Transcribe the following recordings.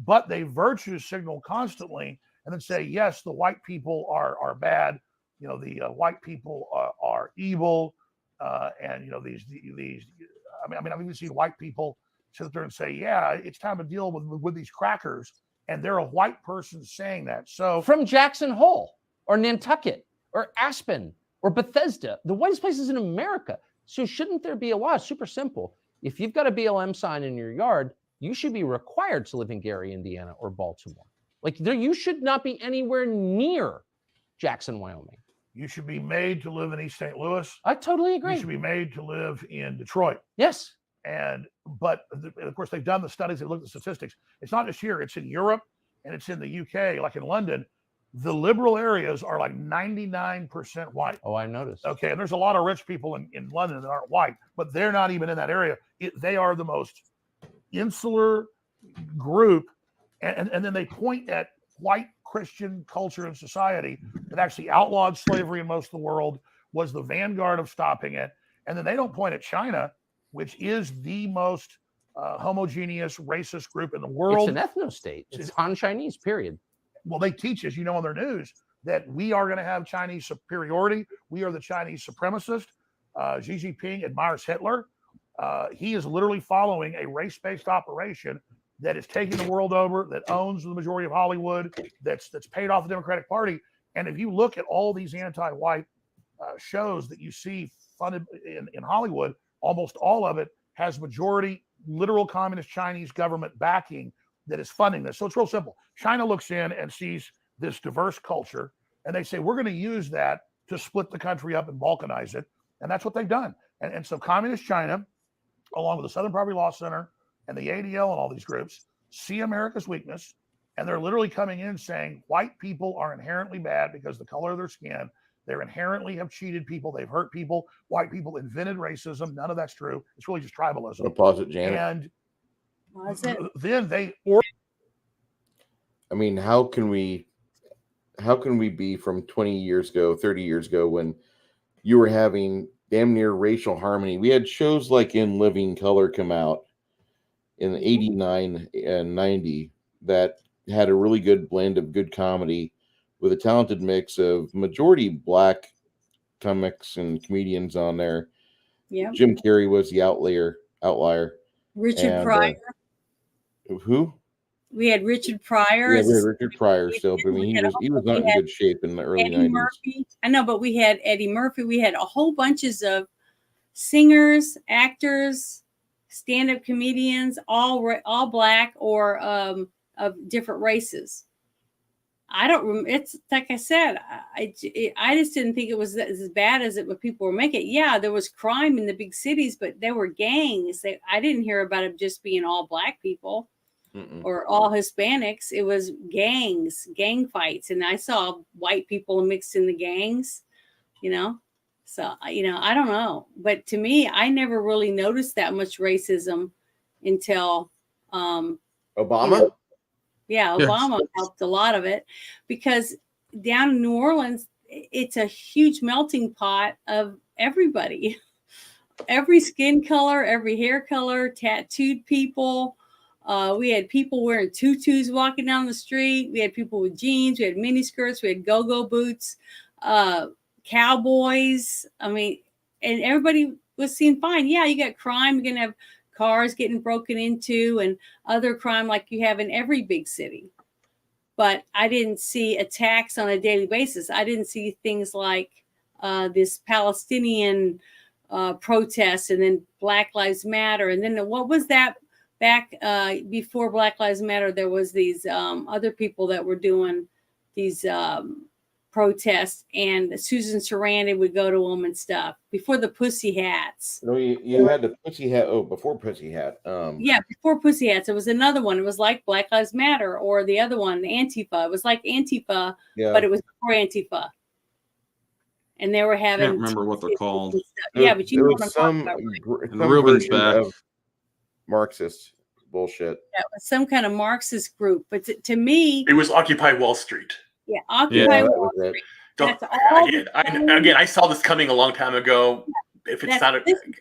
but they virtue signal constantly and then say, yes, the white people are bad. The white people are evil. And, these, I've even seen white people sit there and say, yeah, it's time to deal with these crackers. And they're a white person saying that. So from Jackson Hole or Nantucket or Aspen or Bethesda, the whitest places in America. So shouldn't there be a law? Super simple. If you've got a BLM sign in your yard, you should be required to live in Gary, Indiana, or Baltimore. You should not be anywhere near Jackson, Wyoming. You should be made to live in East St. Louis. I totally agree. You should be made to live in Detroit. Yes. But of course, they've done the studies. They looked at the statistics. It's not just here. It's in Europe and it's in the UK, like in London. The liberal areas are like 99% white. Oh, I noticed. Okay, and there's a lot of rich people in London that aren't white, but they're not even in that area. They are the most insular group, and then they point at white Christian culture and society that actually outlawed slavery in most of the world, was the vanguard of stopping it, and then they don't point at China, which is the most homogeneous racist group in the world. It's an ethno-state. It's Han Chinese, period. Well, they teach us, on their news, that we are going to have Chinese superiority. We are the Chinese supremacist. Xi Jinping admires Hitler. He is literally following a race-based operation that is taking the world over, that owns the majority of Hollywood, that's paid off the Democratic Party. And if you look at all these anti-white shows that you see funded in Hollywood, almost all of it has majority literal communist Chinese government backing that is funding this. So it's real simple. China looks in and sees this diverse culture, and they say, we're going to use that to split the country up and balkanize it. And that's what they've done. And so communist China, along with the Southern Poverty Law Center and the ADL and all these groups, see America's weakness, and they're literally coming in saying white people are inherently bad because of the color of their skin. They inherently have cheated people. They've hurt people. White people invented racism. None of that's true. It's really just tribalism. I'll pause it, Janet. And then they how can we be from 20 years ago, 30 years ago, when you were having damn near racial harmony? We had shows like In Living Color come out in 89 and 90 that had a really good blend of good comedy with a talented mix of majority black comics and comedians on there. Yeah. Jim Carrey was the outlier. Richard Pryor. Who? We had Richard Pryor. Yeah, we had Richard Pryor still, but he was not in good shape in the early 90s. Murphy. I know, but we had Eddie Murphy. We had a whole bunches of singers, actors, stand-up comedians, all black or of different races. It's like I said, I just didn't think it was as bad as what people were making. Yeah, there was crime in the big cities, but there were gangs. I didn't hear about it just being all black people. Mm-mm. Or all Hispanics. It was gangs, gang fights. And I saw white people mixed in the gangs, So, I don't know. But to me, I never really noticed that much racism until Obama. Obama helped a lot of it, because down in New Orleans, it's a huge melting pot of everybody, every skin color, every hair color, tattooed people. We had people wearing tutus walking down the street. We had people with jeans. We had mini skirts. We had go-go boots, cowboys. And everybody was seen fine. Yeah, you got crime. You're going to have cars getting broken into and other crime like you have in every big city. But I didn't see attacks on a daily basis. I didn't see things like this Palestinian protest, and then Black Lives Matter. And then what was that? Back before Black Lives Matter, there was these other people that were doing these protests, and Susan Sarandon would go to them and stuff before the Pussy Hats. No, you had the Pussy Hat. Oh, before Pussy Hat. Before Pussy Hats, it was another one. It was like Black Lives Matter, or the other one, Antifa. It was like Antifa, but it was before Antifa. And they were having. I can't remember what they're called. Yeah, but you know what I'm talking about. Some Ruben's back. Marxist bullshit. That was some kind of Marxist group, but to me, it was Occupy Wall Street. Yeah, Occupy Wall Street. That's all. Again, I saw this coming a long time ago. If it's not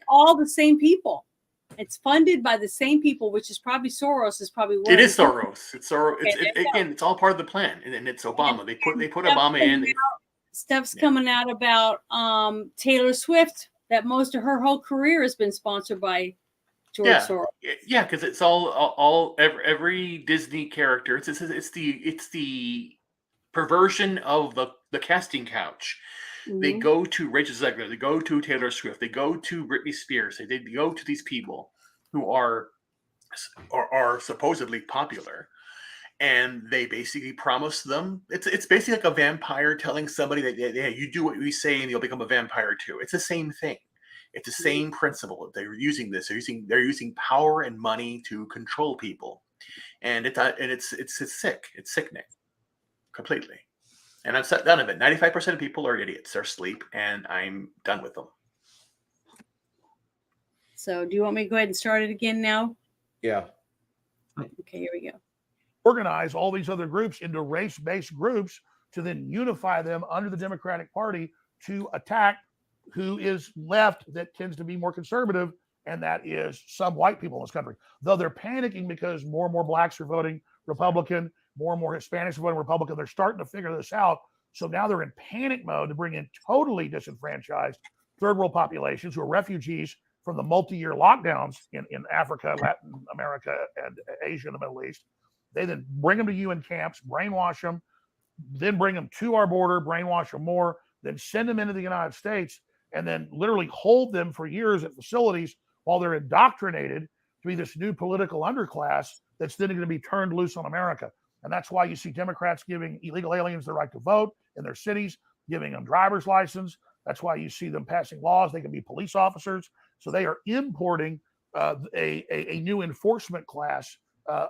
all the same people. It's funded by the same people, which is probably Soros. Is probably It is Soros. It's Soros. Okay, Again, it's all part of the plan, and it's Obama. They put stuff Obama in. Stuff's coming out about Taylor Swift, that most of her whole career has been sponsored by George Soros. Yeah, because it's all every Disney character. It's the perversion of the casting couch. Mhm. They go to Rachel Zegler, they go to Taylor Swift, they go to Britney Spears, they go to these people who are supposedly popular, and they basically promise them. It's basically like a vampire telling somebody that yeah, you do what we say and you'll become a vampire too. It's the same thing. It's the same principle. They're using this. They're using power and money to control people, and it's sick. It's sickening, completely. And I'm done of it. 95% of people are idiots. They're asleep, and I'm done with them. So, do you want me to go ahead and start it again now? Yeah. Okay, here we go. Organize all these other groups into race-based groups to then unify them under the Democratic Party to attack who is left that tends to be more conservative, and that is some white people in this country. Though they're panicking because more and more blacks are voting Republican, more and more Hispanics are voting Republican. They're starting to figure this out. So now they're in panic mode to bring in totally disenfranchised third world populations who are refugees from the multi-year lockdowns in Africa, Latin America, and Asia and the Middle East. They then bring them to UN camps, brainwash them, then bring them to our border, brainwash them more, then send them into the United States, and then literally hold them for years at facilities while they're indoctrinated to be this new political underclass that's then going to be turned loose on America. And that's why you see Democrats giving illegal aliens the right to vote in their cities, giving them driver's license. That's why you see them passing laws. They can be police officers. So they are importing a new enforcement class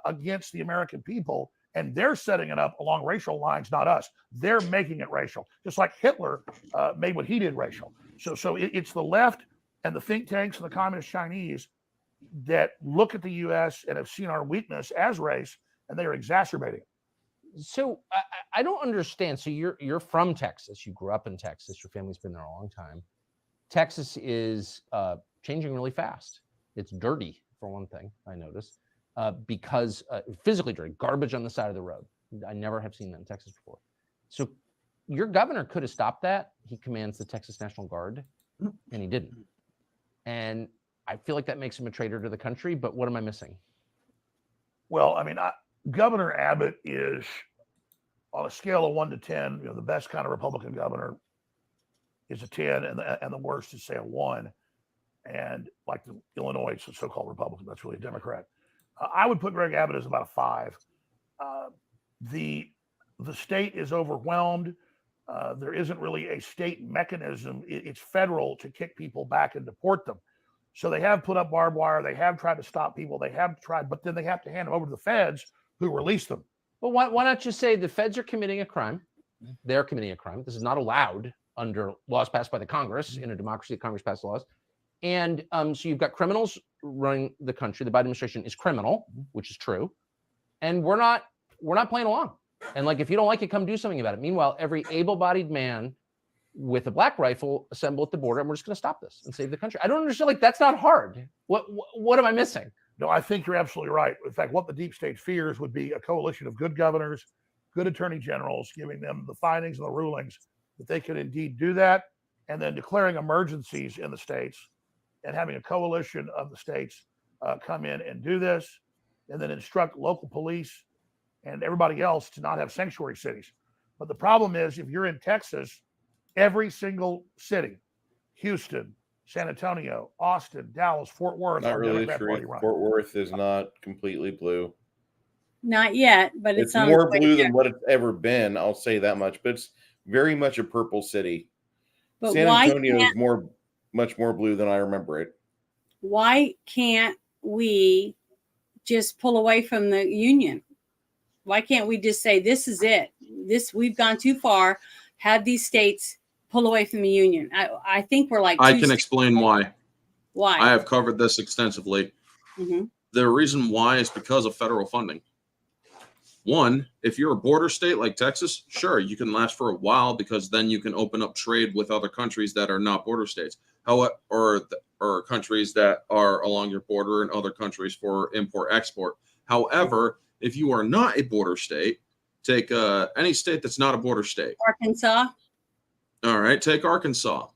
against the American people. And they're setting it up along racial lines, not us. They're making it racial, just like Hitler made what he did racial. So it's the left and the think tanks and the communist Chinese that look at the U.S. and have seen our weakness as race, and they are exacerbating it. So I don't understand. So you're from Texas. You grew up in Texas. Your family's been there a long time. Texas is changing really fast. It's dirty, for one thing, I noticed, because physically dirty, garbage on the side of the road. I never have seen that in Texas before. So your governor could have stopped that. He commands the Texas National Guard, and he didn't. And I feel like that makes him a traitor to the country, but what am I missing? Well, I mean, Governor Abbott is, on a scale of 1 to 10, the best kind of Republican governor is a 10, and the worst is, say, a 1. And like the Illinois, it's a so-called Republican, that's really a Democrat. I would put Greg Abbott as about a 5. The state is overwhelmed. There isn't really a state mechanism. It's federal to kick people back and deport them. So they have put up barbed wire. They have tried to stop people. They have tried, but then they have to hand them over to the feds who release them. Well, why not just say the feds are committing a crime? They're committing a crime. This is not allowed under laws passed by the Congress. In a democracy, the Congress passed laws. And so you've got criminals running the country. The Biden administration is criminal, which is true. And we're not playing along. And like, if you don't like it, come do something about it. Meanwhile, every able-bodied man with a black rifle assemble at the border, and we're just going to stop this and save the country. I don't understand. Like, that's not hard. What am I missing? No, I think you're absolutely right. In fact, what the deep state fears would be a coalition of good governors, good attorney generals, giving them the findings and the rulings that they could indeed do that, and then declaring emergencies in the states and having a coalition of the states come in and do this, and then instruct local police and everybody else to not have sanctuary cities. But the problem is, if you're in Texas, every single city, Houston, San Antonio, Austin, Dallas, Fort Worth, Not really Democrat true. Party run. Fort Worth is not completely blue. Not yet, but It's on more its way blue there. than what it's ever been. I'll say that much. But it's very much a purple city. But San why Antonio is can't- much more blue than I remember it. Why can't we just pull away from the union? Why can't we just say, this is it? We've gone too far. Have these states pull away from the union? I think we're like, I can explain why. Why? I have covered this extensively. Mm-hmm. The reason why is because of federal funding. One, if you're a border state like Texas, sure, you can last for a while because then you can open up trade with other countries that are not border states. or countries that are along your border and other countries for import export. However, if you are not a border state, take any state that's not a border state. Arkansas. All right, take Arkansas.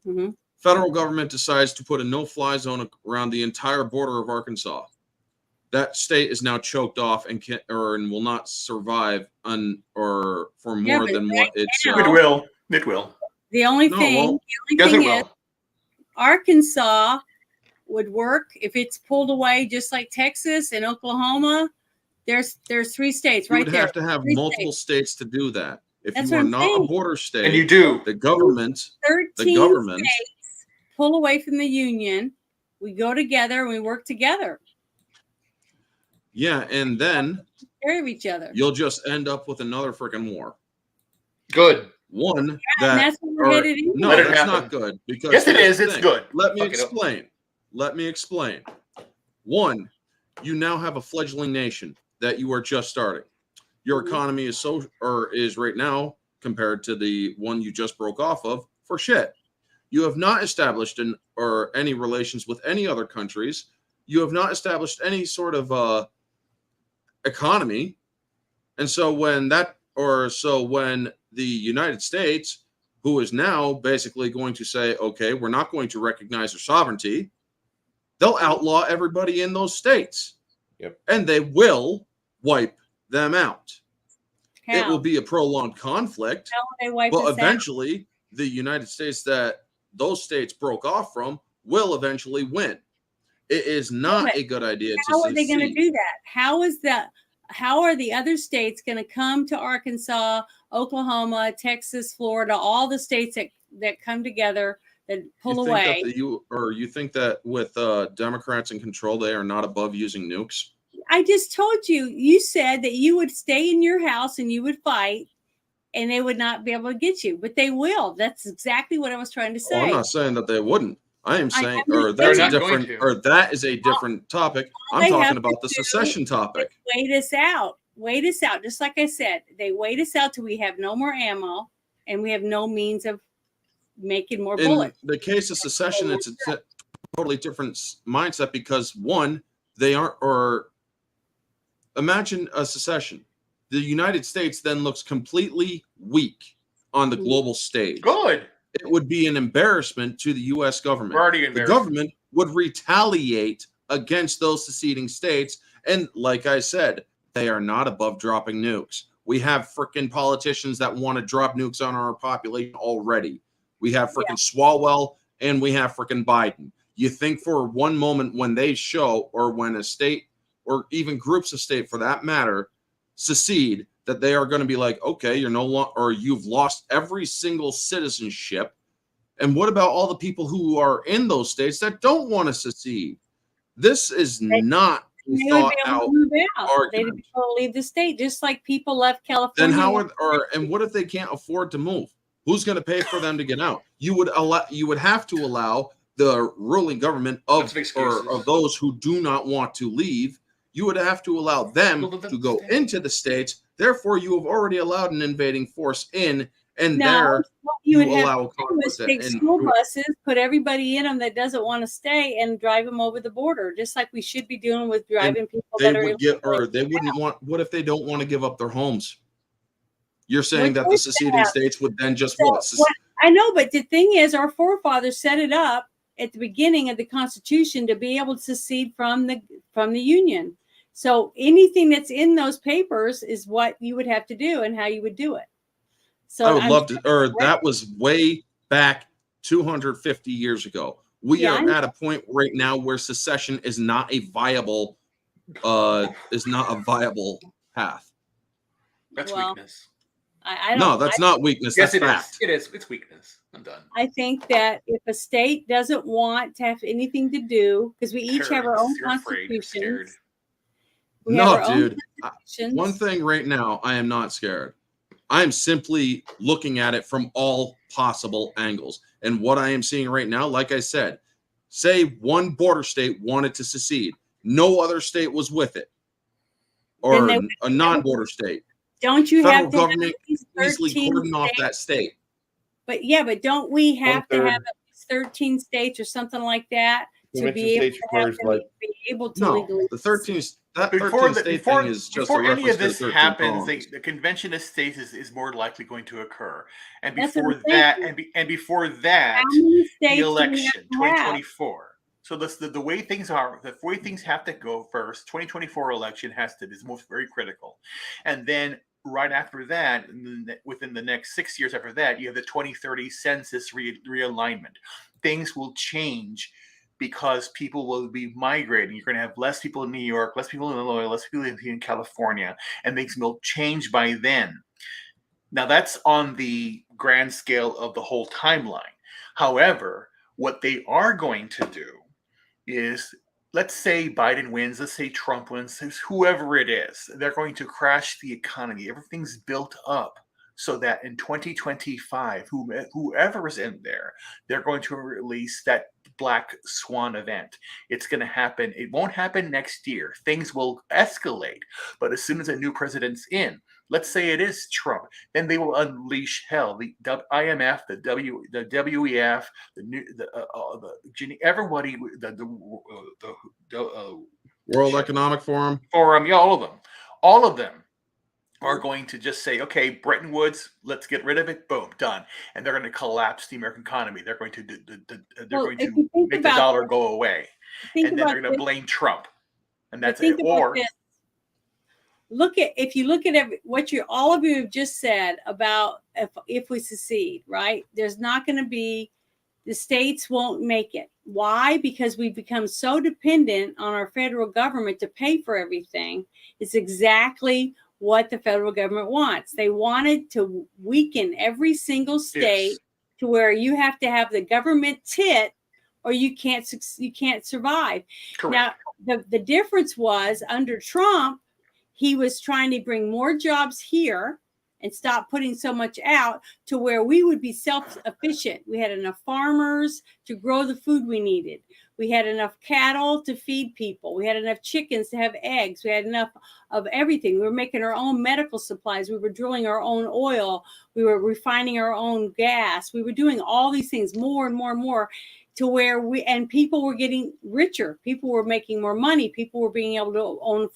Mhm. Federal government decides to put a no-fly zone around the entire border of Arkansas. That state is now choked off and will not survive for more but than right what it's. now- It will. It will. The only No, thing, well, Yes, it is will. Arkansas would work if it's pulled away, just like Texas and Oklahoma. There's 3 states you right would there. have to have 3 multiple states to do that. If That's you what are I'm not saying. a border state, And you do. the government, 13 states pull away from the union. We go together and we work together. yeah, and then Take care of each other. you'll just end up with another freaking war. Good. One And that that's what we're headed into. no, Let it that's happen. not good because Yes, it here's is. the It's thing. good. Let me Fuck it up. explain. Let me explain. One, you now have a fledgling nation that you are just starting. Your Mhm. economy is right now compared to the one you just broke off of for shit. You have not established any relations with any other countries. You have not established any sort of economy. And so when the United States, who is now basically going to say, okay, we're not going to recognize their sovereignty, they'll outlaw everybody in those states. Yep. And they will wipe them out. It will How? be a prolonged conflict, How will they wipe but us out? eventually the United States that those states broke off from will eventually win. It is not but a good idea to How are they going to secede. do that? How are the other states going to come to Arkansas, Oklahoma, Texas, Florida, all the states that come together that pull You think away? that you think that with Democrats in control, they are not above using nukes? I just told you, you said that you would stay in your house and you would fight and they would not be able to get you, but they will. That's exactly what I was trying to Oh, I'm say. not saying that they wouldn't. I am I- saying, I'm or just that's saying a they're not going different, to. or that is a different topic. I'm they have talking to about the do secession topic. Wait us out. Wait us out. Just like I said, they wait us out till we have no more ammo and we have no means of making more In bullets. the case of secession, it's a totally different mindset because one, they aren't, or imagine a secession. The United States then looks completely weak on the Mhm. global stage. Good. It would be an embarrassment to the U.S. government. We're already The embarrassed. government would retaliate against those seceding states. And like I said, they are not above dropping nukes. We have freaking politicians that want to drop nukes on our population already. We have freaking Swalwell and we have freaking Biden. You think for one moment when they show, or when a state, or even groups of state for that matter, secede, that they are going to be like, okay, you're no longer, or you've lost every single citizenship. And what about all the people who are in those states that don't want to secede? This is not a They would be thought able out to move out. They'd argument. be able to leave the state, just like people left Then California. how and what if they can't afford to move? Who's going to pay for them to get out? You would have to allow the ruling government Lots of excuses. of those who do not want to leave. You would have to allow them Well, then to go stay. into the states. Therefore, you have already allowed an invading force in, and No, there what you would have allow to do is conflict. take school buses, put everybody in them that doesn't want to stay, and drive them over the border, just like we should be doing with driving people They that are would get, or they wouldn't want. What if they don't want to give up their homes? You're saying that the choice seceding they have? states would then just So what? what I know, but the thing is, our forefathers set it up at the beginning of the Constitution to be able to secede from the Union. So anything that's in those papers is what you would have to do and how you would do it. So I would I'm love to, or that was way back 250 years ago. We Yeah, I are at a point right now where secession is not a viable path. That's Well, weakness. I don't. No, that's not weakness. Yes, That's it is. fact. It is. It's weakness. I'm done. I think that if a state doesn't want to have anything to do, because we each have our own You're afraid. You're scared. constitutions. We have No, our own dude. constitutions. One thing right now, I am not scared. I am simply looking at it from all possible angles. And what I am seeing right now, like I said, say one border state wanted to secede, no other state was with it, or Then a non-border state. Don't you Federal have to have government at least easily 13 cordon off states? that state. But don't we have to have 1/3. at 13 states or something like that to Convention be able states to have requires them like be able to No, legally. the 13 that Before 13 the, state before thing is just a before any reference of to the this 13 happens, colonies. the convention of states is more likely going to occur, and That's what before I'm that, saying. and before that, How many the states do we election have to have? 2024. So the way things are, the way things have to go first. 2024 election has to is most very critical, and then right after that, within the next 6 years after that, you have the 2030 census realignment. Things will change because people will be migrating. You're going to have less people in New York, less people in Illinois, less people in California, and things will change by then. Now, that's on the grand scale of the whole timeline. However, what they are going to do is, let's say Biden wins, let's say Trump wins, whoever it is, they're going to crash the economy. Everything's built up so that in 2025, whoever is in there, they're going to release that black swan event. It's going to happen. It won't happen next year. Things will escalate. But as soon as a new president's in, let's say it is Trump, then they will unleash hell. The IMF, the WEF, everybody, World Economic Forum. Forum, yeah, all of them are going to just say, okay, Bretton Woods, let's get rid of it. Boom, done. And they're going to collapse the American economy. They're going to make the dollar go away, and then they're going to blame Trump, and that's it. Or if you look at what all of you have just said about if we secede, right? There's not going to be, the states won't make it. Why? Because we've become so dependent on our federal government to pay for everything. It's exactly what the federal government wants. They wanted to weaken every single state to where you have to have the government tit or you can't survive. correct. Now, the difference was under Trump, he was trying to bring more jobs here and stop putting so much out to where we would be self-sufficient. We had enough farmers to grow the food we needed. We had enough cattle to feed people. We had enough chickens to have eggs. We had enough of everything. We were making our own medical supplies. We were drilling our own oil. We were refining our own gas. We were doing all these things more and more and more to where people were getting richer. People were making more money. People were being able to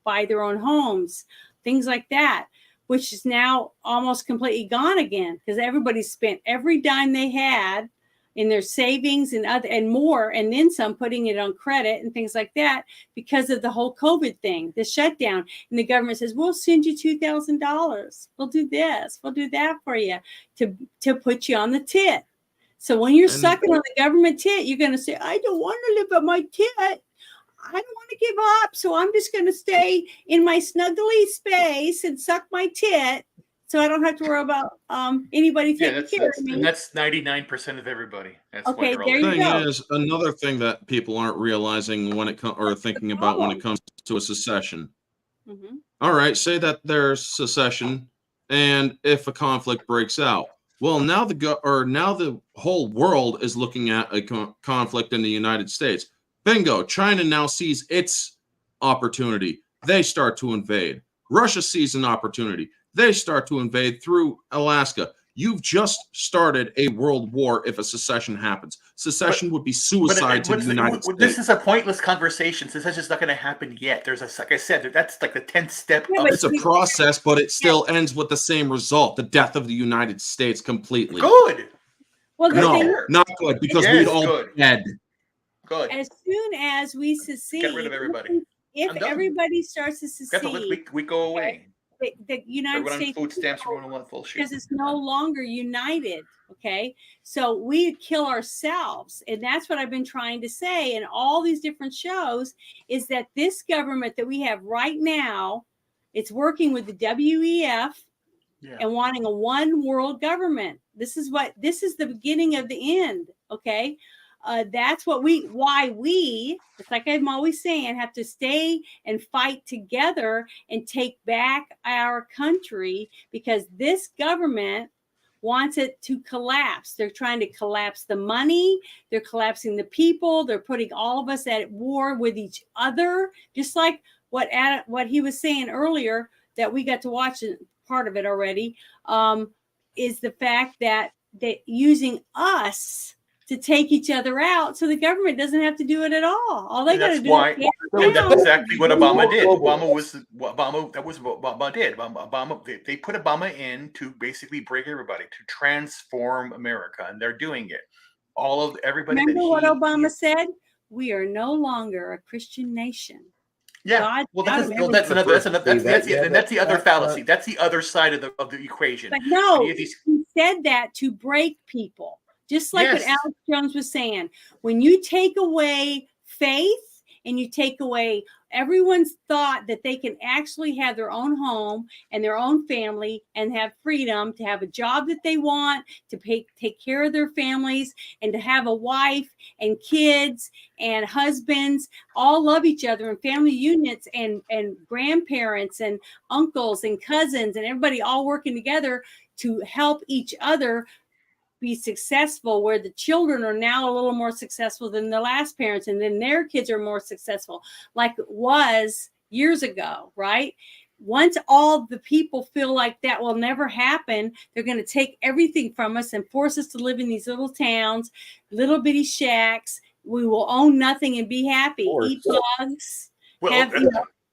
buy their own homes, things like that, which is now almost completely gone again because everybody spent every dime they had in their savings and more, and then some, putting it on credit and things like that because of the whole COVID thing, the shutdown. And the government says, we'll send you $2,000. We'll do this. We'll do that for you to put you on the tit. So when you're sucking on the government tit, you're going to say, I don't want to live on my tit. I don't want to give up. So I'm just going to stay in my snuggly space and suck my tit. So I don't have to worry about anybody taking care of me. And that's 99% of everybody. That's okay, what there you go. Is another thing that people aren't realizing when it comes or thinking about when it comes to a secession. Mm-hmm. All right, say that there's secession, and if a conflict breaks out, well, now the whole world is looking at a conflict in the United States. Bingo! China now sees its opportunity. They start to invade. Russia sees an opportunity. They start to invade through Alaska. You've just started a world war if a secession happens. Secession would be suicide to the United States. This is a pointless conversation. Secession's not going to happen yet. Like I said, that's like the 10th step. It's a process, but it still ends with the same result: the death of the United States completely. Good. Well, no, not good, because we'd all be dead. Good. As soon as we secede, get rid of everybody. If everybody starts to secede, we go away. The United States food stamps because it's no longer united. Okay, so we kill ourselves, and that's what I've been trying to say in all these different shows, is that this government that we have right now, it's working with the WEF and wanting a one world government. This is the beginning of the end. Okay. That's why we, it's like I'm always saying, have to stay and fight together and take back our country, because this government wants it to collapse. They're trying to collapse the money. They're collapsing the people. They're putting all of us at war with each other, just like what he was saying earlier that we got to watch part of it already, is the fact that using us to take each other out, so the government doesn't have to do it at all. All they got to That's do why. is And that's exactly what Obama did. Global. That was what Obama did. They put Obama in to basically break everybody, to transform America, and they're doing it. Everybody. Remember what Obama said? We are no longer a Christian nation. Yeah. God, That's the other fallacy. that- That's the other side of the equation. But no, And you have these- he said that to break people. Just like what Yes. Alex Jones was saying. When you take away faith and you take away everyone's thought that they can actually have their own home and their own family and have freedom to have a job that they want, to take care of their families, and to have a wife and kids and husbands all love each other, and family units and grandparents and uncles and cousins and everybody all working together to help each other be successful, where the children are now a little more successful than the last parents, and then their kids are more successful, like it was years ago, right? Once all the people feel like that will never happen, they're going to take everything from us and force us to live in these little towns, little bitty shacks. We will own nothing and be happy, eat bugs,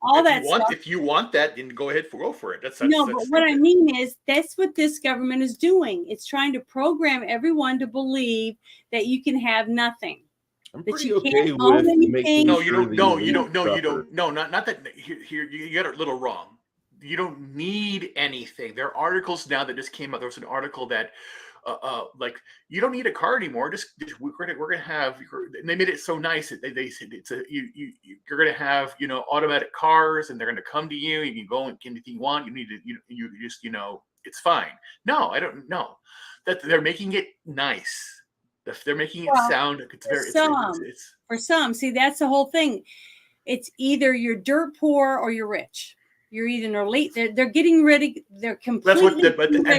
all that stuff. If you want that, then go ahead, go for it. That's but stupid. what I mean is that's what this government is doing. It's trying to program everyone to believe that you can have nothing. I'm That pretty you okay can't own with anything. making No, sure the elite suffer. not that. Here, you got it a little wrong. You don't need anything. There are articles now that just came out. There was an article that, like, you don't need a car anymore. We're gonna have. And they made it so nice that they said you're gonna have automatic cars, and they're gonna come to you. You can go and get anything you want. You need to you just it's fine. No, I don't know that they're making it nice. They're making it sound. It's very. For some, see, that's the whole thing. It's either you're dirt poor or you're rich. You're either an elite. They're getting rid of. They're completely.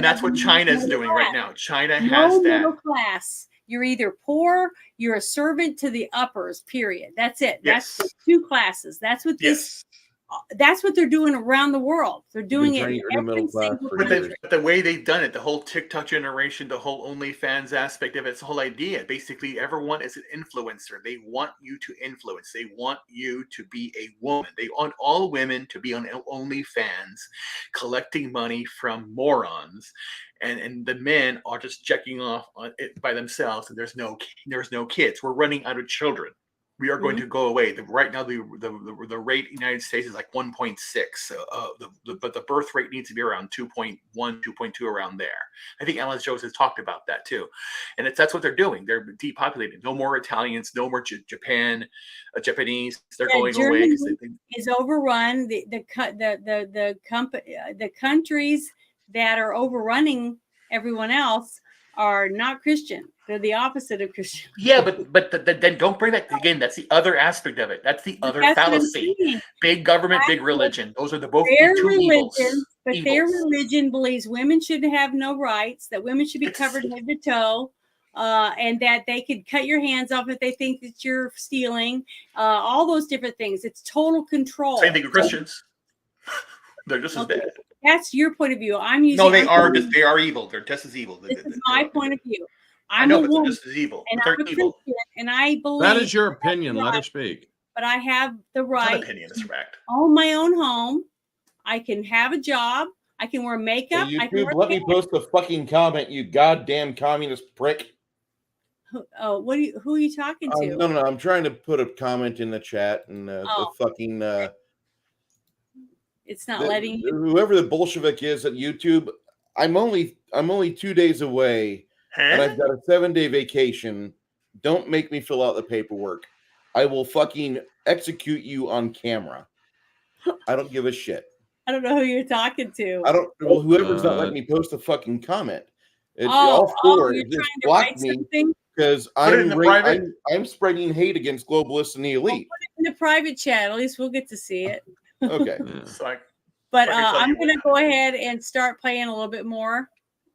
That's what China's doing right now. China has no that. middle class. You're either poor. You're a servant to the uppers. Period. That's it. Yes. That's the two classes. That's what this. That's what they're doing around the world. They're doing it in every single country. But the way they've done it, the whole TikTok generation, the whole OnlyFans aspect of it, it's the whole idea. Basically, everyone is an influencer. They want you to influence. They want you to be a woman. They want all women to be on OnlyFans, collecting money from morons. And the men are just checking off on it by themselves. And there's no kids. We're running out of children. We are going to go away. Right now, the rate in the United States is like 1.6. But the birth rate needs to be around 2.1, 2.2, around there. I think Alex Jones has talked about that too. And that's what they're doing. They're depopulating. No more Italians. No more Japanese. They're going away. Is overrun. The countries that are overrunning everyone else are not Christian. They're the opposite of Christian. Yeah, but then don't bring that again. That's the other aspect of it. That's the other fallacy. Big government, big religion. Those are both the two evils. But their religion believes women should have no rights, that women should be covered head to toe, and that they could cut your hands off if they think that you're stealing. All those different things. It's total control. Same thing with Christians. They're just as bad. That's your point of view. I'm using. No, they are evil. They're just as evil. This is my point of view. I know, but they're just as evil. And I'm a Christian, and I believe that is your opinion. Let her speak. But I have the right. Opinion is fact. Own my own home. I can have a job. I can wear makeup. Hey, I can let me post a fucking comment, you goddamn communist prick. Who are you talking to? No. I'm trying to put a comment in the chat, and the fucking. It's not letting you. Whoever the Bolshevik is at YouTube, I'm only 2 days away, and I've got a 7-day vacation. Don't make me fill out the paperwork. I will fucking execute you on camera. I don't give a shit. I don't know who you're talking to. Well, whoever's not letting me post a fucking comment. You're just trying to block write me something? because I'm spreading hate against globalists and the elite. Put it in the private chat. At least we'll get to see it. Okay. But I'm going to go ahead and start playing a little bit more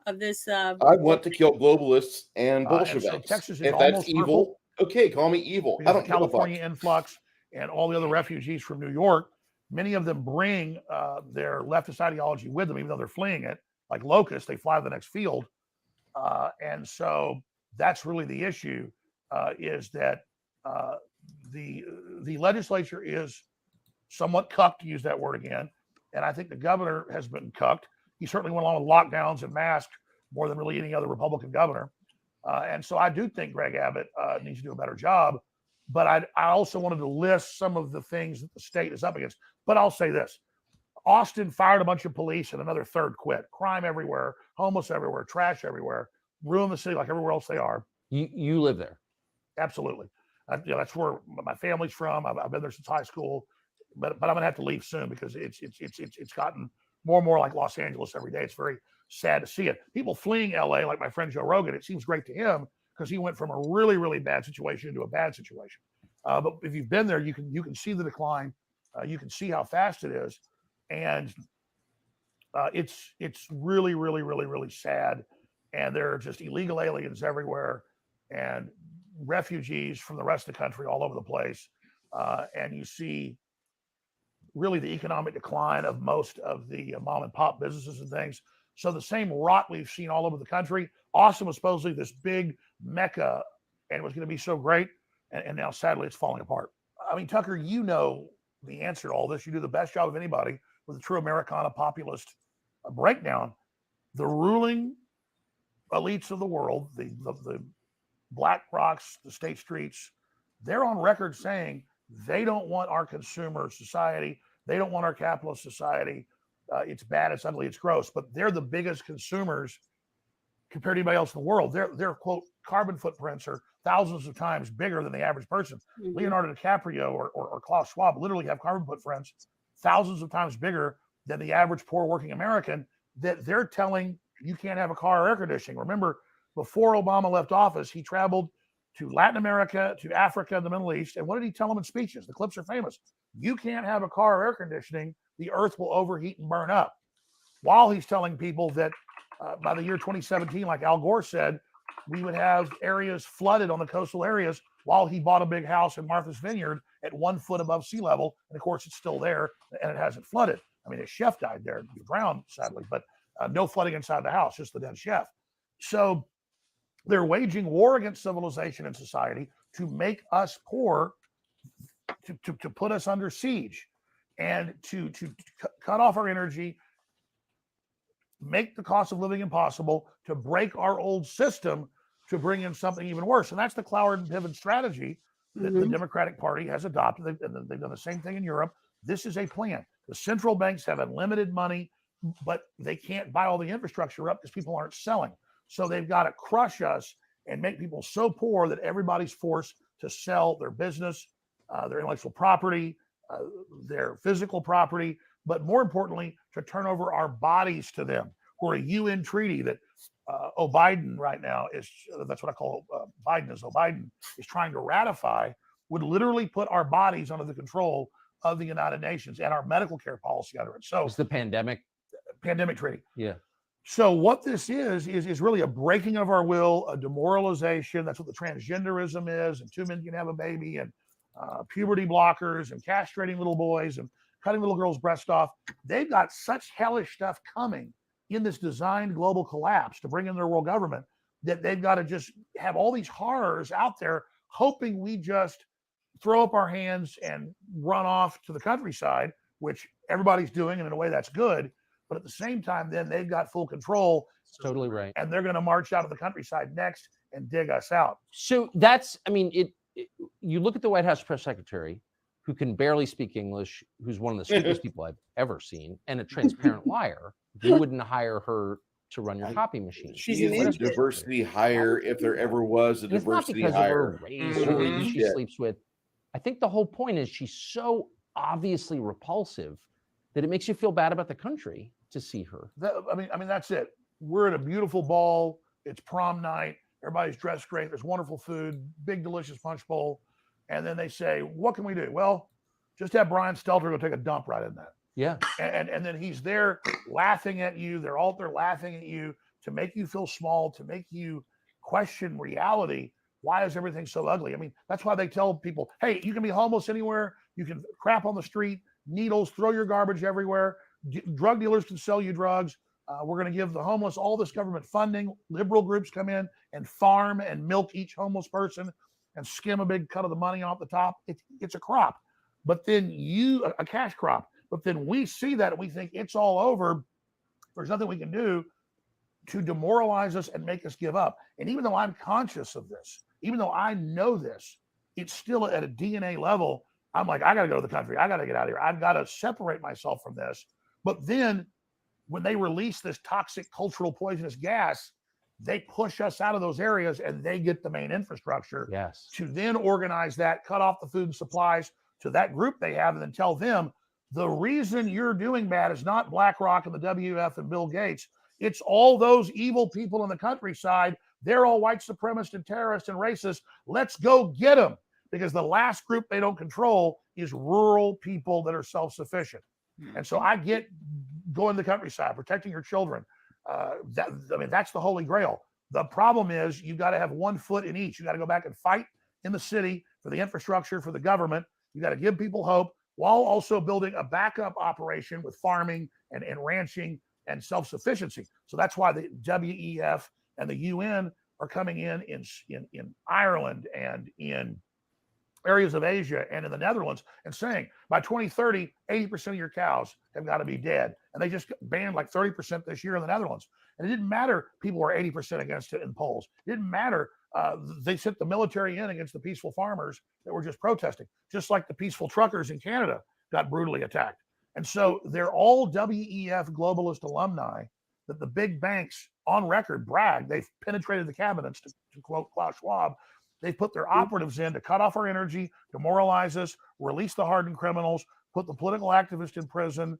of this. I want to kill globalists and Bolsheviks. So Texas is if almost that's evil, okay, call me evil. I don't give a fuck. California influx and all the other refugees from New York, many of them bring their leftist ideology with them, even though they're fleeing it. Like locusts, they fly to the next field. And so that's really the issue, is that the legislature is somewhat cucked, to use that word again. And I think the governor has been cucked. He certainly went along with lockdowns and masks more than really any other Republican governor. And so I do think Greg Abbott needs to do a better job. But I also wanted to list some of the things that the state is up against. But I'll say this. Austin fired a bunch of police and another third quit. Crime everywhere, homeless everywhere, trash everywhere, ruin the city like everywhere else they are. You live there. Absolutely. That's where my family's from. I've been there since high school, but I'm gonna have to leave soon because it's gotten more and more like Los Angeles every day. It's very sad to see it. People fleeing LA, like my friend Joe Rogan. It seems great to him because he went from a really, really bad situation into a bad situation. But if you've been there, you can see the decline. You can see how fast it is, and it's really, really, really, really sad. And there are just illegal aliens everywhere, and refugees from the rest of the country all over the place. And you see really the economic decline of most of the mom and pop businesses and things. So the same rot we've seen all over the country. Austin was supposedly this big mecca and it was going to be so great. And now sadly it's falling apart. I mean, Tucker, you know the answer to all this. You do the best job of anybody with a true Americana populist breakdown. The ruling elites of the world, the Black Rocks, the State Streets, they're on record saying they don't want our consumer society. They don't want our capitalist society. It's bad, it's ugly, it's gross, but they're the biggest consumers compared to anybody else in the world. Their quote carbon footprints are thousands of times bigger than the average person. Mm-hmm. Leonardo DiCaprio or Klaus Schwab literally have carbon footprints thousands of times bigger than the average poor working American, that they're telling you can't have a car or air conditioning. Remember, before Obama left office, he traveled to Latin America, to Africa, and the Middle East. And what did he tell them in speeches? The clips are famous. You can't have a car or air conditioning. The earth will overheat and burn up. While he's telling people that by the year 2017, like Al Gore said, we would have areas flooded on the coastal areas, while he bought a big house in Martha's Vineyard at 1 foot above sea level. And of course, it's still there and it hasn't flooded. I mean, his chef died there, he drowned, sadly, but no flooding inside the house, just the dead chef. So they're waging war against civilization and society to make us poor, to put us under siege, and to cut off our energy, make the cost of living impossible, to break our old system, to bring in something even worse. And that's the Cloward and Piven strategy that the Democratic Party has adopted. They've done the same thing in Europe. This is a plan. The central banks have unlimited money, but they can't buy all the infrastructure up because people aren't selling. So they've got to crush us and make people so poor that everybody's forced to sell their business, their intellectual property, their physical property, but more importantly, to turn over our bodies to them. We're a UN treaty that Biden right now is, that's what I call Biden is trying to ratify, would literally put our bodies under the control of the United Nations and our medical care policy under it. So it's the pandemic treaty. Yeah. So what this is really a breaking of our will, a demoralization. That's what the transgenderism is, and 2 men can have a baby, and puberty blockers, and castrating little boys, and cutting little girls' breasts off. They've got such hellish stuff coming in this designed global collapse to bring in their world government that they've got to just have all these horrors out there, hoping we just throw up our hands and run off to the countryside, which everybody's doing, and in a way that's good. But at the same time, then they've got full control. Totally right. And they're going to march out of the countryside next and dig us out. So that's, I mean, you look at the White House press secretary, who can barely speak English, who's one of the stupidest people I've ever seen, and a transparent liar. You wouldn't hire her to run your copy machine. She's a diversity hire, if there ever was a diversity hire. Of her race or who she sleeps with. I think the whole point is she's so obviously repulsive that it makes you feel bad about the country to see her. I mean, that's it. We're at a beautiful ball. It's prom night. Everybody's dressed great. There's wonderful food, big, delicious punch bowl. And then they say, what can we do? Well, just have Brian Stelter go take a dump right in that. Yeah. And then he's there laughing at you. They're all there laughing at you to make you feel small, to make you question reality. Why is everything so ugly? I mean, that's why they tell people, hey, you can be homeless anywhere. You can crap on the street, needles, throw your garbage everywhere. Drug dealers can sell you drugs. We're going to give the homeless all this government funding. Liberal groups come in and farm and milk each homeless person and skim a big cut of the money off the top. It's a crop, but then a cash crop. But then we see that and we think it's all over. There's nothing we can do to demoralize us and make us give up. And even though I'm conscious of this, even though I know this, it's still at a DNA level. I'm like, I got to go to the country. I got to get out of here. I've got to separate myself from this. But then when they release this toxic cultural poisonous gas, they push us out of those areas and they get the main infrastructure to then organize that, cut off the food and supplies to that group they have, and then tell them the reason you're doing bad is not BlackRock and the WF and Bill Gates. It's all those evil people in the countryside. They're all white supremacists and terrorists and racists. Let's go get them, because the last group they don't control is rural people that are self-sufficient. And so I get going to the countryside, protecting your children. That's the holy grail. The problem is you got to have 1 foot in each. You got to go back and fight in the city for the infrastructure, for the government. You got to give people hope while also building a backup operation with farming and ranching and self-sufficiency. So that's why the WEF and the UN are coming in Ireland and in areas of Asia and in the Netherlands and saying by 2030, 80% of your cows have got to be dead. And they just banned like 30% this year in the Netherlands. And it didn't matter people were 80% against it in polls. It didn't matter. They sent the military in against the peaceful farmers that were just protesting, just like the peaceful truckers in Canada got brutally attacked. And so they're all WEF globalist alumni that the big banks on record brag. They've penetrated the cabinets, to quote Klaus Schwab. They put their operatives in to cut off our energy, demoralize us, release the hardened criminals, put the political activists in prison,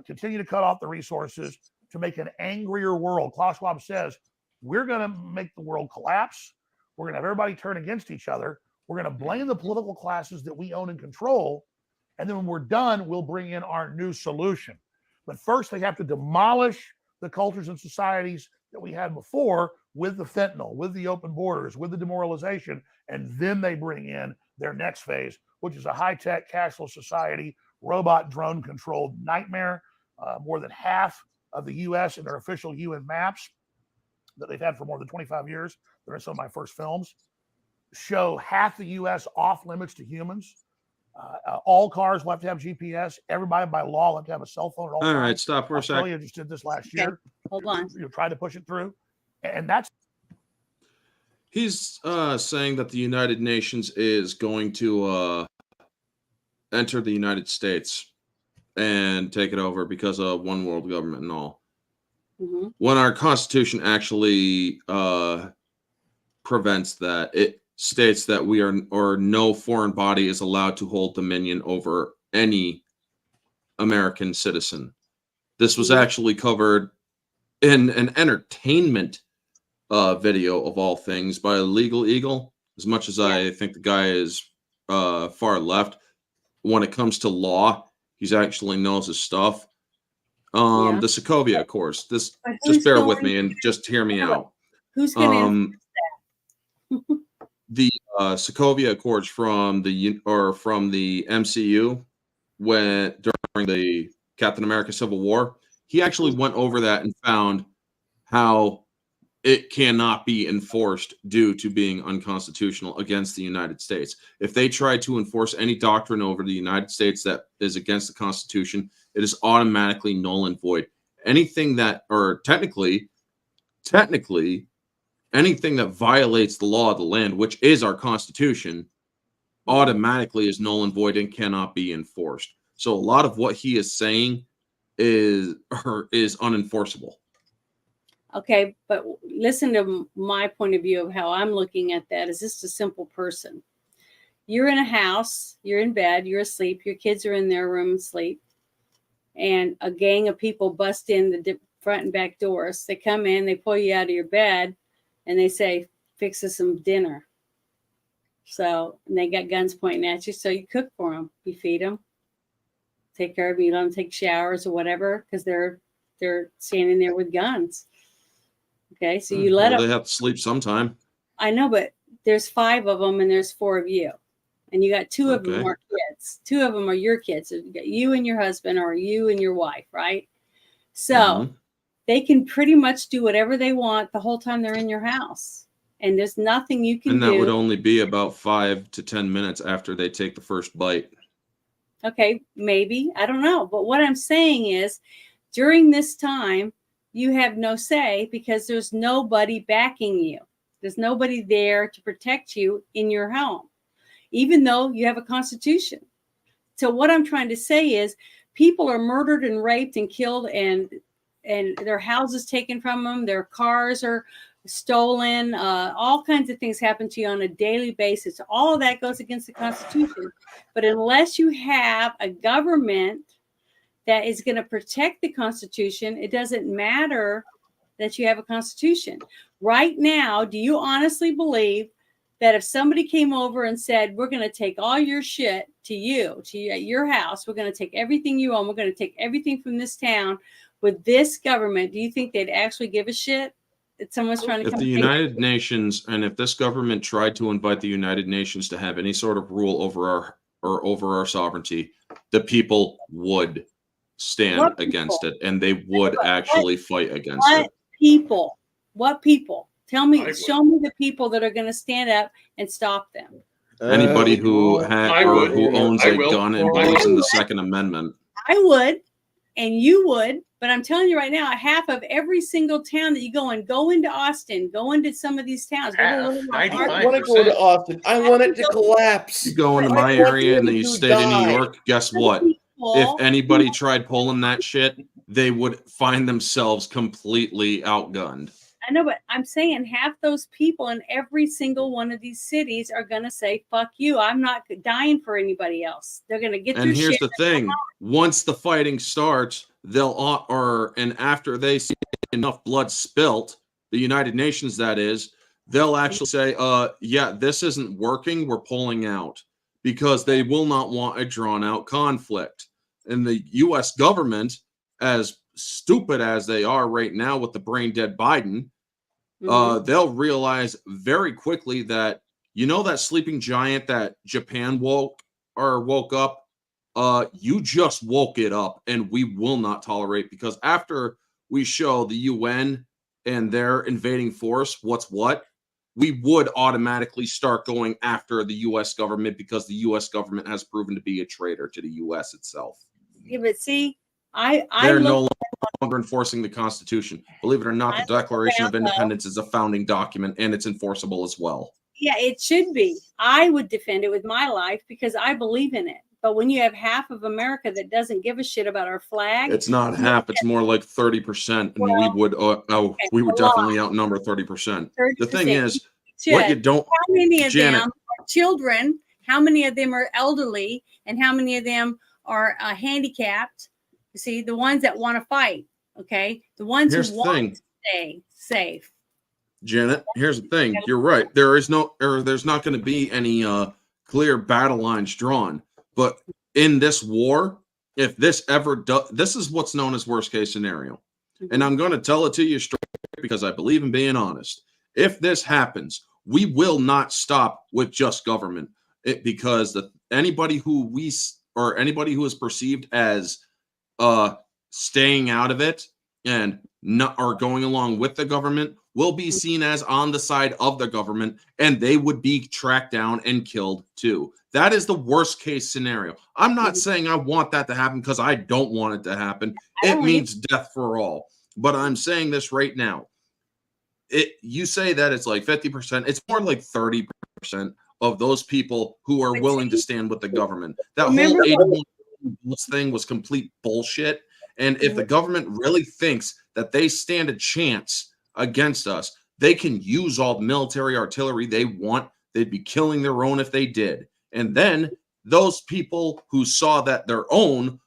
continue to cut off the resources to make an angrier world. Klaus Schwab says, we're going to make the world collapse. We're going to have everybody turn against each other. We're going to blame the political classes that we own and control. And then when we're done, we'll bring in our new solution. But first, they have to demolish the cultures and societies that we had before with the fentanyl, with the open borders, with the demoralization, and then they bring in their next phase, which is a high-tech, cashless society, robot drone-controlled nightmare. More than half of the U.S. in their official UN maps that they've had for more than 25 years, they're in some of my first films, show half the U.S. off limits to humans. All cars will have to have GPS. Everybody by law will have to have a cell phone at all times. All right, stop for a second. Australia just did this last year. Hold on. You tried to push it through. And that's. He's saying that the United Nations is going to enter the United States and take it over because of one world government and all. Mm-hmm. When our Constitution actually prevents that, it states that we are, or no foreign body is allowed to hold dominion over any American citizen. This was actually covered in an entertainment video of all things by Legal Eagle. As much as I think the guy is far left, when it comes to law, he's actually knows his stuff. The Sokovia Accords. This, just bear with me and just hear me out. Who's going to the Sokovia Accords from the MCU when during the Captain America Civil War? He actually went over that and found how it cannot be enforced due to being unconstitutional against the United States. If they try to enforce any doctrine over the United States that is against the Constitution, it is automatically null and void. Anything that, or technically, anything that violates the law of the land, which is our Constitution, automatically is null and void and cannot be enforced. So a lot of what he is saying is unenforceable. Okay, but listen to my point of view of how I'm looking at that. Is just a simple person. You're in a house, you're in bed, you're asleep, your kids are in their room asleep, and a gang of people bust in the front and back doors. They come in, they pull you out of your bed, and they say, fix us some dinner. So, and they got guns pointing at you, so you cook for them. You feed them, take care of them, you let them take showers or whatever, because they're standing there with guns. Okay, so you let them. They have to sleep sometime. I know, but there's 5 of them and there's 4 of you. And you got 2 of them are kids. 2 of them are your kids. So you got you and your husband or you and your wife, right? So they can pretty much do whatever they want the whole time they're in your house. And there's nothing you can And that do. would only be about 5 to 10 minutes after they take the first bite. Okay, maybe. I don't know. But what I'm saying is during this time, you have no say because there's nobody backing you. There's nobody there to protect you in your home, even though you have a constitution. So what I'm trying to say is people are murdered and raped and killed and their houses taken from them. Their cars are stolen. All kinds of things happen to you on a daily basis. All of that goes against the Constitution. But unless you have a government that is going to protect the Constitution, it doesn't matter that you have a Constitution. Right now, do you honestly believe that if somebody came over and said, we're going to take all your shit to your house, we're going to take everything you own, we're going to take everything from this town with this government, do you think they'd actually give a shit that someone's trying to If come the United Nations and if this government tried to invite the United Nations to have any sort of rule over our sovereignty, the people would stand against it, and they would actually fight against it. What people? Tell me, show me the people that are going to stand up and stop them. Anybody who owns a will. gun and believes in the Second Amendment. I would, and you would, but I'm telling you right now, half of every single town that you go into Austin, go into some of these towns. I want to go to Austin. I want it to collapse. You go into my area in the state of New York, guess what? If anybody tried pulling that shit, they would find themselves completely outgunned. I know, but I'm saying half those people in every single one of these cities are going to say, fuck you. I'm not dying for anybody else. They're going to get their shit. And here's the thing. Once the fighting starts, and after they see enough blood spilt, the United Nations, that is, they'll actually say, yeah, this isn't working. We're pulling out, because they will not want a drawn out conflict. And the U.S. government, as stupid as they are right now with the brain dead Biden, they'll realize very quickly that, that sleeping giant that Japan woke up, you just woke it up, and we will not tolerate, because after we show the UN and their invading force what, we would automatically start going after the U.S. government, because the U.S. government has proven to be a traitor to the U.S. itself. Yeah, but see, they're no longer enforcing the Constitution. Believe it or not, the Declaration of Independence is a founding document, and it's enforceable as well. Yeah, it should be. I would defend it with my life because I believe in it. But when you have half of America that doesn't give a shit about our flag, it's not half; it's more like 30%, and we would definitely outnumber 30%. The thing is, what you don't. How many of Janet, them are children? How many of them are elderly? And how many of them are handicapped? You see, the ones that want to fight. Okay, the ones who want to stay safe. Janet, here's the thing. You're right. There's not going to be any clear battle lines drawn. But in this war, if this ever does, this is what's known as worst case scenario. And I'm going to tell it to you straight because I believe in being honest. If this happens, we will not stop with just government, because anybody who is perceived as staying out of it and not or going along with the government will be seen as on the side of the government, and they would be tracked down and killed too. That is the worst case scenario. I'm not saying I want that to happen, because I don't want it to happen. It means death for all. But I'm saying this right now. You say that it's like 50%. It's more like 30% of those people who are willing to stand with the government. That whole 81 thing was complete bullshit. And if the government really thinks that they stand a chance against us, they can use all the military artillery they want. They'd be killing their own if they did. And then those people who saw that their own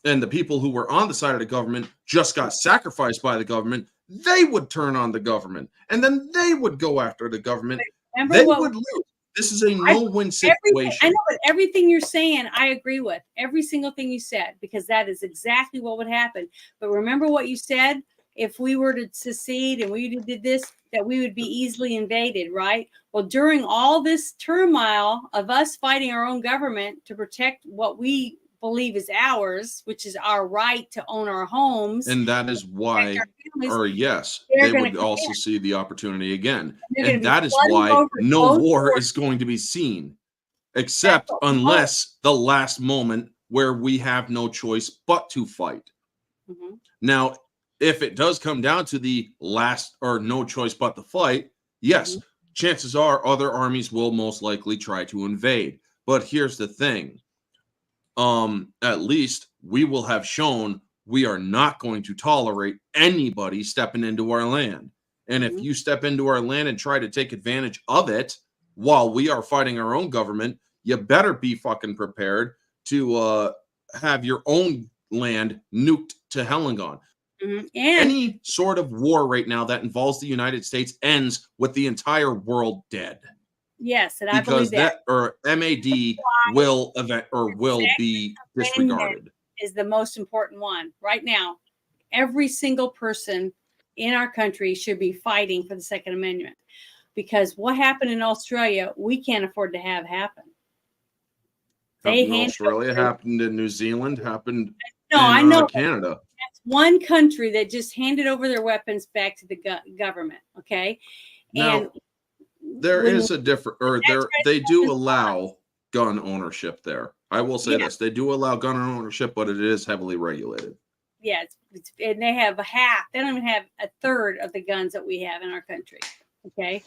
and the people who were on the side of the government just got sacrificed by the government, they would turn on the government, and then they would go after the government. They would lose. This is a no-win situation. I know, but everything you're saying, I agree with. Every single thing you said, because that is exactly what would happen. But remember what you said? If we were to secede and we did this, that we would be easily invaded, right? Well, during all this turmoil of us fighting our own government to protect what we believe is ours, which is our right to own our homes. And that is why, families, or yes, they're they gonna would come also in. see the opportunity again. They're gonna And be that is flooding why over no both war borders. is going to be seen, except what we unless the last moment where we have no choice but to fight. Mhm. Now, if it does come down to the last or no choice but to fight, yes, Mhm. chances are other armies will most likely try to invade. But here's the thing. At least we will have shown we are not going to tolerate anybody stepping into our land. And if Mhm. you step into our land and try to take advantage of it while we are fighting our own government, you better be fucking prepared to have your own land nuked to hell and gone. And Any sort of war right now that involves the United States ends with the entire world dead. yes, and I Because believe that or MAD will be disregarded. is the most important one right now. Every single person in our country should be fighting for the Second Amendment, because what happened in Australia, we can't afford to have happen. They Happened in handed Australia, over- happened in New Zealand, happened No, in I know Canada. that's one country that just handed over their weapons back to the government. Okay, Now, and there when- is a different, or they do allow gun ownership there. I will say this: they do allow gun ownership, but it is heavily regulated. yeah, and they have a half. They don't even have a third of the guns that we have in our country. Okay,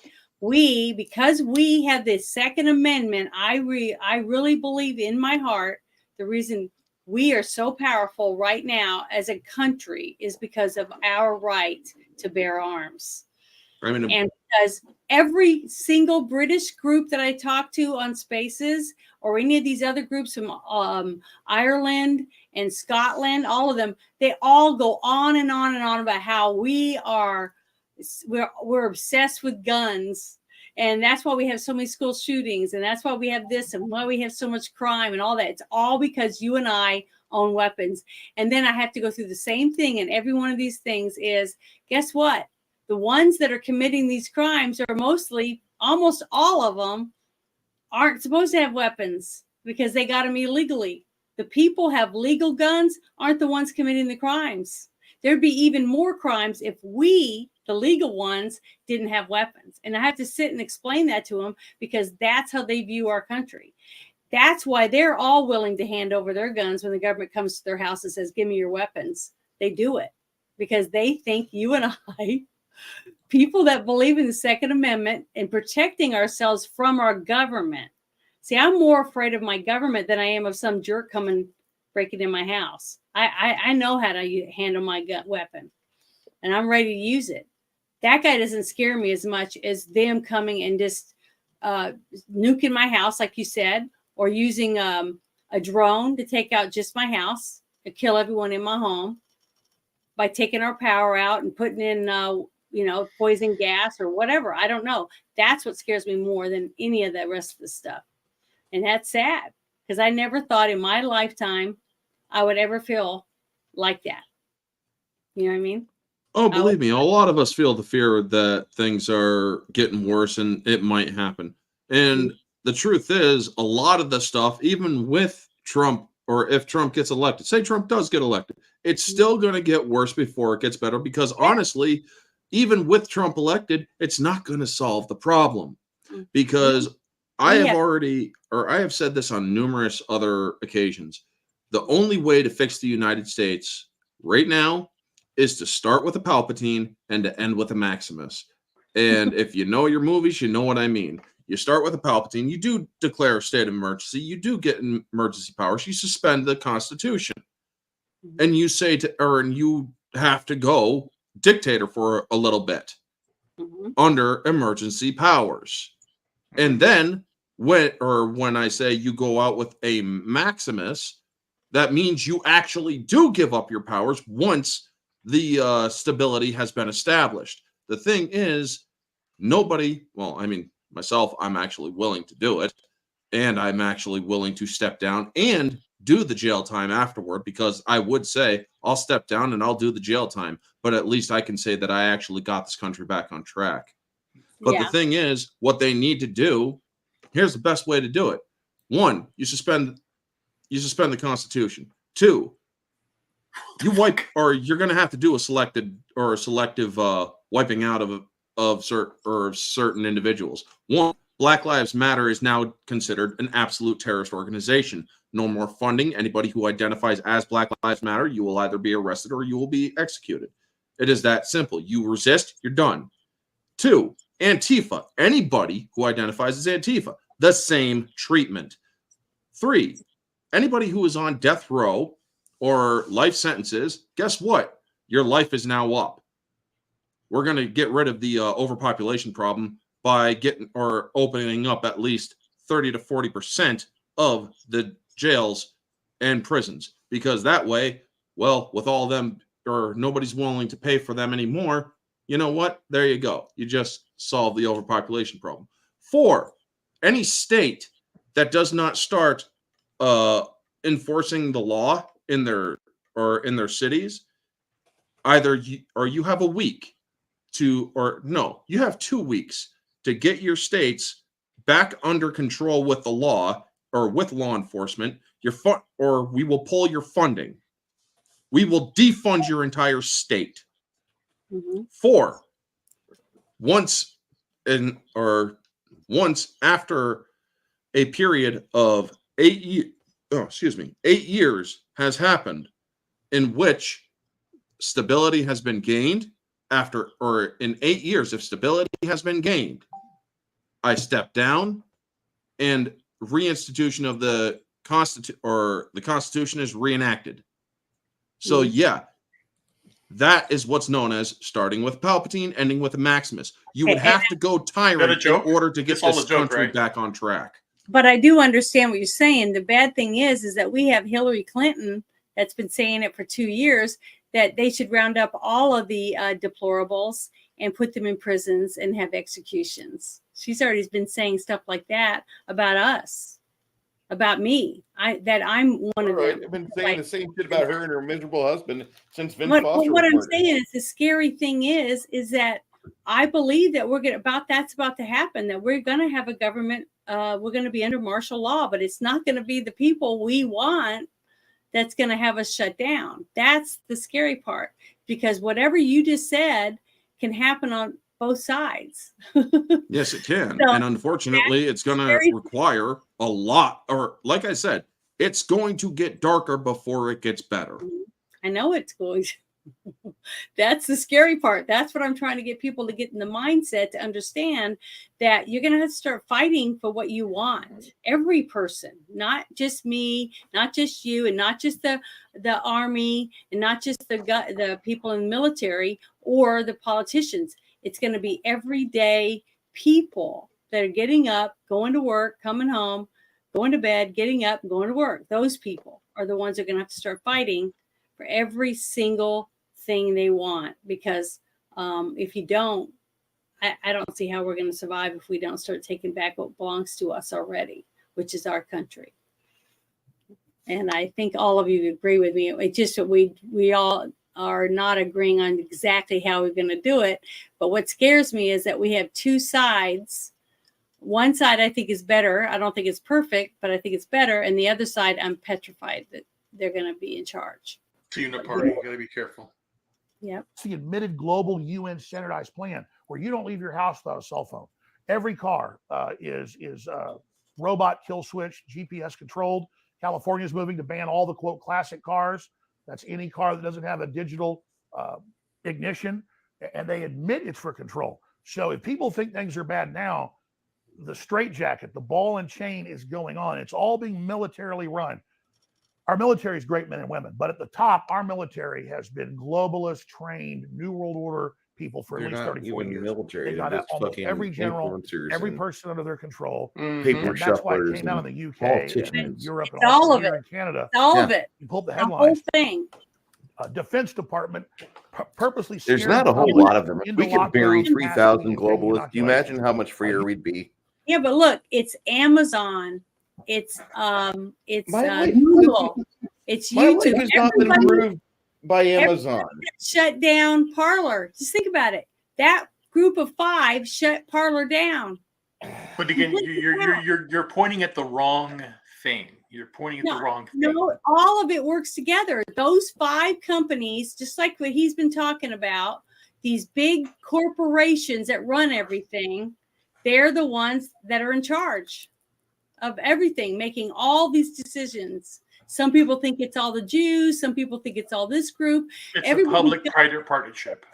because we have the Second Amendment. I really believe in my heart the reason we are so powerful right now as a country is because of our right to bear arms. I mean, And because every single British group that I talk to on Spaces, or any of these other groups from Ireland and Scotland, all of them, they all go on and on and on about how we're obsessed with guns. And that's why we have so many school shootings. And that's why we have this and why we have so much crime and all that. It's all because you and I own weapons. And then I have to go through the same thing. And every one of these things is, guess what? The ones that are committing these crimes are mostly, almost all of them, aren't supposed to have weapons because they got them illegally. The people have legal guns aren't the ones committing the crimes. There'd be even more crimes if we, the legal ones, didn't have weapons. And I have to sit and explain that to them because that's how they view our country. That's why they're all willing to hand over their guns when the government comes to their house and says, give me your weapons. They do it because they think you and I, people that believe in the Second Amendment and protecting ourselves from our government. See, I'm more afraid of my government than I am of some jerk coming breaking in my house. I know how to handle my weapon, and I'm ready to use it. That guy doesn't scare me as much as them coming and just nuking my house, like you said, or using a drone to take out just my house, to kill everyone in my home by taking our power out and putting in poison gas or whatever. I don't know. That's what scares me more than any of the rest of the stuff. And that's sad because I never thought in my lifetime I would ever feel like that. You know what I mean? Oh, believe me, a lot of us feel the fear that things are getting worse and it might happen. And the truth is, a lot of the stuff, even with Trump, or if Trump gets elected, say Trump does get elected, it's still going to get worse before it gets better because honestly, even with Trump elected, it's not going to solve the problem because I have said this on numerous other occasions. The only way to fix the United States right now is to start with a Palpatine and to end with a Maximus. And if you know your movies, you know what I mean. You start with a Palpatine, you do declare a state of emergency, you do get emergency powers, you suspend the Constitution. And you say and you have to go dictator for a little bit under emergency powers. And then when I say you go out with a Maximus, that means you actually do give up your powers once the stability has been established. The thing is, myself, I'm actually willing to do it. And I'm actually willing to step down and do the jail time afterward because I would say I'll step down and I'll do the jail time. But at least I can say that I actually got this country back on track. But the thing is, what they need to do, here's the best way to do it. One, you suspend you suspend the Constitution. 2, you wipe, or you're going to have to do a selective wiping out of certain individuals. 1, Black Lives Matter is now considered an absolute terrorist organization. No more funding. Anybody who identifies as Black Lives Matter, you will either be arrested or you will be executed. It is that simple. You resist, you're done. 2, Antifa. Anybody who identifies as Antifa, the same treatment. 3, anybody who is on death row or life sentences, guess what? Your life is now up. We're going to get rid of the overpopulation problem by opening up at least 30 to 40% of the jails and prisons, because that way, well, with all them, or nobody's willing to pay for them anymore, you know what? There you go. You just solve the overpopulation problem. 4, any state that does not start enforcing the law in their cities, either you have a week to, or no, you have 2 weeks to get your states back under control with the law or with law enforcement. Or we will pull your funding. We will defund your entire state. 4, once after a period of 8 years has happened, in which stability has been gained, in 8 years, if stability has been gained, I step down, and reinstitution of the Constitution is reenacted. So yeah, that is what's known as starting with Palpatine, ending with a Maximus. You would have to go tyrant in order to get this country back on track. But I do understand what you're saying. The bad thing is that we have Hillary Clinton that's been saying it for 2 years, that they should round up all of the deplorables and put them in prisons and have executions. She's already been saying stuff like that about us, about me. That I'm one of them. I've been saying the same shit about her and her miserable husband since Vince Foster. Foster. What I'm saying is, the scary thing is that I believe that that's about to happen. That we're going to have a government. We're going to be under martial law, but it's not going to be the people we want that's going to have us shut down. That's the scary part, because whatever you just said can happen on both sides. Yes, it can. So, and unfortunately, it's going to require a lot, or like I said, it's going to get darker before it gets better. I know it's going to. That's the scary part. That's what I'm trying to get people to get in the mindset to understand, that you're going to have to start fighting for what you want. Every person, not just me, not just you, and not just the army, and not just the people in the military or the politicians. It's going to be everyday people that are getting up, going to work, coming home, going to bed, getting up, going to work. Those people are the ones that are going to have to start fighting for every single thing they want, because if you don't, I don't see how we're going to survive if we don't start taking back what belongs to us already, which is our country. And I think all of you agree with me. It's just that we all are not agreeing on exactly how we're going to do it. But what scares me is that we have 2 sides. One side I think is better. I don't think it's perfect, but I think it's better. And the other side, I'm petrified that they're going to be in charge. Unit party, you got to be careful. Yep. It's the admitted global UN standardized plan where you don't leave your house without a cell phone. Every car is robot kill switch, GPS controlled. California is moving to ban all the quote classic cars. That's any car that doesn't have a digital ignition, and they admit it's for control. So if people think things are bad now, the straitjacket, the ball and chain is going on. It's all being militarily run. Our military is great men and women, but at the top, our military has been globalist, trained, New World Order people for at least 34 years. Military. They got almost every general, every person under their control. Paper That's why it shufflers came out in the UK and Europe and all of it. In Canada. All of it. You pull up the The headlines. whole thing. Defense Department purposely. There's not a whole lot of them. If we could bury 3,000 globalists, do you imagine how much freer we'd be? Yeah, but look, it's Amazon, it's Google, it's My YouTube. life has not been improved by Amazon. Shut down Parler. Just think about it. That group of 5 shut Parler down. But again, you're pointing at the wrong thing. You're pointing at the wrong thing. No, all of it works together. Those 5 companies, just like what he's been talking about, these big corporations that run everything, they're the ones that are in charge of everything, making all these decisions. Some people think it's all the Jews. Some people think it's all this group. It's a public-private partnership.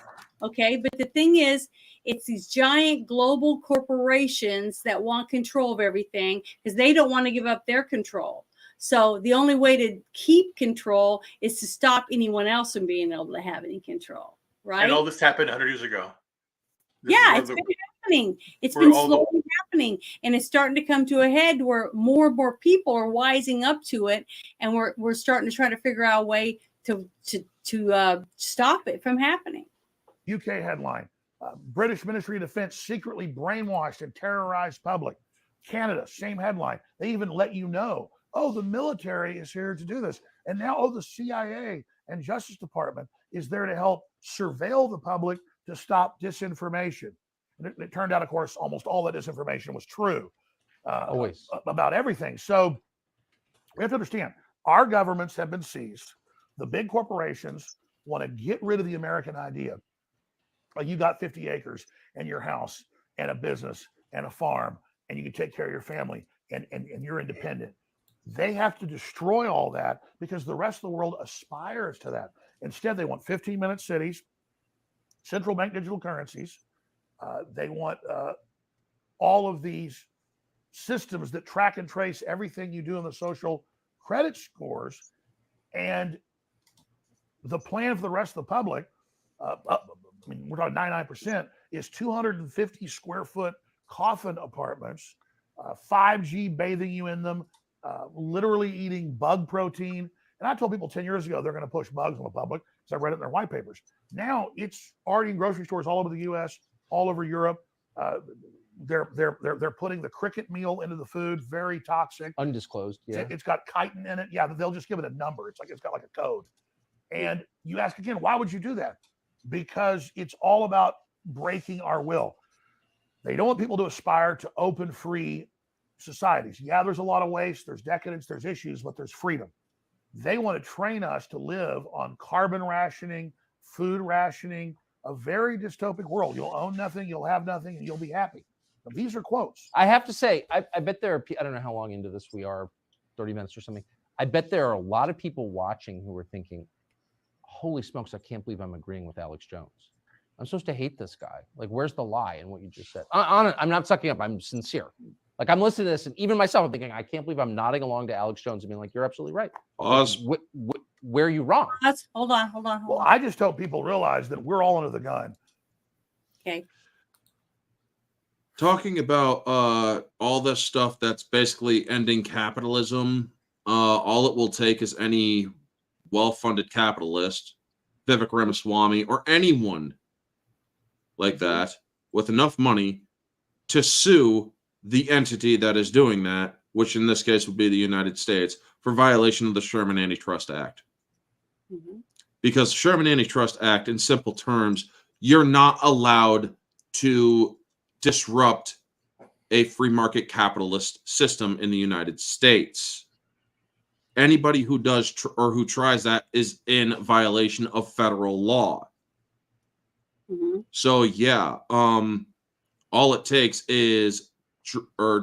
Okay, but the thing is, it's these giant global corporations that want control of everything because they don't want to give up their control. So the only way to keep control is to stop anyone else from being able to have any control, right? And all this happened 100 years ago. It's been happening. It's been slowly happening, and it's starting to come to a head where more and more people are wising up to it, and we're starting to try to figure out a way to stop it from happening. UK headline: British Ministry of Defense secretly brainwashed and terrorized public. Canada, same headline. They even let you know, oh, the military is here to do this, and now the CIA and Justice Department is there to help surveil the public to stop disinformation. And it turned out, of course, almost all that disinformation was true Always. about everything. So we have to understand, our governments have been seized. The big corporations want to get rid of the American idea. Like, you got 50 acres and your house and a business and a farm, and you can take care of your family and you're independent. They have to destroy all that because the rest of the world aspires to that. Instead, they want 15-minute cities, central bank digital currencies. They want all of these systems that track and trace everything you do in the social credit scores. And the plan for the rest of the public, we're talking 99%, is 250 square foot coffin apartments, 5G bathing you in them, literally eating bug protein. And I told people 10 years ago they're going to push bugs on the public because I read it in their white papers. Now it's already in grocery stores all over the U.S., all over Europe. They're putting the cricket meal into the food, very toxic. Undisclosed. Yeah. It's got chitin in it. Yeah, they'll just give it a number. It's got like a code. And you ask again, why would you do that? Because it's all about breaking our will. They don't want people to aspire to open, free societies. Yeah, there's a lot of waste, there's decadence, there's issues, but there's freedom. They want to train us to live on carbon rationing, food rationing, a very dystopic world. You'll own nothing, you'll have nothing, and you'll be happy. Now, these are quotes. I have to say, I bet there are, I don't know how long into this we are, 30 minutes or something. I bet there are a lot of people watching who are thinking, holy smokes, I can't believe I'm agreeing with Alex Jones. I'm supposed to hate this guy. Like, where's the lie in what you just said? I'm not sucking up. I'm sincere. Like, I'm listening to this, and even myself, I'm thinking, I can't believe I'm nodding along to Alex Jones and being like, you're absolutely right. Where are you wrong? Hold on. Well, I just hope people realize that we're all under the gun. Okay. Talking about all this stuff that's basically ending capitalism, all it will take is any well-funded capitalist, Vivek Ramaswamy, or anyone like that with enough money to sue the entity that is doing that, which in this case would be the United States, for violation of the Sherman Antitrust Act. Mm-hmm. Because Sherman Antitrust Act, in simple terms, you're not allowed to disrupt a free market capitalist system in the United States. Anybody who does or who tries that is in violation of federal law. Mm-hmm. So yeah, all it takes is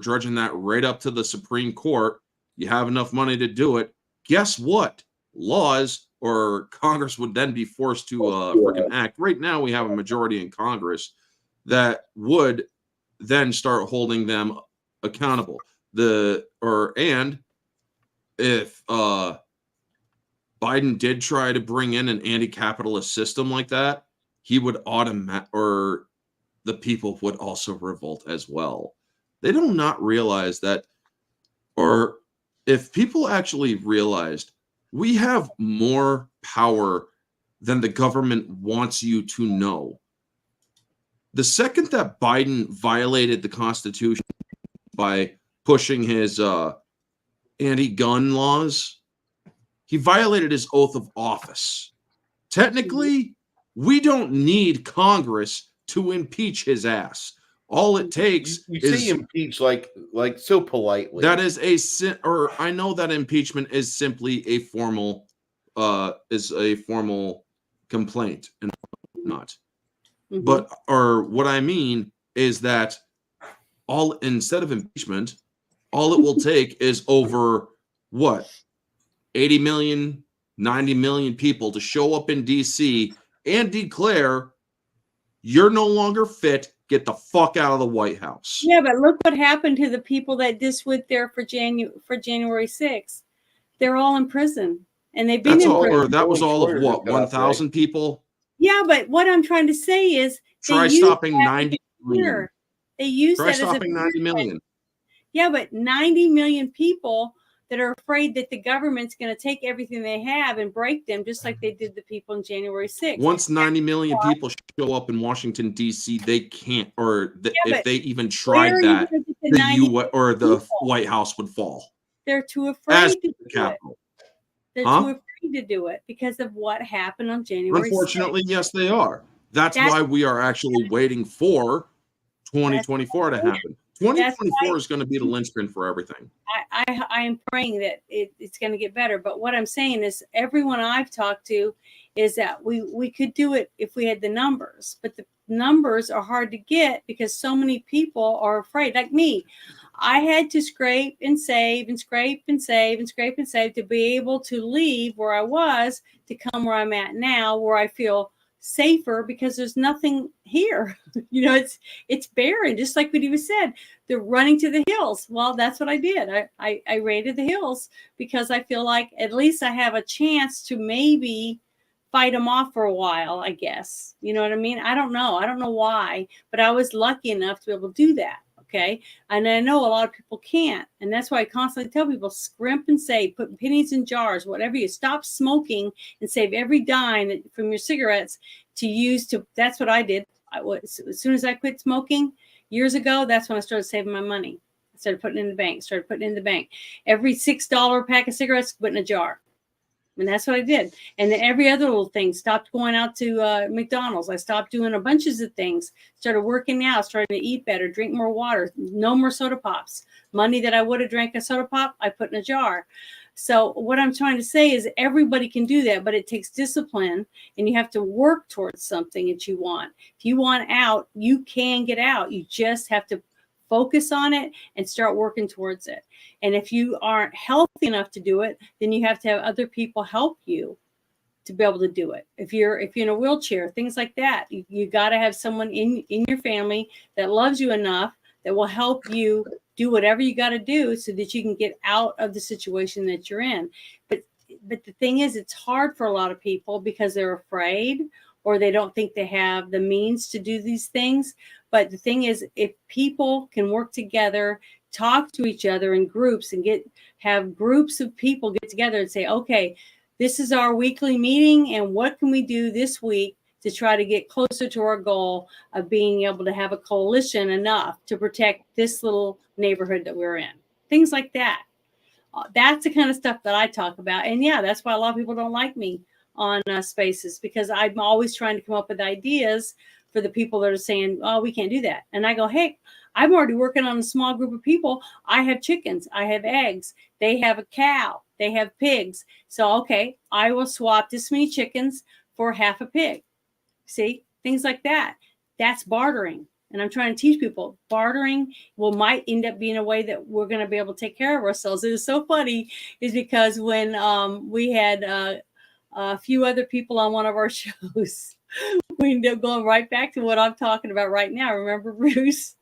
dredging that right up to the Supreme Court. You have enough money to do it. Guess what? Laws or Congress would then be forced to freaking act. Right now, we have a majority in Congress that would then start holding them accountable. And if Biden did try to bring in an anti-capitalist system like that, he would the people would also revolt as well. They do not realize that, or if people actually realized, we have more power than the government wants you to know. The second that Biden violated the Constitution by pushing his anti-gun laws, he violated his oath of office. Technically, we don't need Congress to impeach his ass. All it takes You is say impeach like so politely. that is or I know that impeachment is simply a formal complaint and not. Mhm. But what I mean is that instead of impeachment, all it will take is over 80 million, 90 million people to show up in DC and declare you're no longer fit. Get the fuck out of the White House. Yeah, but look what happened to the people that just went there for January 6th. They're all in prison, and they've been That's in all, prison. or that was all of Schroeder what, got up, 1,000 people? Yeah, but what I'm trying to say is Try used stopping that 90 million. fear. They use Try that as a stopping 90 fear. million. Yeah, but 90 million people that are afraid that the government's going to take everything they have and break them, just like they did the people on January 6th. Once 90 million people show up in Washington, D.C., they can't, if they even tried that, the White House would fall. They're too As afraid to the do it. Capitol. They're too afraid to do it because of what happened on January 6th. Unfortunately, yes, they are. That's why we are actually waiting for 2024 to happen. 2024 is going to be the linchpin for everything. I am praying that it's going to get better. But what I'm saying is everyone I've talked to is that we could do it if we had the numbers. But the numbers are hard to get because so many people are afraid. Like me, I had to scrape and save and scrape and save and scrape and save to be able to leave where I was to come where I'm at now, where I feel safer because there's nothing here. It's barren, just like what he was said. They're running to the hills. Well, that's what I did. I raided the hills because I feel like at least I have a chance to maybe fight them off for a while, I guess. You know what I mean? I don't know why, but I was lucky enough to be able to do that. Okay. And I know a lot of people can't. And that's why I constantly tell people scrimp and save, put pennies in jars, whatever you stop smoking and save every dime from your cigarettes to use to. That's what I did. As soon as I quit smoking years ago, that's when I started saving my money. I started putting it in the bank, Every $6 pack of cigarettes, put in a jar. And that's what I did. And then every other little thing, stopped going out to McDonald's. I stopped doing a bunch of things, started working out, started to eat better, drink more water, no more soda pops. Money that I would have drank a soda pop, I put in a jar. So what I'm trying to say is everybody can do that, but it takes discipline and you have to work towards something that you want. If you want out, you can get out. You just have to focus on it and start working towards it. And if you aren't healthy enough to do it, then you have to have other people help you to be able to do it. If you're in a wheelchair, things like that, you got to have someone in your family that loves you enough that will help you do whatever you got to do so that you can get out of the situation that you're in. But the thing is, it's hard for a lot of people because they're afraid or they don't think they have the means to do these things. But the thing is, if people can work together, talk to each other in groups and have groups of people get together and say, okay, this is our weekly meeting and what can we do this week to try to get closer to our goal of being able to have a coalition enough to protect this little neighborhood that we're in. Things like that. That's the kind of stuff that I talk about. And yeah, that's why a lot of people don't like me on Spaces, because I'm always trying to come up with ideas for the people that are saying, oh, we can't do that. And I go, hey, I'm already working on a small group of people. I have chickens. I have eggs. They have a cow. They have pigs. So, okay, I will swap this many chickens for half a pig. See, things like that. That's bartering. And I'm trying to teach people bartering might end up being a way that we're going to be able to take care of ourselves. It is so funny is because when we had a few other people on one of our shows, we end up going right back to what I'm talking about right now. Remember, Bruce?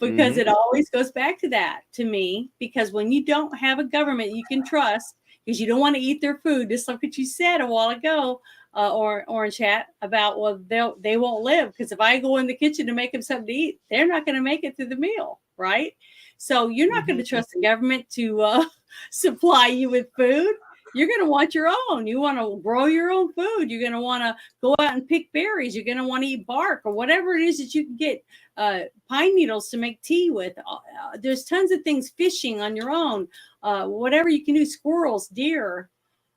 Because it always goes back to that to me, because when you don't have a government you can trust, because you don't want to eat their food, just like what you said a while ago, or Orange Hat, about, well, they won't live, because if I go in the kitchen to make them something to eat, they're not going to make it through the meal, right? So you're not going to trust the government to supply you with food. You're going to want your own. You want to grow your own food. You're going to want to go out and pick berries. You're going to want to eat bark or whatever it is that you can get, pine needles to make tea with. There's tons of things, fishing on your own, whatever you can do, squirrels, deer,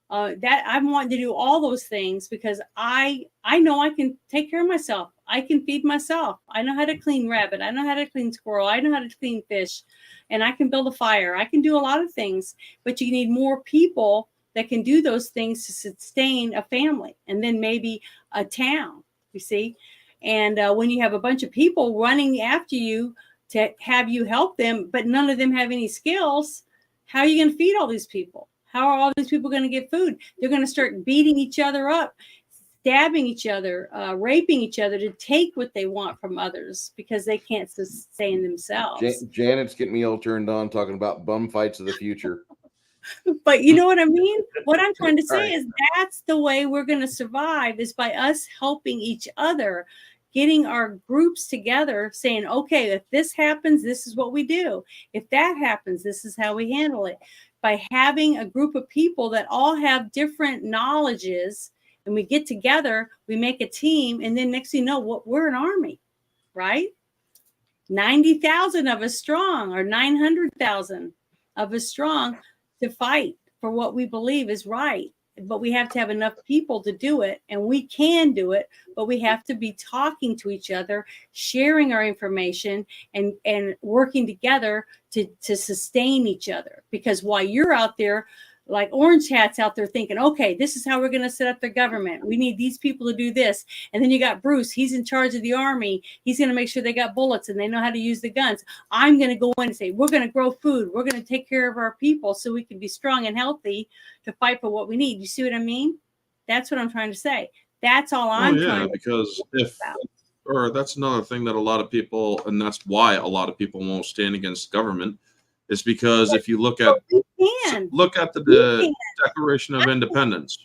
that I'm wanting to do all those things because I know I can take care of myself. I can feed myself. I know how to clean rabbit. I know how to clean squirrel. I know how to clean fish, and I can build a fire. I can do a lot of things, but you need more people that can do those things to sustain a family and then maybe a town, you see? And when you have a bunch of people running after you to have you help them, but none of them have any skills, how are you going to feed all these people? How are all these people going to get food? They're going to start beating each other up, stabbing each other, raping each other to take what they want from others because they can't sustain themselves. Janet's getting me all turned on talking about bum fights of the future. But you know what I mean? What I'm trying to say Right. is that's the way we're going to survive is by us helping each other, getting our groups together, saying, okay, if this happens, this is what we do. If that happens, this is how we handle it. By having a group of people that all have different knowledges and we get together, we make a team, and then next thing you know, we're an army, right? 90,000 of us strong or 900,000 of us strong to fight for what we believe is right. But we have to have enough people to do it, and we can do it, but we have to be talking to each other, sharing our information, and working together to sustain each other. Because while you're out there, like orange hats out there thinking, okay, this is how we're going to set up the government. We need these people to do this. And then you got Bruce. He's in charge of the army. He's going to make sure they got bullets and they know how to use the guns. I'm going to go in and say, we're going to grow food. We're going to take care of our people so we can be strong and healthy to fight for what we need. You see what I mean? That's what I'm trying to say. That's all I'm trying to because that's another thing that a lot of people, and that's why a lot of people won't stand against government, is because if you look at the Declaration of Independence,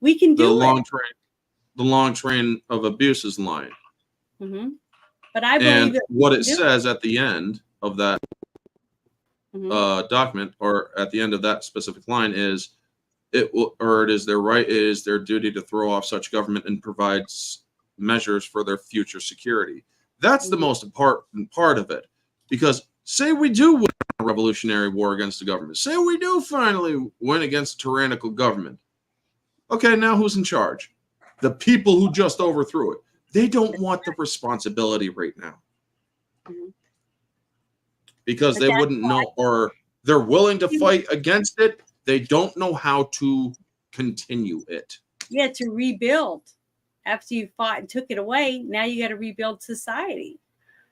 we can do the long train of abuses line. Mm-hmm. But I believe that what it says at the end of that document, or at the end of that specific line, is it is their duty to throw off such government and provide measures for their future security. That's the most important part of it, because say we do win a revolutionary war against the government. Say we do finally win against a tyrannical government. Okay, now who's in charge? The people who just overthrew it. They don't want the responsibility right now. Because they wouldn't know, or they're willing to fight against it. They don't know how to continue it. Yeah, to rebuild. After you fought and took it away, now you got to rebuild society.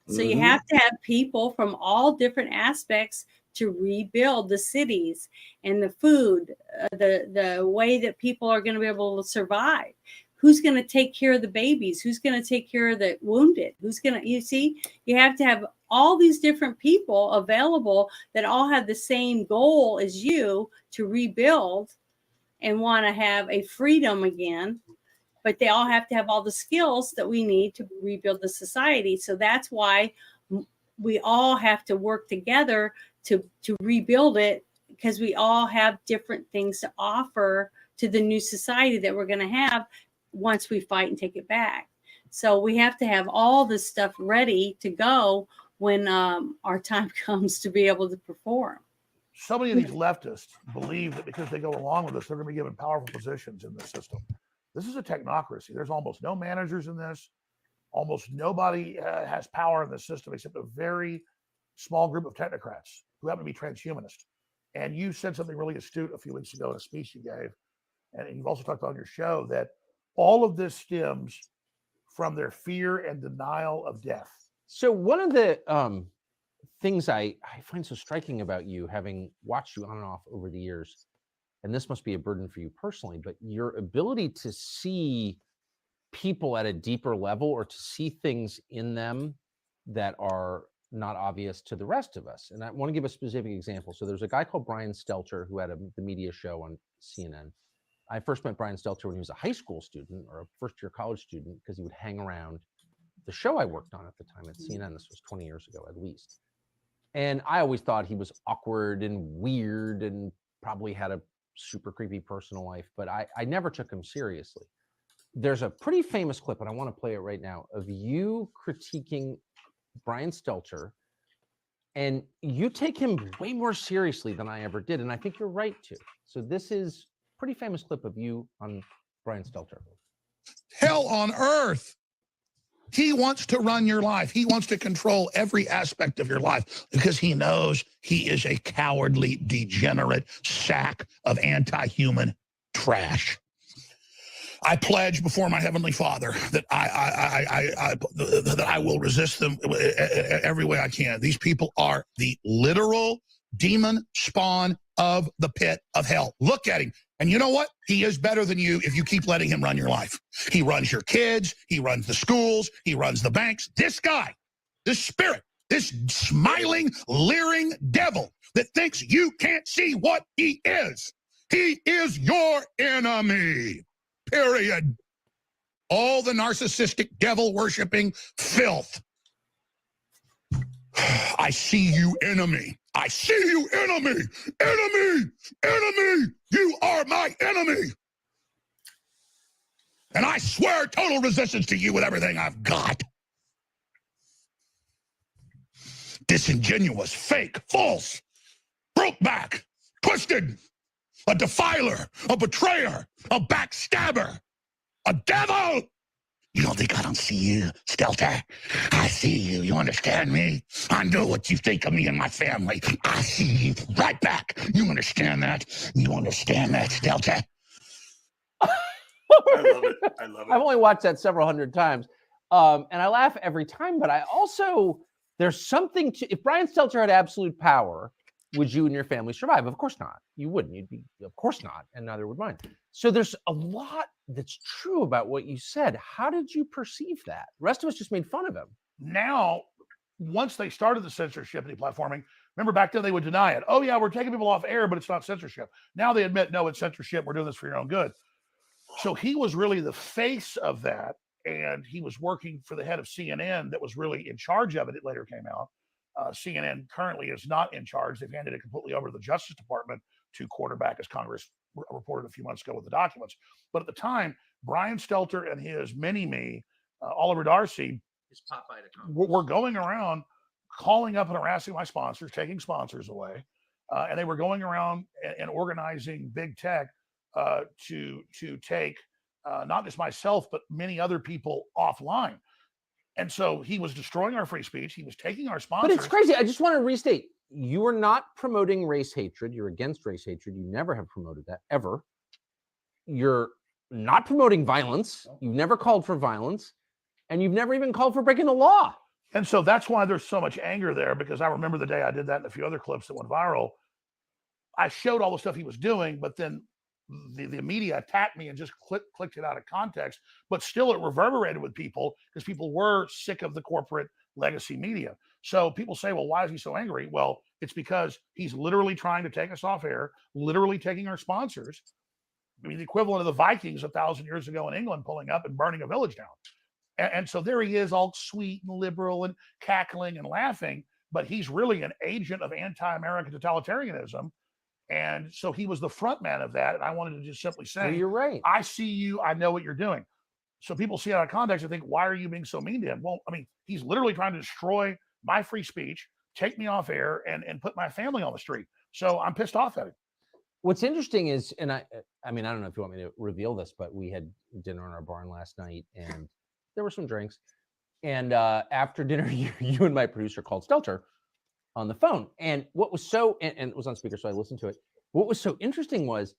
So you have to have people from all different aspects to rebuild the cities and the food, the way that people are going to be able to survive. Who's going to take care of the babies? Who's going to take care of the wounded? You see, you have to have all these different people available that all have the same goal as you to rebuild and want to have a freedom again. But they all have to have all the skills that we need to rebuild the society. So that's why we all have to work together to rebuild it, because we all have different things to offer to the new society that we're going to have once we fight and take it back. So we have to have all this stuff ready to go when our time comes to be able to perform. So many of these leftists believe that because they go along with us, they're going to be given powerful positions in the system. This is a technocracy. There's almost no managers in this. Almost nobody has power in the system except a very small group of technocrats who happen to be transhumanist. And you said something really astute a few weeks ago in a speech you gave, and you've also talked on your show, that all of this stems from their fear and denial of death. So one of the things I find so striking about you, having watched you on and off over the years, and this must be a burden for you personally, but your ability to see people at a deeper level, or to see things in them that are not obvious to the rest of us. And I want to give a specific example. So there's a guy called Brian Stelter who had the media show on CNN. I first met Brian Stelter when he was a high school student or a first-year college student, because he would hang around the show I worked on at the time at CNN. This was 20 years ago at least. And I always thought he was awkward and weird and probably had a super creepy personal life, but I never took him seriously. There's a pretty famous clip, and I want to play it right now, of you critiquing Brian Stelter, and you take him way more seriously than I ever did, and I think you're right to. So this is pretty famous clip of you on Brian Stelter. Hell on earth. He wants to run your life. He wants to control every aspect of your life because he knows he is a cowardly, degenerate sack of anti-human trash. I pledge before my heavenly Father that I will resist them every way I can. These people are the literal demon spawn of the pit of hell. Look at him. And you know what? He is better than you if you keep letting him run your life. He runs your kids. He runs the schools. He runs the banks. This guy, this spirit, this smiling, leering devil that thinks you can't see what he is your enemy. Period. All the narcissistic devil-worshipping filth. I see you, enemy. I see you, enemy. Enemy. Enemy. You are my enemy. And I swear total resistance to you with everything I've got. Disingenuous, fake, false, broke back, twisted, a defiler, a betrayer, a backstabber, a devil. You don't think I don't see you, Stelter? I see you. You understand me? I know what you think of me and my family. I see you right back. You understand that? You understand that, Stelter? I love it. I love it. I've only watched that several hundred times. And I laugh every time, but I also, there's something to, if Brian Stelter had absolute power, would you and your family survive? Of course not. You wouldn't. You'd be, of course not, and neither would mine. So there's a lot that's true about what you said. How did you perceive that? The rest of us just made fun of him. Now, once they started the censorship and deplatforming, remember back then they would deny it. Oh yeah, we're taking people off air, but it's not censorship. Now they admit, no, it's censorship. We're doing this for your own good. So he was really the face of that, and he was working for the head of CNN that was really in charge of it. It later came out. CNN currently is not in charge. They've handed it completely over to the Justice Department to quarterback, as Congress reported a few months ago with the documents. But at the time, Brian Stelter and his mini-me, Oliver Darcy, were going around calling up and harassing my sponsors, taking sponsors away. And they were going around and organizing big tech to take not just myself, but many other people offline. And so he was destroying our free speech. He was taking our sponsors. But it's crazy. I just want to restate. You are not promoting race hatred. You're against race hatred. You never have promoted that, ever. You're not promoting violence. You've never called for violence. And you've never even called for breaking the law. And so that's why there's so much anger there, because I remember the day I did that and a few other clips that went viral. I showed all the stuff he was doing, but then the media attacked me and just clicked it out of context, but still it reverberated with people because people were sick of the corporate legacy media. So people say, well, why is he so angry? Well, it's because he's literally trying to take us off air, literally taking our sponsors. I mean, the equivalent of the Vikings 1,000 years ago in England pulling up and burning a village down. And so there he is, all sweet and liberal and cackling and laughing, but he's really an agent of anti-American totalitarianism. And so he was the front man of that. And I wanted to just simply say, well, you're right. I see you. I know what you're doing. So people see it out of context and think, why are you being so mean to him? Well, I mean, he's literally trying to destroy my free speech, take me off air, and put my family on the street. So I'm pissed off at him. What's interesting is, and I mean, I don't know if you want me to reveal this, but we had dinner in our barn last night and there were some drinks. And after dinner, you and my producer called Stelter on the phone. And what was so, and it was on speaker, so I listened to it. What was so interesting was,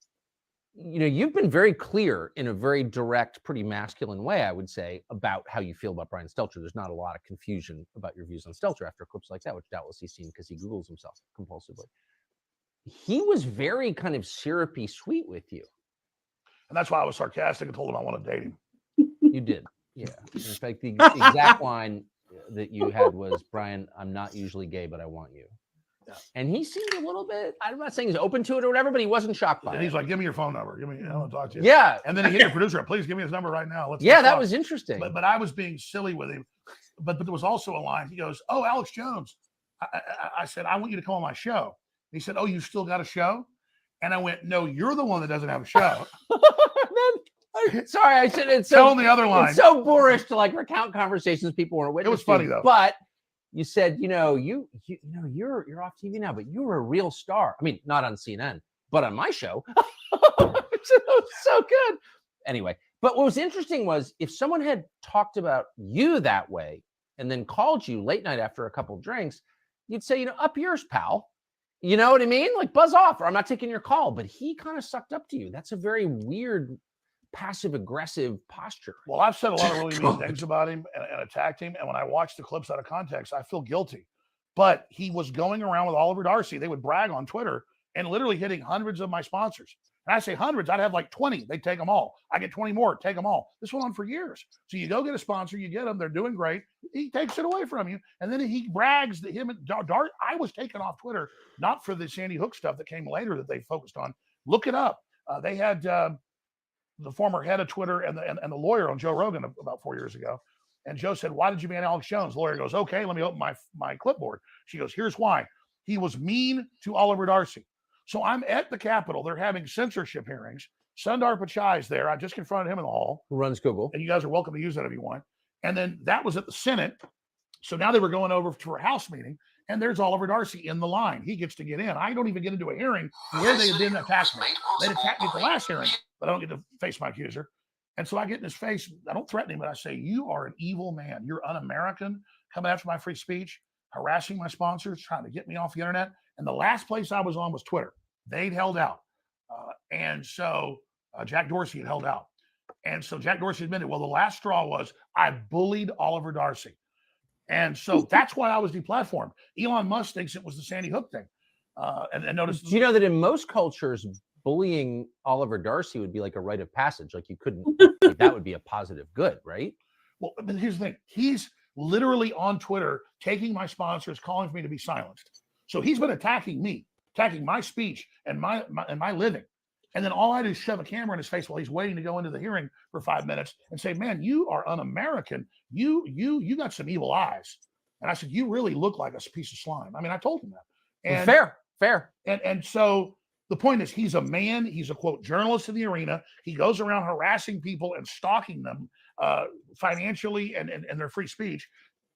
you know, you've been very clear in a very direct, pretty masculine way, I would say, about how you feel about Brian Stelter. There's not a lot of confusion about your views on Stelter after clips like that, which doubtless he's seen because he Googles himself compulsively. He was very kind of syrupy sweet with you. And that's why I was sarcastic and told him I want to date him. You did. Yeah. In fact, the exact line that you had was, Brian, I'm not usually gay, but I want you. Yeah. And he seemed a little bit, I'm not saying he's open to it or whatever, but he wasn't shocked by it. And he's like, give me your phone number. Give me, I want to talk to you. Yeah. And then he hit your producer, please give me his number right now. Let's that was interesting. But I was being silly with him. But there was also a line. He goes, oh, Alex Jones. I said, I want you to come on my show. He said, oh, you still got a show? And I went, no, you're the one that doesn't have a show. Sorry, I said it's so. Tell him the other line. It's so boorish to like recount conversations people weren't witness. It was funny though. But you said, you know, you're off TV now, but you were a real star. I mean, not on CNN, but on my show. So good. Anyway, but what was interesting was if someone had talked about you that way and then called you late night after a couple drinks, you'd say, you know, up yours, pal. You know what I mean? Like buzz off, or I'm not taking your call. But he kind of sucked up to you. That's a very weird, passive-aggressive posture. Well, I've said a lot of really mean things about him and attacked him. And when I watch the clips out of context, I feel guilty. But he was going around with Oliver Darcy. They would brag on Twitter and literally hitting hundreds of my sponsors. And I say hundreds, I'd have like 20. They'd take them all. I get 20 more, take them all. This went on for years. So you go get a sponsor, you get them, they're doing great. He takes it away from you. And then he brags that him and Dart. I was taken off Twitter, not for the Sandy Hook stuff that came later that they focused on. Look it up. They had the former head of Twitter and the lawyer on Joe Rogan about 4 years ago. And Joe said, why did you ban Alex Jones? The lawyer goes, okay, let me open my clipboard. She goes, here's why. He was mean to Oliver Darcy. So I'm at the Capitol. They're having censorship hearings. Sundar Pichai's there. I just confronted him in the hall. Who runs Google. And you guys are welcome to use that if you want. And then that was at the Senate. So now they were going over to a House meeting, and there's Oliver Darcy in the line. He gets to get in. I don't even get into a hearing where they didn't attack me. They'd attacked me at the last hearing, but I don't get to face my accuser. And so I get in his face. I don't threaten him, but I say, you are an evil man. You're un-American, coming after my free speech, harassing my sponsors, trying to get me off the internet. And the last place I was on was Twitter. They'd held out. And so Jack Dorsey had held out. And so Jack Dorsey admitted, well, the last straw was I bullied Oliver Darcy. And so that's why I was deplatformed. Elon Musk thinks it was the Sandy Hook thing. And notice. Do you know that in most cultures, bullying Oliver Darcy would be like a rite of passage? Like you couldn't, like that would be a positive good, right? Well, but here's the thing. He's literally on Twitter taking my sponsors, calling for me to be silenced. So he's been attacking me, attacking my speech and my living. And then all I do is shove a camera in his face while he's waiting to go into the hearing for 5 minutes and say, man, you are un-American. You got some evil eyes. And I said, you really look like a piece of slime. I mean, I told him that. And fair. And so the point is, he's a man. He's a, quote, journalist in the arena. He goes around harassing people and stalking them financially and their free speech.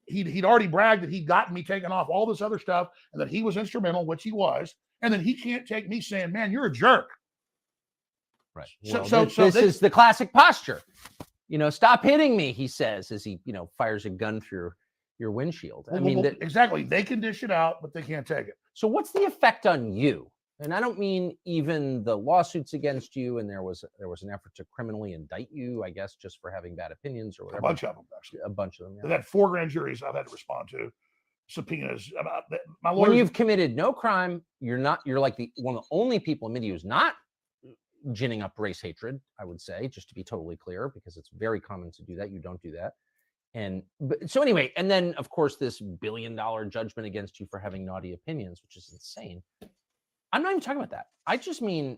He'd already bragged that he'd gotten me taken off all this other stuff and that he was instrumental, which he was. And then he can't take me saying, man, you're a jerk. Right. So this is the classic posture. You know, stop hitting me, he says, as he, fires a gun through your windshield. I mean, exactly. They can dish it out, but they can't take it. So what's the effect on you? And I don't mean even the lawsuits against you. And there was an effort to criminally indict you, I guess, just for having bad opinions or whatever. A bunch of them, actually. A bunch of them. Yeah. They've had 4 grand juries I've had to respond to, subpoenas. My when you've committed no crime, you're like one of the only people in media who's not ginning up race hatred, I would say, just to be totally clear, because it's very common to do that. You don't do that. So anyway, and then of course this $1 billion judgment against you for having naughty opinions, which is insane. I'm not even talking about that. I just mean,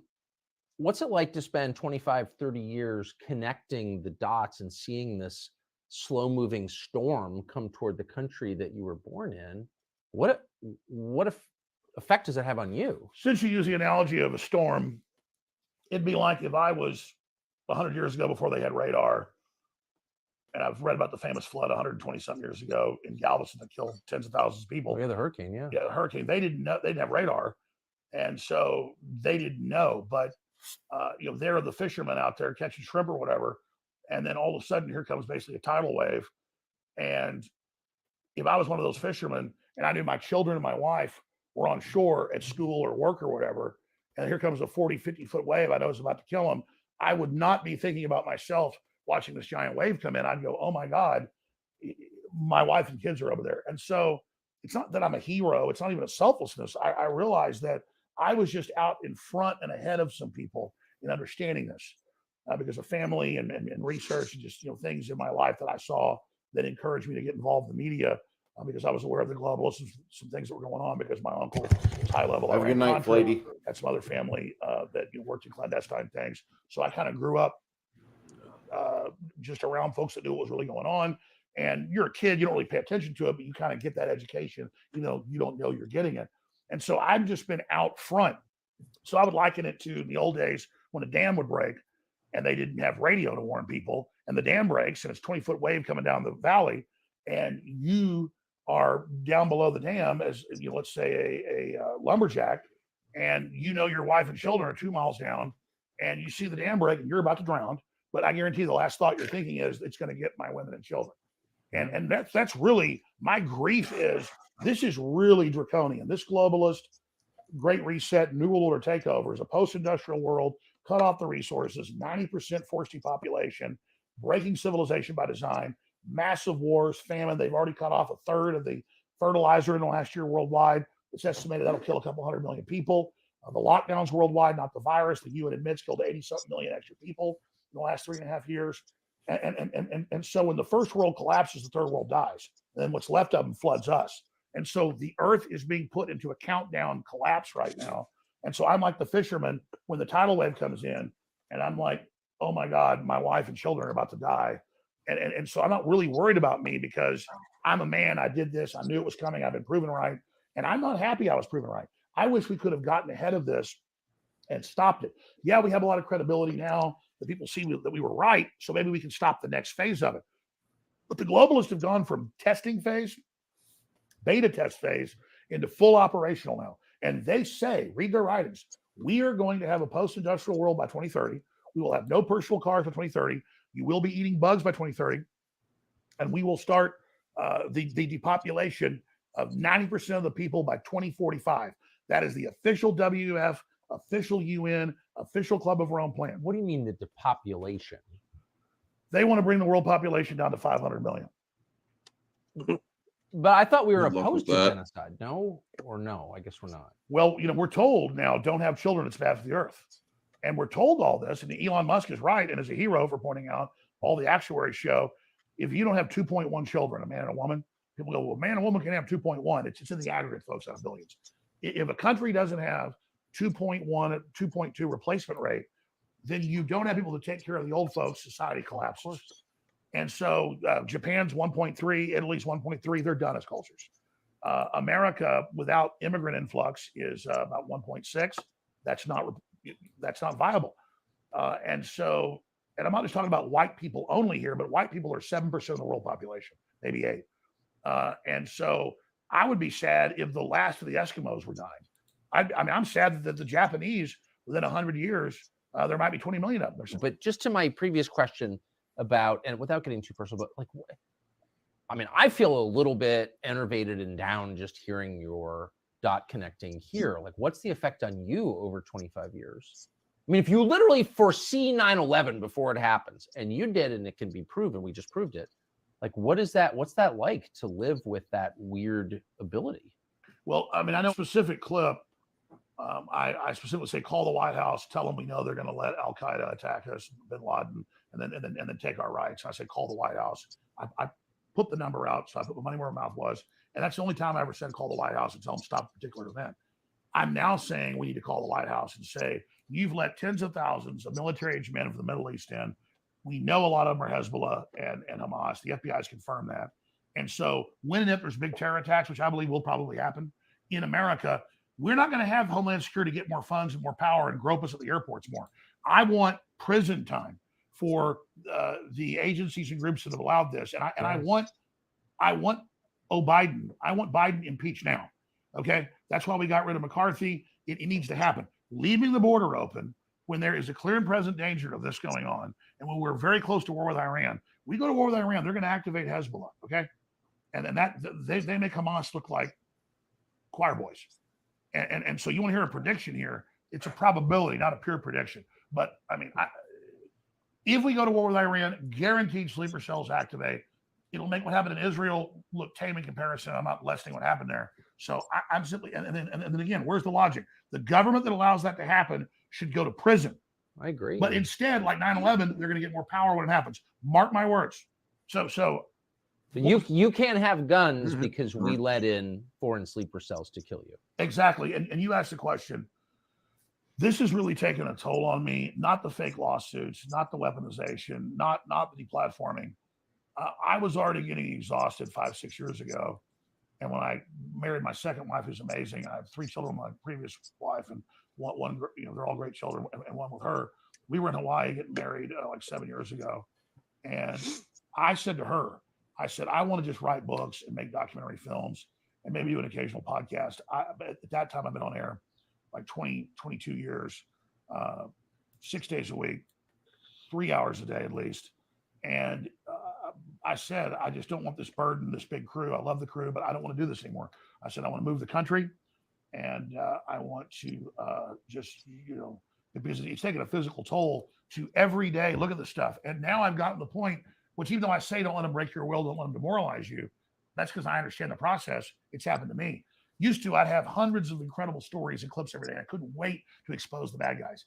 what's it like to spend 25, 30 years connecting the dots and seeing this slow moving storm come toward the country that you were born in? What effect does it have on you? Since you use the analogy of a storm, it'd be like if I was 100 years ago before they had radar, and I've read about the famous flood 120-something years ago in Galveston that killed tens of thousands of people. Oh, yeah, the hurricane, yeah. Yeah, the hurricane. They didn't know. They didn't have radar, and so they didn't know. But there are the fishermen out there catching shrimp or whatever, and then all of a sudden here comes basically a tidal wave. And if I was one of those fishermen and I knew my children and my wife were on shore at school or work or whatever, and here comes a 40, 50-foot wave I know is about to kill them, I would not be thinking about myself watching this giant wave come in. I'd go, oh my God, my wife and kids are over there. And so it's not that I'm a hero. It's not even a selflessness. I realized that I was just out in front and ahead of some people in understanding this because of family and research and just things in my life that I saw that encouraged me to get involved in the media because I was aware of the globalists, some things that were going on because my uncle was high level. Have a good night, lady. Had some other family that worked in clandestine things. So I kind of grew up just around folks that knew what was really going on. And you're a kid, you don't really pay attention to it, but you kind of get that education. You don't know you're getting it. And so I've just been out front. So I would liken it to the old days when a dam would break and they didn't have radio to warn people, and the dam breaks and it's 20-foot wave coming down the valley, and you are down below the dam as let's say a lumberjack, and you know your wife and children are 2 miles down, and you see the dam break and you're about to drown, but I guarantee the last thought you're thinking is it's going to get my women and children. And that's really my grief is this is really draconian. This globalist great reset, new world order takeover is a post-industrial world, cut off the resources, 90% forced depopulation, breaking civilization by design, massive wars, famine. They've already cut off a third of the fertilizer in the last year worldwide. It's estimated that'll kill a couple 100 million people. The lockdowns worldwide, not the virus, the UN admits killed 80-something million extra people in the last 3.5 years. And so when the first world collapses, the third world dies. And then what's left of them floods us. And so the earth is being put into a countdown collapse right now. And so I'm like the fisherman when the tidal wave comes in, and I'm like, oh my God, my wife and children are about to die. And so I'm not really worried about me because I'm a man. I did this. I knew it was coming. I've been proven right. And I'm not happy I was proven right. I wish we could have gotten ahead of this and stopped it. Yeah, we have a lot of credibility now that people see that we were right. So maybe we can stop the next phase of it. But the globalists have gone from testing phase, beta test phase, into full operational now. And they say, read their writings, we are going to have a post-industrial world by 2030. We will have no personal cars by 2030. You will be eating bugs by 2030. And we will start the depopulation of 90% of the people by 2045. That is the official WF, official UN, official Club of Rome plan. What do you mean the depopulation? They want to bring the world population down to 500 million. But I thought we were Good luck opposed with to that. genocide. No or no? I guess we're not. Well, we're told now, don't have children, it's bad for the earth. And we're told all this, and Elon Musk is right and is a hero for pointing out all the actuaries show, if you don't have 2.1 children, a man and a woman, people go, well, a man and a woman can have 2.1. It's in the aggregate, folks, out of billions. If a country doesn't have 2.1, 2.2 replacement rate, then you don't have people to take care of the old folks, society collapses. And so Japan's 1.3, Italy's 1.3, they're done as cultures. America, without immigrant influx, is about 1.6. That's not viable. And I'm not just talking about white people only here, but white people are 7% of the world population, maybe 8. And so I would be sad if the last of the Eskimos were dying. I'm sad that the Japanese, within 100 years, there might be 20 million of them. But just to my previous question about, and without getting too personal, but like, I mean, I feel a little bit enervated and down just hearing your dot connecting here. Like, what's the effect on you over 25 years? I mean, if you literally foresee 9/11 before it happens, and you did, and it can be proven, we just proved it. Like, what's that like to live with that weird ability? Well, I mean, I know a specific clip. I specifically say, call the White House, tell them we know they're going to let Al Qaeda attack us, Bin Laden, and then take our rights. I say, call the White House. I put the number out, so I put my money where my mouth was, and that's the only time I ever said call the White House and tell them stop a particular event. I'm now saying we need to call the White House and say, you've let tens of thousands of military-aged men from the Middle East in. We know a lot of them are Hezbollah and Hamas. The FBI has confirmed that. And so when and if there's big terror attacks, which I believe will probably happen in America, we're not going to have Homeland Security get more funds and more power and grope us at the airports more. I want prison time for the agencies and groups that have allowed this. And I want Biden. I want Biden impeached now. Okay. That's why we got rid of McCarthy. It needs to happen. Leaving the border open when there is a clear and present danger of this going on, and when we're very close to war with Iran, we go to war with Iran, they're going to activate Hezbollah. Okay. And then they make Hamas look like choir boys. And so you want to hear a prediction here. It's a probability, not a pure prediction. But I mean, if we go to war with Iran, guaranteed sleeper cells activate. It'll make what happened in Israel look tame in comparison. I'm not lessening what happened there. So I'm simply, and then again, where's the logic? The government that allows that to happen should go to prison. I agree. But instead, like 9/11, they're going to get more power when it happens. Mark my words. So you can't have guns because we let in foreign sleeper cells to kill you. Exactly. And you asked the question. This has really taken a toll on me, not the fake lawsuits, not the weaponization, not the deplatforming. I was already getting exhausted 5-6 years ago. And when I married my second wife, who's amazing, I have 3 children with my previous wife, and one they're all great children, and one with her. We were in Hawaii getting married like 7 years ago. And I said to her, I want to just write books and make documentary films and maybe do an occasional podcast. At that time, I've been on air. like 20, 22 years, 6 days a week, 3 hours a day at least. And I said, I just don't want this burden, this big crew. I love the crew, but I don't want to do this anymore. I said, I want to move the country, and I want to just, because it's taking a physical toll to every day look at the stuff. And now I've gotten to the point, which even though I say don't let them break your will, don't let them demoralize you, that's because I understand the process. It's happened to me. Used to, I'd have hundreds of incredible stories and clips every day. I couldn't wait to expose the bad guys.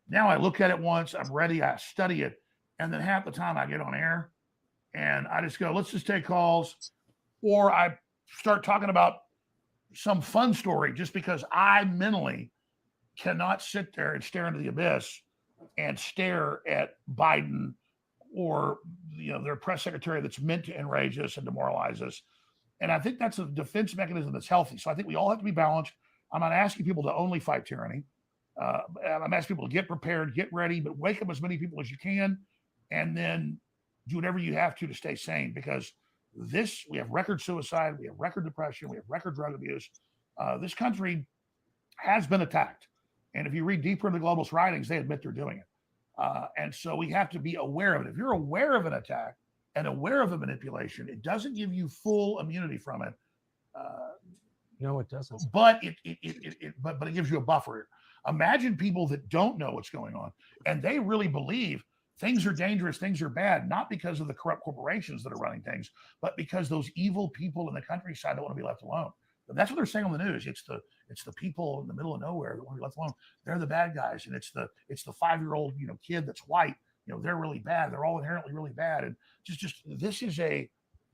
Now I look at it once, I'm ready, I study it, and then half the time I get on air and I just go, let's just take calls, or I start talking about some fun story just because I mentally cannot sit there and stare into the abyss and stare at Biden or their press secretary that's meant to enrage us and demoralize us. And I think that's a defense mechanism that's healthy. So I think we all have to be balanced. I'm not asking people to only fight tyranny. I'm asking people to get prepared, get ready, but wake up as many people as you can, and then do whatever you have to stay sane, because we have record suicide, we have record depression, we have record drug abuse. This country has been attacked. And if you read deeper into the globalist writings, they admit they're doing it. And so we have to be aware of it. If you're aware of an attack and aware of a manipulation, it doesn't give you full immunity from it. No, it doesn't. But it gives you a buffer. Imagine people that don't know what's going on, and they really believe things are dangerous, things are bad, not because of the corrupt corporations that are running things, but because those evil people in the countryside don't want to be left alone. And that's what they're saying on the news. It's the people in the middle of nowhere that want to be left alone. They're the bad guys, and it's the 5-year-old kid that's white. They're really bad. They're all inherently really bad, and just this is a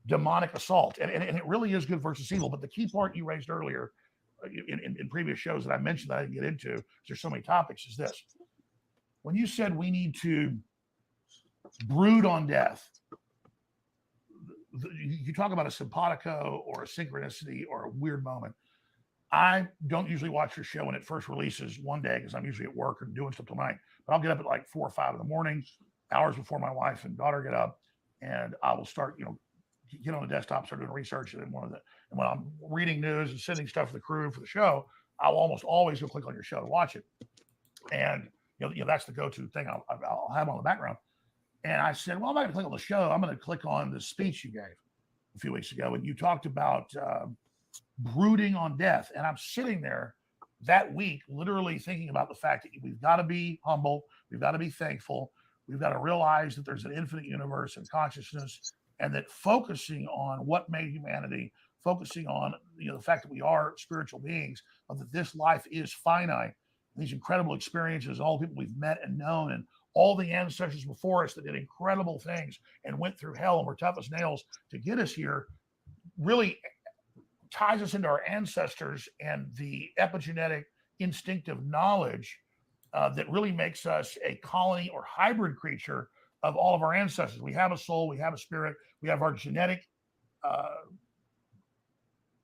demonic assault, and it really is good versus evil. But the key part you raised earlier in previous shows that I mentioned that I didn't get into, because there's so many topics, is this. When you said we need to brood on death, you talk about a simpatico or a synchronicity or a weird moment. I don't usually watch your show when it first releases one day, because I'm usually at work or doing stuff till night. But I'll get up at like 4 or 5 in the morning, hours before my wife and daughter get up, and I will start, get on the desktop, start doing research. And when I'm reading news and sending stuff to the crew for the show, I'll almost always go click on your show to watch it. And that's the go-to thing I'll have on the background. And I said, well, I'm not going to click on the show. I'm going to click on the speech you gave a few weeks ago. And you talked about brooding on death. And I'm sitting there that week, literally thinking about the fact that we've got to be humble. We've got to be thankful. We've got to realize that there's an infinite universe and consciousness, and that focusing on what made humanity, focusing on the fact that we are spiritual beings, but that this life is finite. These incredible experiences, all the people we've met and known, and all the ancestors before us that did incredible things and went through hell and were tough as nails to get us here, really ties us into our ancestors and the epigenetic instinctive knowledge that really makes us a colony or hybrid creature of all of our ancestors. We have a soul, we have a spirit, we have our genetic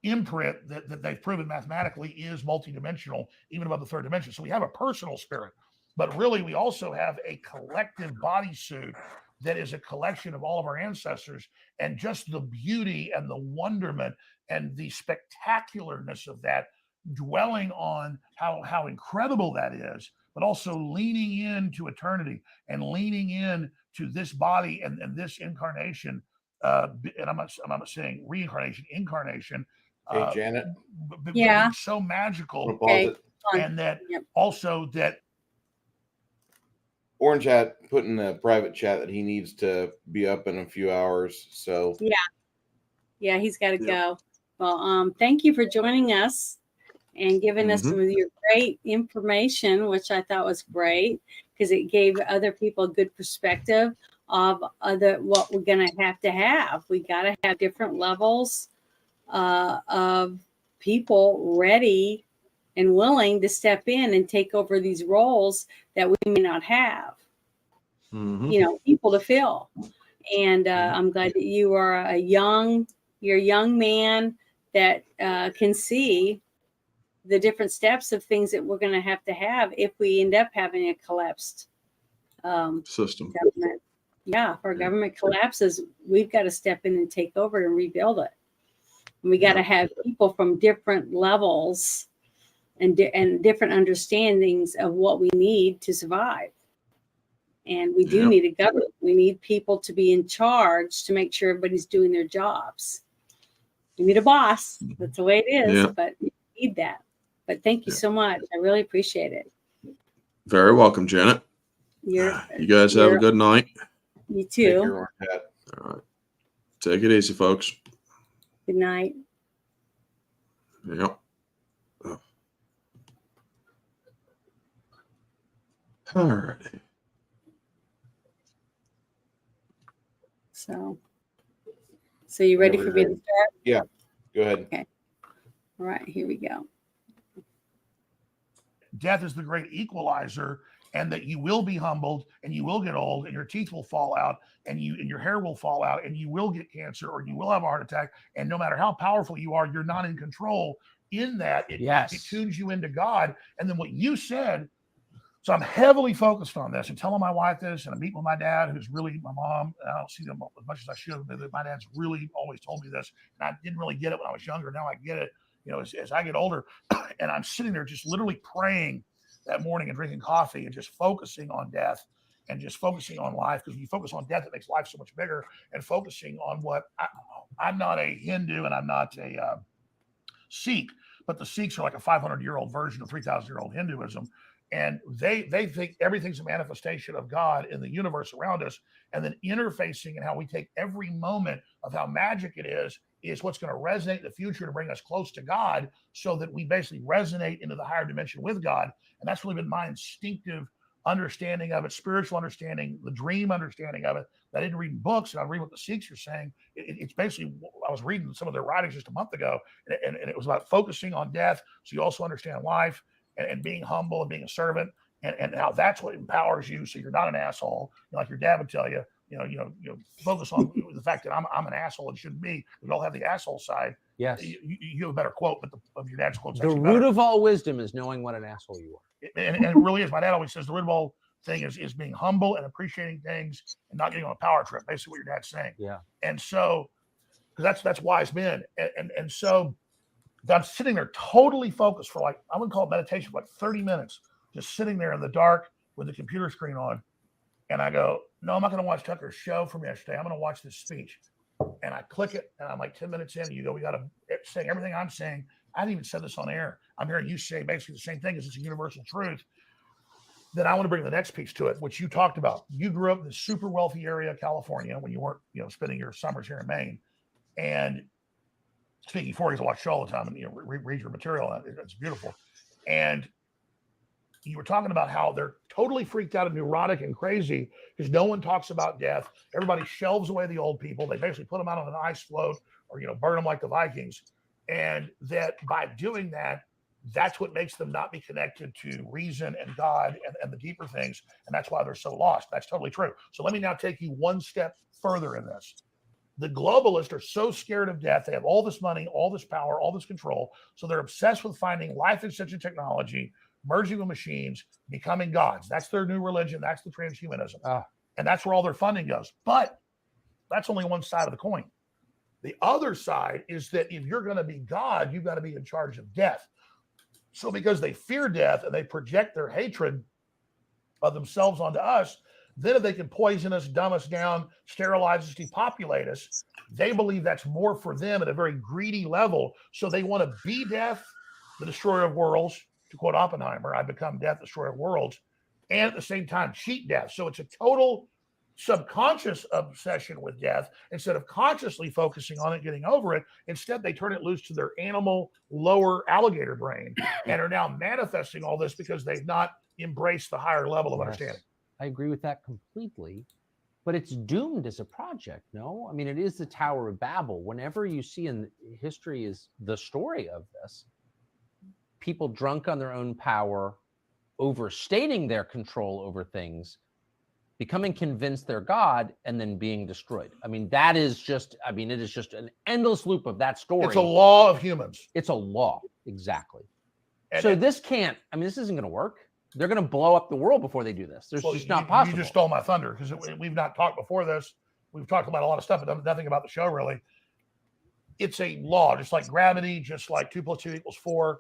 imprint that they've proven mathematically is multidimensional, even above the third dimension. So we have a personal spirit, but really we also have a collective bodysuit that is a collection of all of our ancestors, and just the beauty and the wonderment and the spectacularness of that, dwelling on how incredible that is, but also leaning into eternity and leaning in to this body and this incarnation. And I'm not saying reincarnation, incarnation. Hey, Janet. Yeah. So magical. Okay. And that also that Orange Hat put in a private chat that he needs to be up in a few hours. So yeah, he's got to go. Well, thank you for joining us and giving us some of your great information, which I thought was great, because it gave other people a good perspective of what we're going to have. We got to have different levels of people ready and willing to step in and take over these roles that we may not have, people to fill. And I'm glad that you are you're a young man that can see the different steps of things that we're going to have if we end up having a collapsed system. Government. Yeah, if our government collapses, we've got to step in and take over and rebuild it. And we got to have people from different levels and different understandings of what we need to survive. And we do need a government. We need people to be in charge to make sure everybody's doing their jobs. We need a boss. That's the way it is, but we need that. But thank you so much. I really appreciate it. Very welcome, Janet. You guys have a good night. You too. All right. Take it easy, folks. Good night. Yep. All righty. So you ready for me to start? Yeah, go ahead. Okay. All right, here we go. Death is the great equalizer, and that you will be humbled, and you will get old, and your teeth will fall out, and your hair will fall out, and you will get cancer, or you will have a heart attack. And no matter how powerful you are, you're not in control. In that, it tunes you into God. And then what you said. So I'm heavily focused on this and telling my wife this, and I meet with my dad, who's really my mom. And I don't see them as much as I should, but my dad's really always told me this, and I didn't really get it when I was younger. Now I get it, as I get older. And I'm sitting there just literally praying that morning and drinking coffee and just focusing on death and just focusing on life. Because when you focus on death, it makes life so much bigger. And focusing on what I'm not a Hindu and I'm not a Sikh, but the Sikhs are like a 500-year-old version of 3,000-year-old Hinduism. And they think everything's a manifestation of God in the universe around us. And then interfacing and how we take every moment of how magic it is what's going to resonate in the future to bring us close to God, so that we basically resonate into the higher dimension with God. And that's really been my instinctive understanding of it, spiritual understanding, the dream understanding of it. I didn't read books, and I read what the Sikhs are saying. It's basically, I was reading some of their writings just a month ago, and it was about focusing on death, so you also understand life. And being humble and being a servant, and how that's what empowers you, so you're not an asshole. Like your dad would tell you, focus on the fact that I'm an asshole and shouldn't be. We all have the asshole side. Yes. You have a better quote, but of your dad's quote. The root of all wisdom is knowing what an asshole you are. And it really is. My dad always says the root of all thing is being humble and appreciating things and not getting on a power trip. Basically, what your dad's saying. Yeah. And so, because that's wise men, and so. I'm sitting there totally focused for I wouldn't call it meditation, but 30 minutes, just sitting there in the dark with the computer screen on. And I go, no, I'm not going to watch Tucker's show from yesterday. I'm going to watch this speech. And I click it, and I'm like 10 minutes in, and you go, we got to say everything I'm saying. I haven't even said this on air. I'm hearing you say basically the same thing, as it's a universal truth. Then I want to bring the next piece to it, which you talked about. You grew up in this super wealthy area of California when you weren't, spending your summers here in Maine. And speaking for you, I watch the show all the time and read your material. It's beautiful. And you were talking about how they're totally freaked out and neurotic and crazy because no one talks about death. Everybody shelves away the old people. They basically put them out on an ice float or burn them like the Vikings. And that by doing that, that's what makes them not be connected to reason and God and the deeper things. And that's why they're so lost. That's totally true. So let me now take you one step further in this. The globalists are so scared of death. They have all this money, all this power, all this control. So they're obsessed with finding life extension technology, merging with machines, becoming gods. That's their new religion. That's the transhumanism. And that's where all their funding goes. But that's only one side of the coin. The other side is that if you're going to be God, you've got to be in charge of death. So because they fear death and they project their hatred of themselves onto us, then if they can poison us, dumb us down, sterilize us, depopulate us, they believe that's more for them at a very greedy level. So they want to be death, the destroyer of worlds, to quote Oppenheimer, I become death, destroyer of worlds, and at the same time cheat death. So it's a total subconscious obsession with death. Instead of consciously focusing on it, getting over it, instead they turn it loose to their animal lower alligator brain and are now manifesting all this because they've not embraced the higher level of understanding. I agree with that completely, but it's doomed as a project. No, I mean, it is the Tower of Babel. Whenever you see in history is the story of this, people drunk on their own power, overstating their control over things, becoming convinced they're God, and then being destroyed. I mean, it is just an endless loop of that story. It's a law of humans. It's a law, exactly. So this isn't going to work. They're going to blow up the world before they do this. It's just not possible. You just stole my thunder because we've not talked before this. We've talked about a lot of stuff, but nothing about the show really. It's a law, just like gravity, just like 2 + 2 = 4.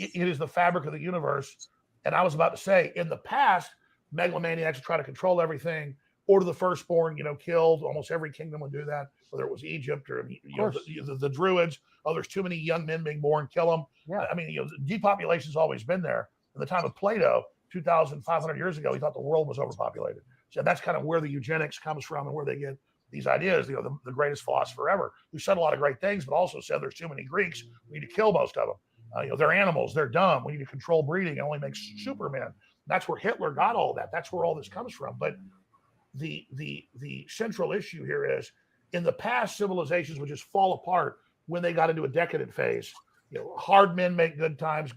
it is the fabric of the universe. And I was about to say, in the past, megalomaniacs would try to control everything, order the firstborn, killed. Almost every kingdom would do that, whether it was Egypt or the Druids. Oh, there's too many young men being born, kill them. Yeah. I mean, depopulation's always been there. In the time of Plato, 2,500 years ago, he thought the world was overpopulated. So that's kind of where the eugenics comes from and where they get these ideas. The greatest philosopher ever, who said a lot of great things, but also said there's too many Greeks. We need to kill most of them. They're animals. They're dumb. We need to control breeding. It only makes supermen. That's where Hitler got all that. That's where all this comes from. But the central issue here is, in the past, civilizations would just fall apart when they got into a decadent phase. Hard men make good times.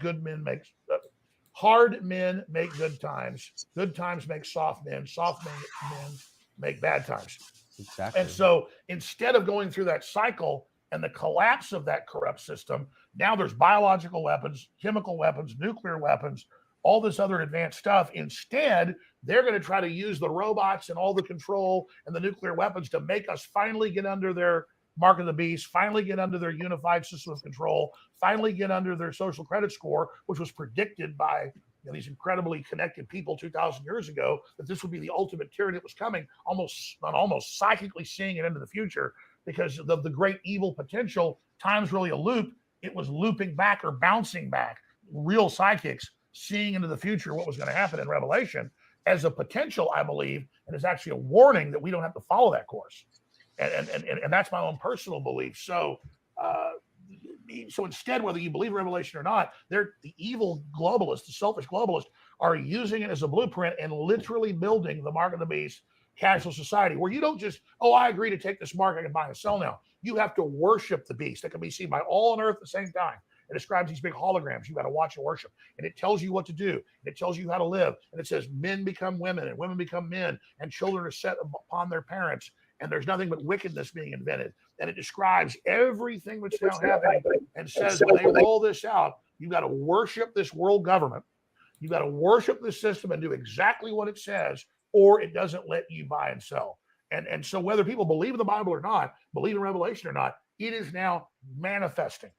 Hard men make good times. Good times make soft men. Soft men make bad times. Exactly. And so instead of going through that cycle and the collapse of that corrupt system, now there's biological weapons, chemical weapons, nuclear weapons, all this other advanced stuff. Instead, they're going to try to use the robots and all the control and the nuclear weapons to make us finally get under their mark of the beast, finally get under their unified system of control, finally get under their social credit score, which was predicted by these incredibly connected people 2,000 years ago, that this would be the ultimate tyranny that was coming, almost psychically seeing it into the future, because of the great evil potential. Time's really a loop. It was looping back or bouncing back. Real psychics seeing into the future what was going to happen in Revelation as a potential, I believe, and it's actually a warning that we don't have to follow that course. And that's my own personal belief. So instead, whether you believe in Revelation or not, the evil globalists, the selfish globalists, are using it as a blueprint and literally building the mark of the beast cashless society, where you don't just, I agree to take this mark, I can buy and sell now. You have to worship the beast that can be seen by all on earth at the same time. It describes these big holograms you got to watch and worship. And it tells you what to do. And it tells you how to live. And it says men become women and women become men and children are set upon their parents. And there's nothing but wickedness being invented. And it describes everything that's now happening and says when they roll this out, you got to worship this world government. You got to worship this system and do exactly what it says, or it doesn't let you buy and sell. And so whether people believe in the Bible or not, believe in Revelation or not, it is now manifesting.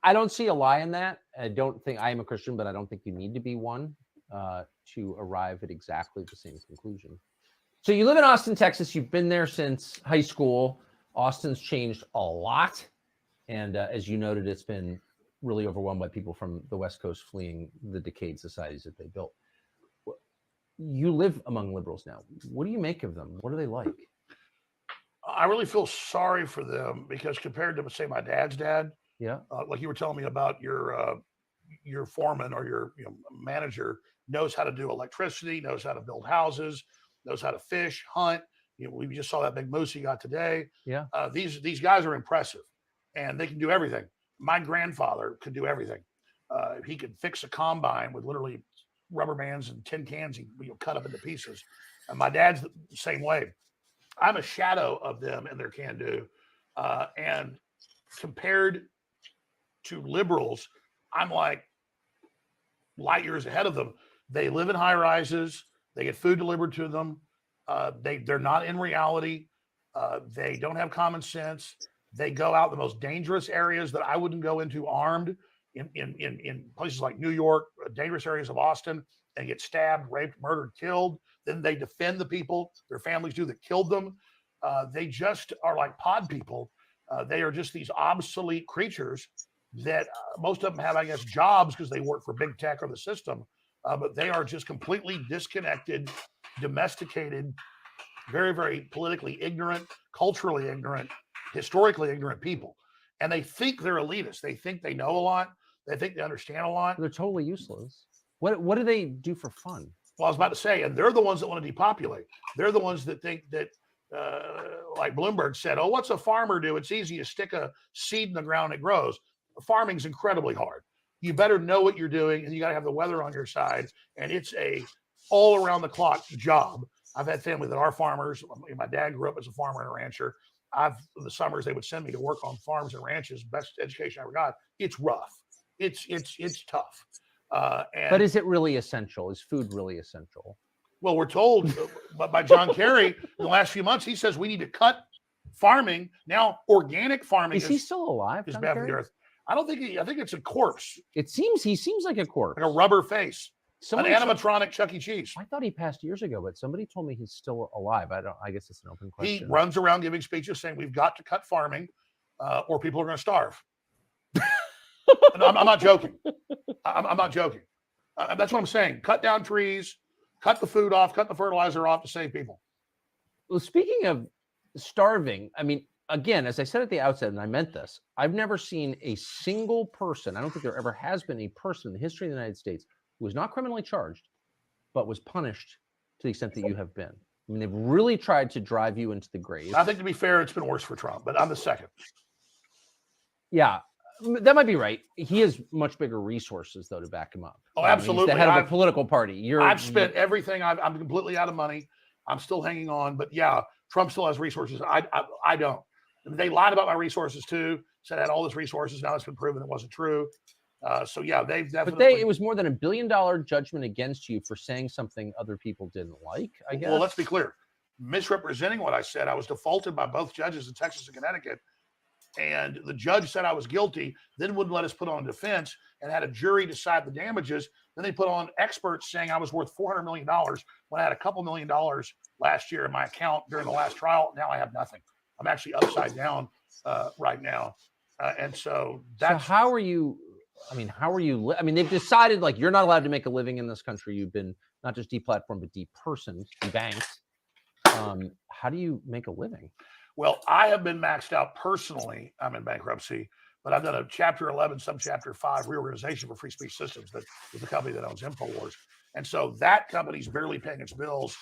I don't see a lie in that. I don't think, I am a Christian, but I don't think you need to be one to arrive at exactly the same conclusion. So you live in Austin, Texas. You've been there since high school. Austin's changed a lot. And as you noted, it's been really overwhelmed by people from the West Coast fleeing the decayed societies that they built. You live among liberals now. What do you make of them? What are they like? I really feel sorry for them, because compared to, say, my dad's dad, like you were telling me about your foreman or your manager knows how to do electricity, knows how to build houses, knows how to fish, hunt. We just saw that big moose he got today. Yeah. These guys are impressive, and they can do everything. My grandfather could do everything. He could fix a combine with literally rubber bands and tin cans. He cut up into pieces. And my dad's the same way. I'm a shadow of them in their can-do. And compared to liberals, I'm like light years ahead of them. They live in high rises. They get food delivered to them. They're not in reality. They don't have common sense. They go out the most dangerous areas that I wouldn't go into armed, in places like New York, dangerous areas of Austin, and get stabbed, raped, murdered, killed. Then they defend the people their families do that killed them. They just are like pod people. They are just these obsolete creatures that most of them have, I guess, jobs because they work for big tech or the system. But they are just completely disconnected, domesticated, very, very politically ignorant, culturally ignorant, historically ignorant people. And they think they're elitist. They think they know a lot. They think they understand a lot. They're totally useless. What do they do for fun? Well, I was about to say, and they're the ones that want to depopulate. They're the ones that think that, like Bloomberg said, what's a farmer do? It's easy. You stick a seed in the ground, it grows. Farming's incredibly hard. You better know what you're doing, and you got to have the weather on your side. And it's a all around the clock job. I've had family that are farmers. My dad grew up as a farmer and a rancher. In the summers, they would send me to work on farms and ranches. Best education I ever got. It's rough. It's tough. But is it really essential? Is food really essential? Well, we're told by John Kerry in the last few months, he says we need to cut farming. Now, organic farming is he still alive? Is bad for the earth. I don't think I think it's a corpse, He seems like a corpse. like a rubber face, Somebody an animatronic Chuck E. Cheese. I thought he passed years ago, but somebody told me he's still alive. I guess it's an open He question. runs around giving speeches saying we've got to cut farming, or people are going to starve. And I'm not joking. I'm not joking. That's what I'm saying. Cut down trees, cut the food off, cut the fertilizer off to save people. Well, speaking of starving, I mean, again, as I said at the outset, and I meant this, I've never seen a single person, I don't think there ever has been a person in the history of the United States who was not criminally charged, but was punished to the extent that you have been. I mean, they've really tried to drive you into the grave. I think, to be fair, it's been worse for Trump, but I'm the second. Yeah, that might be right. He has much bigger resources, though, to back him up. Oh, He's absolutely. the head of a political party. I've spent everything. I'm completely out of money. I'm still hanging on, but yeah, Trump still has resources. I don't. They lied about my resources too. Said I had all these resources. Now it's been proven it wasn't true. So yeah, they've definitely. But it was more than $1 billion judgment against you for saying something other people didn't like, I guess. Well, let's be clear. Misrepresenting what I said, I was defaulted by both judges in Texas and Connecticut. And the judge said I was guilty, then wouldn't let us put on defense and had a jury decide the damages. Then they put on experts saying I was worth $400 million when I had a couple $1 million last year in my account during the last trial. Now I have nothing. I'm actually upside down right now. And so that's. So how are you? I mean, they've decided like you're not allowed to make a living in this country. You've been not just deplatformed, but depersoned, debanked. How do you make a living? Well, I have been maxed out personally. I'm in bankruptcy, but I've done a Chapter 11, Subchapter 5 reorganization for Free Speech Systems, that is the company that owns InfoWars, and so that company's barely paying its bills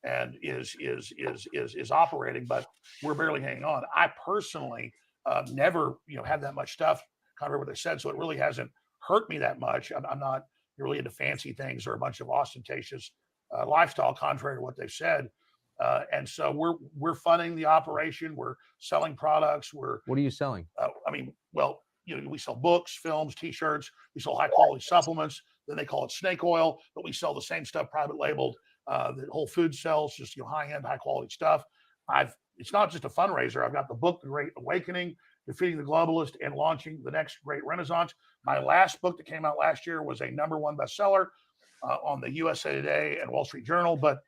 and is operating, but we're barely hanging on. I personally never had that much stuff, contrary to what they said, so it really hasn't hurt me that much. I'm not really into fancy things or a bunch of ostentatious lifestyle, contrary to what they've said. And so we're funding the operation. We're selling products. What are you selling? We sell books, films, T-shirts. We sell high quality supplements. Then they call it snake oil, but we sell the same stuff private labeled that Whole Foods sells, just high end, high quality stuff. It's not just a fundraiser. I've got the book, The Great Awakening, Defeating the Globalist and Launching the Next Great Renaissance. My last book that came out last year was a #1 bestseller on the USA Today and Wall Street Journal, but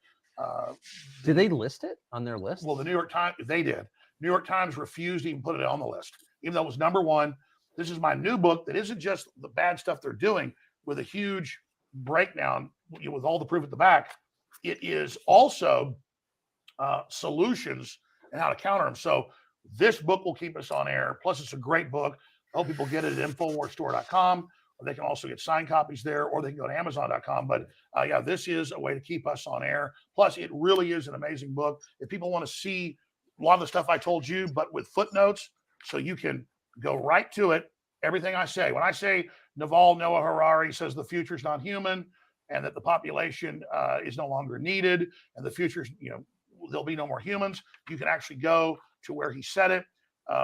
did they list it on their list? Well, the New York Times, they did. New York Times refused to even put it on the list, even though it was #1. This is my new book that isn't just the bad stuff they're doing with a huge breakdown with all the proof at the back. It is also solutions and how to counter them. So this book will keep us on air. Plus, it's a great book. I hope people get it at InfoWarsStore.com. Or they can also get signed copies there, or they can go to Amazon.com. But yeah, this is a way to keep us on air. Plus, it really is an amazing book. If people want to see a lot of the stuff I told you, but with footnotes, so you can go right to it, everything I say. When I say Naval Noah Harari says the future is not human and that the population is no longer needed and the future, there'll be no more humans, you can actually go to where he said it.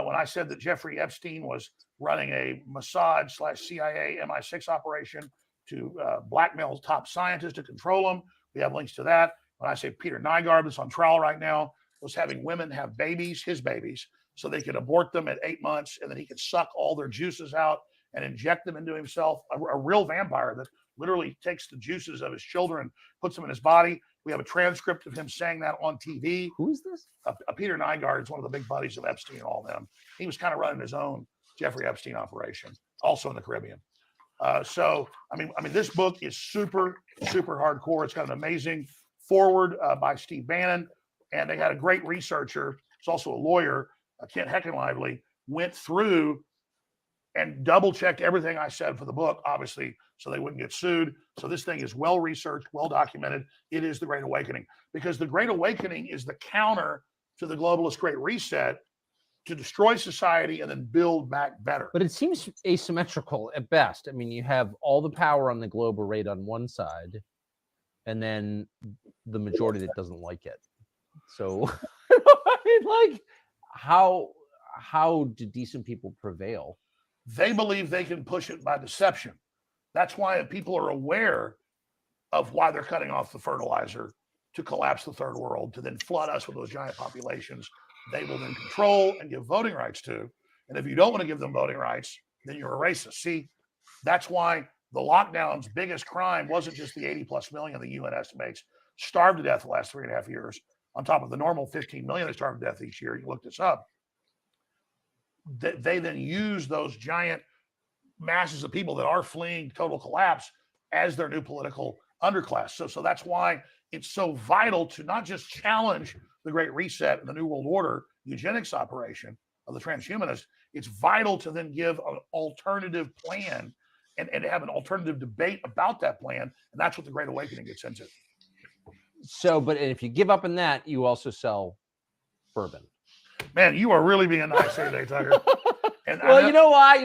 When I said that Jeffrey Epstein was running a Mossad/CIA MI6 operation to blackmail top scientists to control them, we have links to that. When I say Peter Nygaard, that's on trial right now, was having women have babies, his babies, so they could abort them at 8 months, and then he could suck all their juices out and inject them into himself. A real vampire that literally takes the juices of his children, puts them in his body. We have a transcript of him saying that on TV. Who is this? Peter Nygaard is one of the big buddies of Epstein and all them. He was kind of running his own Jeffrey Epstein operation, also in the Caribbean. So this book is super, super hardcore. It's got an amazing foreword by Steve Bannon, and they had a great researcher. He's also a lawyer, Kent Heckenlively, went through and double checked everything I said for the book, obviously, so they wouldn't get sued. So this thing is well researched, well documented. It is the Great Awakening, because the Great Awakening is the counter to the globalist Great Reset, to destroy society and then build back better. But it seems asymmetrical at best. I mean, you have all the power on the globe arrayed on one side, and then the majority that doesn't like it. So, how do decent people prevail? They believe they can push it by deception. That's why people are aware of why they're cutting off the fertilizer to collapse the third world, to then flood us with those giant populations they will then control and give voting rights to. And if you don't want to give them voting rights, then you're a racist. See, that's why the lockdown's biggest crime wasn't just the 80+ million the UN estimates starved to death the last 3.5 years, on top of the normal 15 million that starved to death each year. You look this up. They then use those giant masses of people that are fleeing total collapse as their new political underclass. So that's why it's so vital to not just challenge the Great Reset and the New World Order eugenics operation of the transhumanists. It's vital to then give an alternative plan and have an alternative debate about that plan. And that's what the Great Awakening gets into. So, but if you give up on that, you also sell bourbon. Man, you are really being nice today, Tucker. And Well, you know why?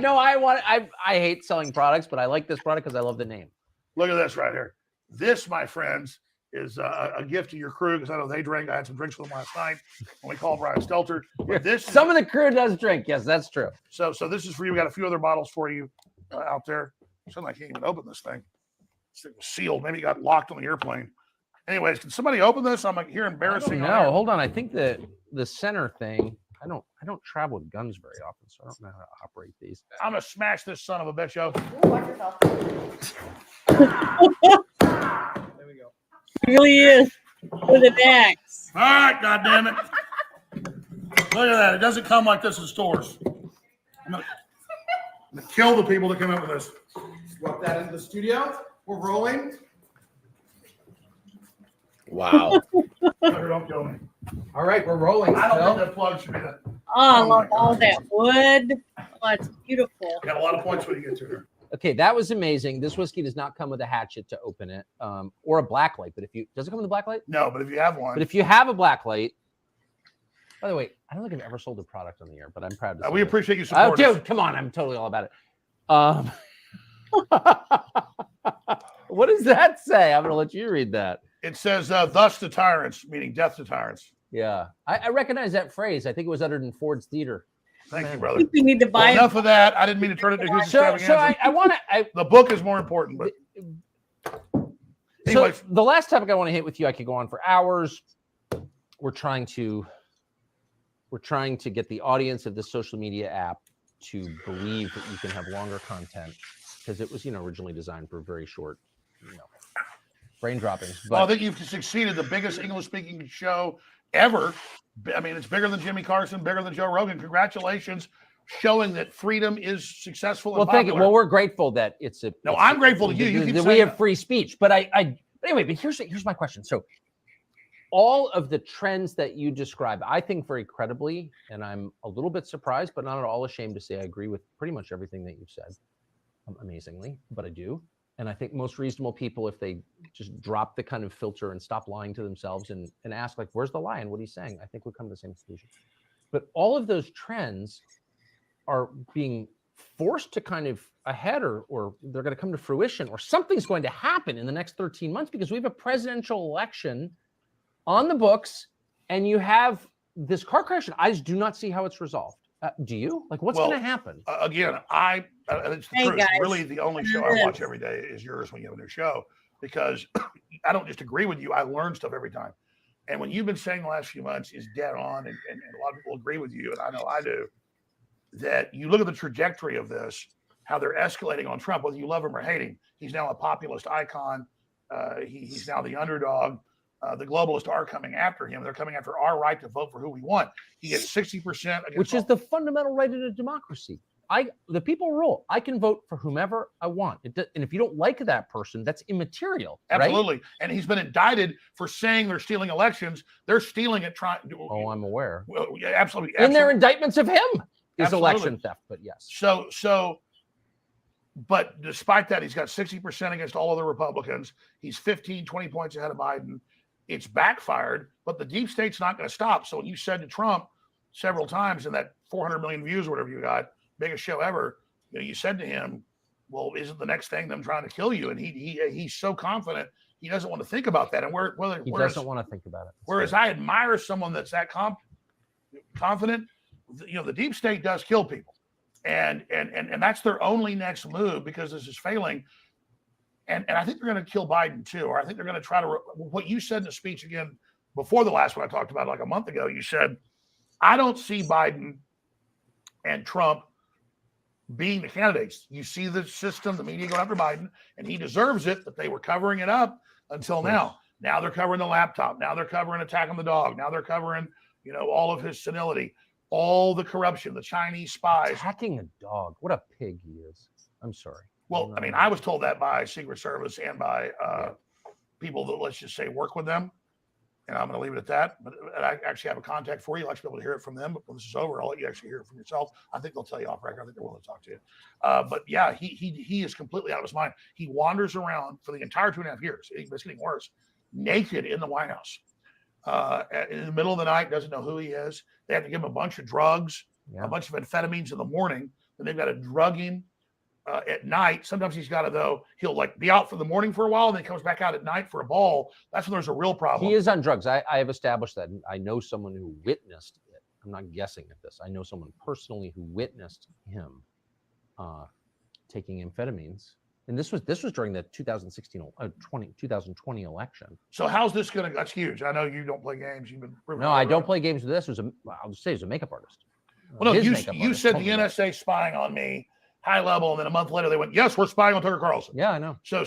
I hate selling products, but I like this product because I love the name. Look at this right here. This, my friends, is a gift to your crew, because I know they drank. I had some drinks with them last night when we called Brian Stelter. But Some of the crew does drink. Yes, that's true. So this is for you. We got a few other bottles for you out there. Something I can't even open this thing. This thing was sealed. Maybe it got locked on the airplane. Anyways, can somebody open this? I'm here embarrassing. No, hold on. I think the center thing. I don't travel with guns very often, so I don't know how to operate these. I'm gonna smash this son of a bitch out. Watch yourself. There we go. It really is with an axe. All right, goddamn it! Look at that. It doesn't come like this in stores. I'm gonna kill the people that came up with this. Drop that into the studio. We're rolling. Wow. Tucker, don't kill me. All right, we're rolling. I don't Phil. think that plug should be that. Oh, I love all that wood. Oh, it's beautiful. Got a lot of points when you get to here. Okay, that was amazing. This whiskey does not come with a hatchet to open it, or a black light. But does it come with a black light? No, but if you have one, But if you have a black light, by the way, I don't think I've ever sold a product on the air, but I'm proud to say we it. appreciate you Oh, supporting us. dude, come on. I'm totally all about it. What does that say? I'm going to let you read that. It says, thus to tyrants, meaning death to tyrants. Yeah. I recognize that phrase. I think it was uttered in Ford's Theater. Thank you, I brother. think we need to Well, buy enough of that. I didn't mean to turn it into who's So extravaganza. I want to. The book is more important, but So anyways, the last topic I want to hit with you, I could go on for hours. We're trying to get the audience of this social media app to believe that you can have longer content, because it was, originally designed for very short, brain droppings. well, I But think you've succeeded. The biggest English-speaking show ever. I mean, it's bigger than Jimmy Carson, bigger than Joe Rogan. Congratulations, showing that freedom is successful. well, and thank you. popular. Well, we're grateful that it's a. No, it's- I'm grateful to you. You keep that we saying have that. free speech, but anyway. But here's my question. So, all of the trends that you describe, I think very credibly, and I'm a little bit surprised, but not at all ashamed to say I agree with pretty much everything that you've said. Amazingly, but I do. And I think most reasonable people, if they just drop the kind of filter and stop lying to themselves and ask, like, where's the lie and what he's saying, I think we'll come to the same conclusion. But all of those trends are being forced to kind of ahead, or they're going to come to fruition, or something's going to happen in the next 13 months, because we have a presidential election on the books, and you have this car crash, and I just do not see how it's resolved. Do you? Like, what's going to happen? Again, it's the Hey, truth. guys. Really, the only show I watch every day is yours when you have a new show, because I don't just agree with you. I learn stuff every time. And when you've been saying the last few months is dead on, and a lot of people agree with you, and I know I do, that you look at the trajectory of this, how they're escalating on Trump, whether you love him or hate him. He's now a populist icon. He's now the underdog. The globalists are coming after him. They're coming after our right to vote for who we want. He gets 60%, Which is the fundamental right in a democracy. The people rule. I can vote for whomever I want. And if you don't like that person, that's immaterial. absolutely. Right? And he's been indicted for saying they're stealing elections. They're stealing it. Oh, I'm aware. Well, yeah, absolutely. And their indictments of him is Absolutely. election theft. But yes. But despite that, he's got 60% against all other Republicans. He's 15, 20 points ahead of Biden. It's backfired, but the deep state's not going to stop. So when you said to Trump several times in that 400 million views or whatever you got, biggest show ever, you said to him, well, isn't the next thing them trying to kill you? And he's so confident he doesn't want to think about that. And He doesn't want to think about it. Whereas I admire someone that's that confident. The deep state does kill people, and that's their only next move, because this is failing. And I think they're going to kill Biden too, or I think they're going to try to. What you said in the speech again before the last one I talked about like a month ago, you said, I don't see Biden and Trump being the candidates. You see the system, the media going after Biden, and he deserves it, but they were covering it up until now. Now they're covering the laptop. Now they're covering attacking the dog. Now they're covering, all of his senility, all the corruption, the Chinese spies. Attacking a dog. What a pig he is. I'm sorry. Well, I mean, I was told that by Secret Service and by people that, let's just say, work with them. And I'm going to leave it at that. But I actually have a contact for you. I'd like to be able to hear it from them. But when this is over, I'll let you actually hear it from yourself. I think they'll tell you off record. I think they're willing to talk to you. But yeah, he is completely out of his mind. He wanders around for the entire 2.5 years. It's getting worse. Naked in the White House. In the middle of the night, doesn't know who he is. They have to give him a bunch of drugs, a bunch of amphetamines in the morning. Then they've got to drug him at night. Sometimes he'll like be out for the morning for a while and then comes back out at night for a ball. That's when there's a real problem. He is on drugs. I have established that. I know someone who witnessed it. I'm not guessing at this. I know someone personally who witnessed him taking amphetamines. And this was during the 2020 election. So how's this going to? That's huge. I know you don't play games. You've been no, I don't play games with this. I'll just say, he was a makeup artist. Well, no, you said the NSA spying on me, high level, and then a month later they went, yes, we're spying on Tucker Carlson. Yeah, I know. So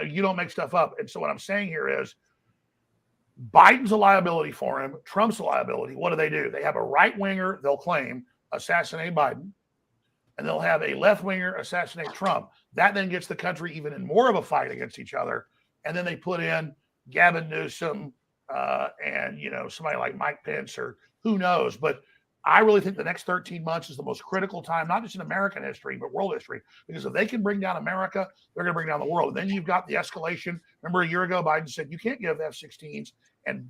you don't make stuff up. And so what I'm saying here is Biden's a liability for him. Trump's a liability. What do? They have a right winger, they'll claim, assassinate Biden, and they'll have a left winger assassinate Trump. That then gets the country even in more of a fight against each other. And then they put in Gavin Newsom and somebody like Mike Pence or who knows. But I really think the next 13 months is the most critical time, not just in American history, but world history. Because if they can bring down America, they're going to bring down the world. And then you've got the escalation. Remember a year ago, Biden said you can't give F-16s and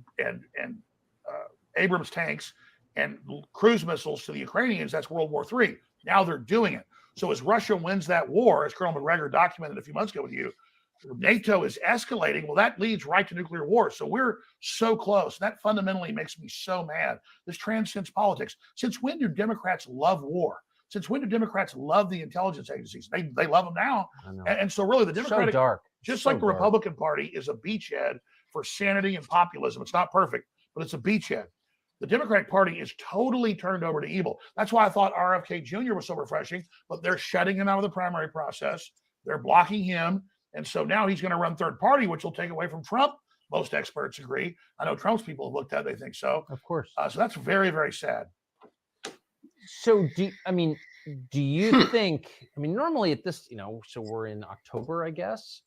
Abrams tanks and cruise missiles to the Ukrainians. That's World War III. Now they're doing it. So as Russia wins that war, as Colonel McGregor documented a few months ago with you, NATO is escalating. Well, that leads right to nuclear war. So we're so close. That fundamentally makes me so mad. This transcends politics. Since when do Democrats love war? Since when do Democrats love the intelligence agencies? They love them now. And so really the Democratic, just like the Republican Party is a beachhead for sanity and populism. It's not perfect, but it's a beachhead. The Democratic Party is totally turned over to evil. That's why I thought RFK Jr. was so refreshing, but they're shutting him out of the primary process. They're blocking him. And so now he's going to run third party, which will take away from Trump. Most experts agree. I know Trump's people have looked at it. They think so. Of course. So that's very, very sad. So do you think, normally at this, so we're in October, I guess,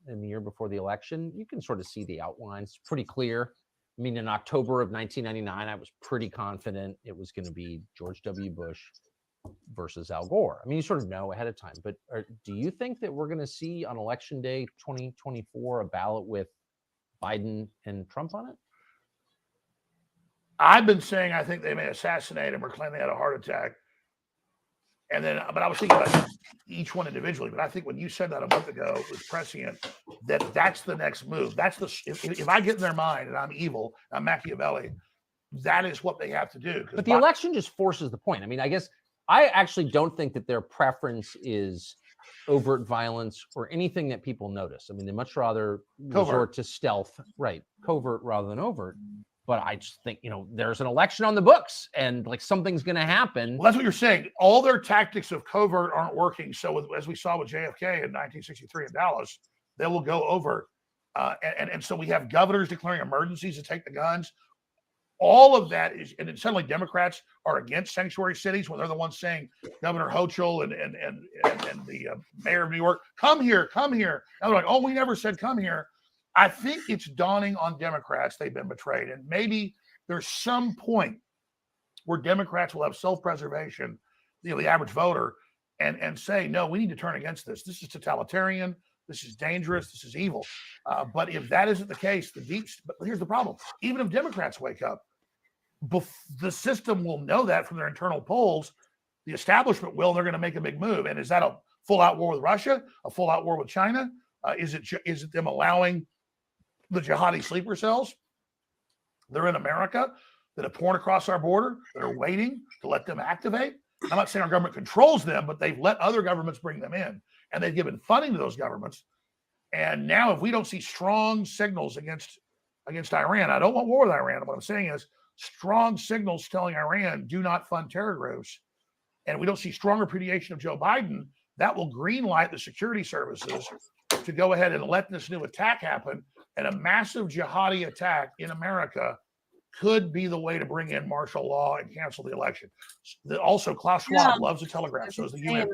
in the year before the election, you can sort of see the outlines pretty clear. In October of 1999, I was pretty confident it was going to be George W. Bush versus Al Gore. You sort of know ahead of time, but do you think that we're going to see on Election Day 2024 a ballot with Biden and Trump on it? I've been saying I think they may assassinate him or claim they had a heart attack. And then, but I was thinking about each one individually. But I think when you said that a month ago, it was prescient that's the next move. That's if I get in their mind and I'm evil, I'm Machiavelli, that is what they have to do. But the election just forces the point. I guess I actually don't think that their preference is overt violence or anything that people notice. They much rather resort to stealth, right? Covert rather than overt. But I just think, there's an election on the books and something's going to happen. Well, that's what you're saying. All their tactics of covert aren't working. So as we saw with JFK in 1963 in Dallas, they will go overt. And so we have governors declaring emergencies to take the guns. All of that is, and then suddenly Democrats are against sanctuary cities when they're the ones saying Governor Hochul and the mayor of New York, come here. Now they're like, oh, we never said come here. I think it's dawning on Democrats they've been betrayed. And maybe there's some point where Democrats will have self-preservation, the average voter, and say, no, we need to turn against this. This is totalitarian. This is dangerous. This is evil. But if that isn't the case, but here's the problem. Even if Democrats wake up, the system will know that from their internal polls. The establishment will, and they're going to make a big move. And is that a full-out war with Russia? A full-out war with China? Is it them allowing the jihadi sleeper cells? They're in America that have poured across our border, that are waiting to let them activate. I'm not saying our government controls them, but they've let other governments bring them in, and they've given funding to those governments. And now if we don't see strong signals against Iran, I don't want war with Iran. What I'm saying is strong signals telling Iran, do not fund terror groups. and we don't see strong repudiation of Joe Biden, that will greenlight the security services to go ahead and let this new attack happen. And a massive jihadi attack in America could be the way to bring in martial law and cancel the election. Also, Klaus Schwab loves a telegraph. So is the UN.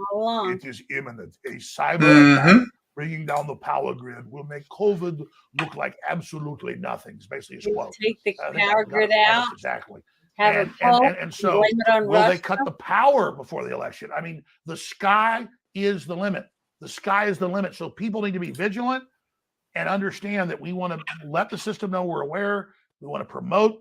It is imminent. A cyber attack bringing down the power grid will make COVID look like absolutely nothing. It's basically his quote. Take the power grid out. Exactly. And so will they cut the power before the election? I mean, the sky is the limit. The sky is the limit. So people need to be vigilant and understand that we want to let the system know we're aware. We want to promote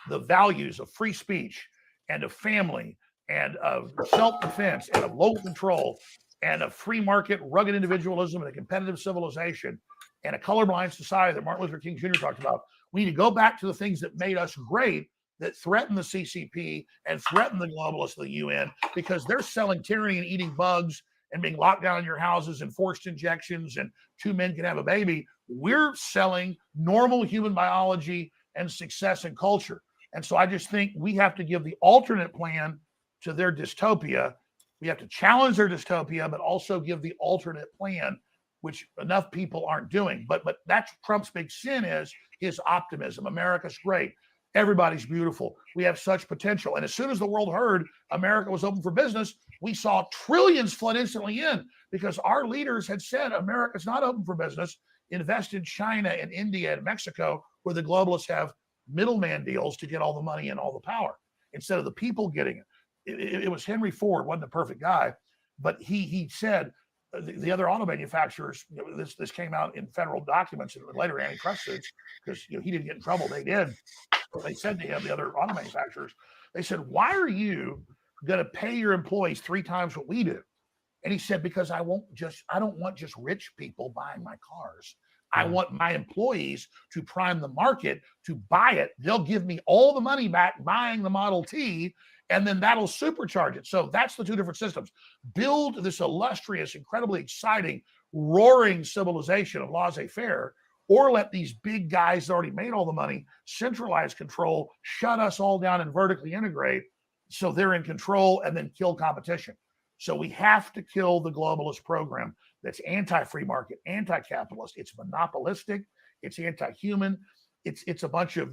the values of free speech and of family and of self-defense and of local control and of free market, rugged individualism and a competitive civilization and a colorblind society that Martin Luther King Jr. talked about. We need to go back to the things that made us great, that threaten the CCP and threaten the globalists of the UN, because they're selling tyranny and eating bugs and being locked down in your houses and forced injections and 2 men can have a baby. We're selling normal human biology and success and culture. And so I just think we have to give the alternate plan to their dystopia. We have to challenge their dystopia, but also give the alternate plan, which enough people aren't doing. But that's Trump's big sin, is his optimism. America's great. Everybody's beautiful. We have such potential. And as soon as the world heard America was open for business, we saw trillions flood instantly in, because our leaders had said America's not open for business. Invest in China and India and Mexico, where the globalists have middleman deals to get all the money and all the power instead of the people getting it. It was Henry Ford, wasn't a perfect guy, but he said the other auto manufacturers, this came out in federal documents and later antitrust suits, because he didn't get in trouble. They did. They said to him, the other auto manufacturers, they said, why are you going to pay your employees 3 times what we do? And he said, because I don't want just rich people buying my cars. I want my employees to prime the market to buy it. They'll give me all the money back buying the Model T, and then that'll supercharge it. So that's the 2 different systems. Build this illustrious, incredibly exciting, roaring civilization of laissez-faire, or let these big guys that already made all the money centralize control, shut us all down and vertically integrate so they're in control, and then kill competition. So we have to kill the globalist program that's anti-free market, anti-capitalist. It's monopolistic. It's anti-human. It's a bunch of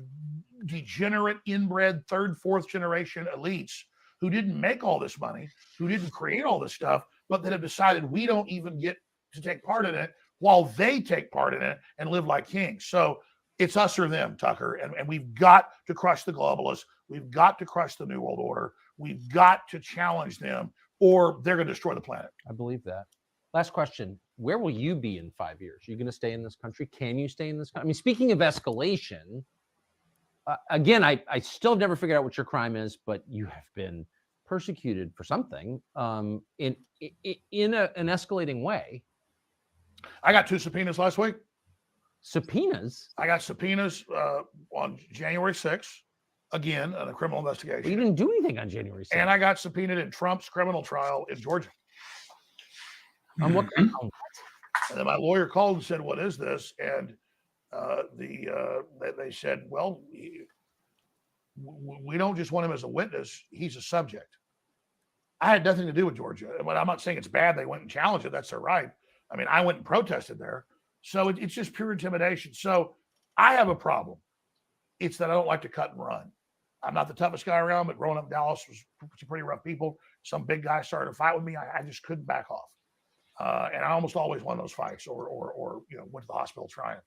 degenerate, inbred, 3rd, 4th generation elites who didn't make all this money, who didn't create all this stuff, but that have decided we don't even get to take part in it, while they take part in it and live like kings. So it's us or them, Tucker. And we've got to crush the globalists. We've got to crush the New World Order. We've got to challenge them, or they're going to destroy the planet. I believe that. Last question. Where will you be in 5 years? Are you going to stay in this country? Can you stay in this country? I mean, speaking of escalation, again, I still have never figured out what your crime is, but you have been persecuted for something in an escalating way. I got 2 subpoenas last week. Subpoenas? I got subpoenas on January 6th, again, on a criminal investigation. Well, you didn't do anything on January 6th. And I got subpoenaed in Trump's criminal trial in Georgia. On what? And then my lawyer called and said, what is this? And they said, well, we don't just want him as a witness. He's a subject. I had nothing to do with Georgia. But I'm not saying it's bad. They went and challenged it. That's their right. I mean, I went and protested there. So it's just pure intimidation. So I have a problem. It's that I don't like to cut and run. I'm not the toughest guy around, but growing up in Dallas was some pretty rough people. Some big guy started to fight with me. I just couldn't back off. And I almost always won those fights or went to the hospital trying.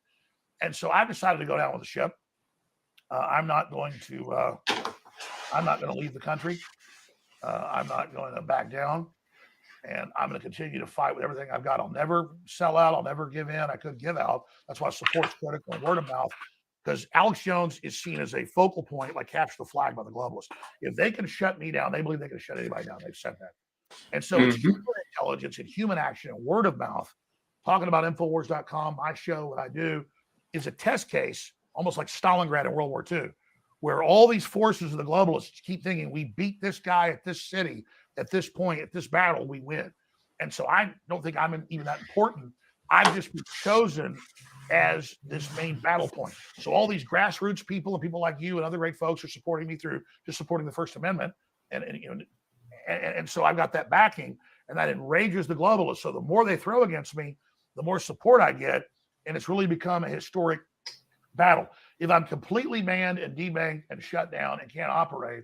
And so I decided to go down with the ship. I'm not going to leave the country. I'm not going to back down. And I'm going to continue to fight with everything I've got. I'll never sell out. I'll never give in. I couldn't give out. That's why support's critical and word of mouth, because Alex Jones is seen as a focal point, like capture the flag by the globalists. If they can shut me down, they believe they can shut anybody down. They've said that. And so it's human intelligence and human action and word of mouth. Talking about Infowars.com, my show, what I do, is a test case, almost like Stalingrad in World War II, where all these forces of the globalists keep thinking, we beat this guy at this city, at this point, at this battle, we win. And so I don't think I'm even that important. I've just been chosen as this main battle point. So all these grassroots people and people like you and other great folks are supporting me through just supporting the First Amendment and And so I've got that backing, and that enrages the globalists. So the more they throw against me, the more support I get, and it's really become a historic battle. If I'm completely manned and debanked and shut down and can't operate,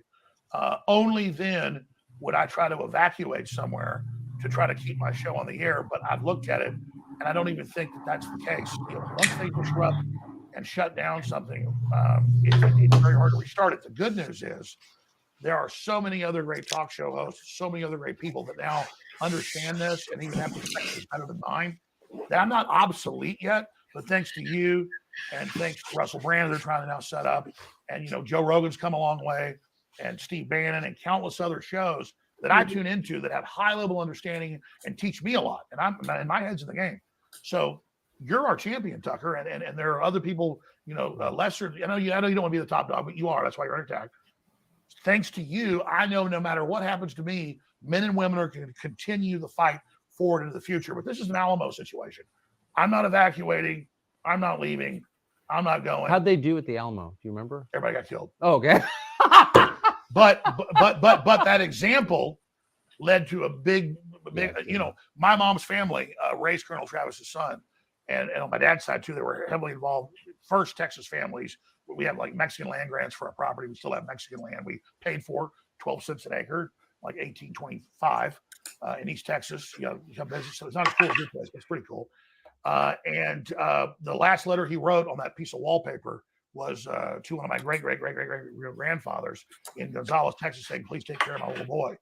only then would I try to evacuate somewhere to try to keep my show on the air. But I've looked at it, and I don't even think that that's the case. Once they disrupt and shut down something, it's very hard to restart it. The good news is there are so many other great talk show hosts, so many other great people that now understand this and even have perspectives better than mine, that I'm not obsolete yet. But thanks to you and thanks to Russell Brand, they're trying to now set up. And, Joe Rogan's come a long way, and Steve Bannon and countless other shows that I tune into that have high level understanding and teach me a lot. And my head's in the game. So you're our champion, Tucker. And there are other people, lesser. I know you don't want to be the top dog, but you are. That's why you're under attack. Thanks to you, I know no matter what happens to me, men and women are going to continue the fight forward into the future. But this is an Alamo situation. I'm not evacuating. I'm not leaving. I'm not going. How'd they do at the Alamo? Do you remember? Everybody got killed. Oh, okay. But that example led to a big, my mom's family raised Colonel Travis's son. And on my dad's side too, they were heavily involved. First Texas families. We have like Mexican land grants for our property. We still have Mexican land. We paid for 12 cents an acre, like 1825 in East Texas. You come visit. So it's not as cool as this place, but it's pretty cool. And the last letter he wrote on that piece of wallpaper was to one of my great grandfathers in Gonzales, Texas, saying, "Please take care of my little boy."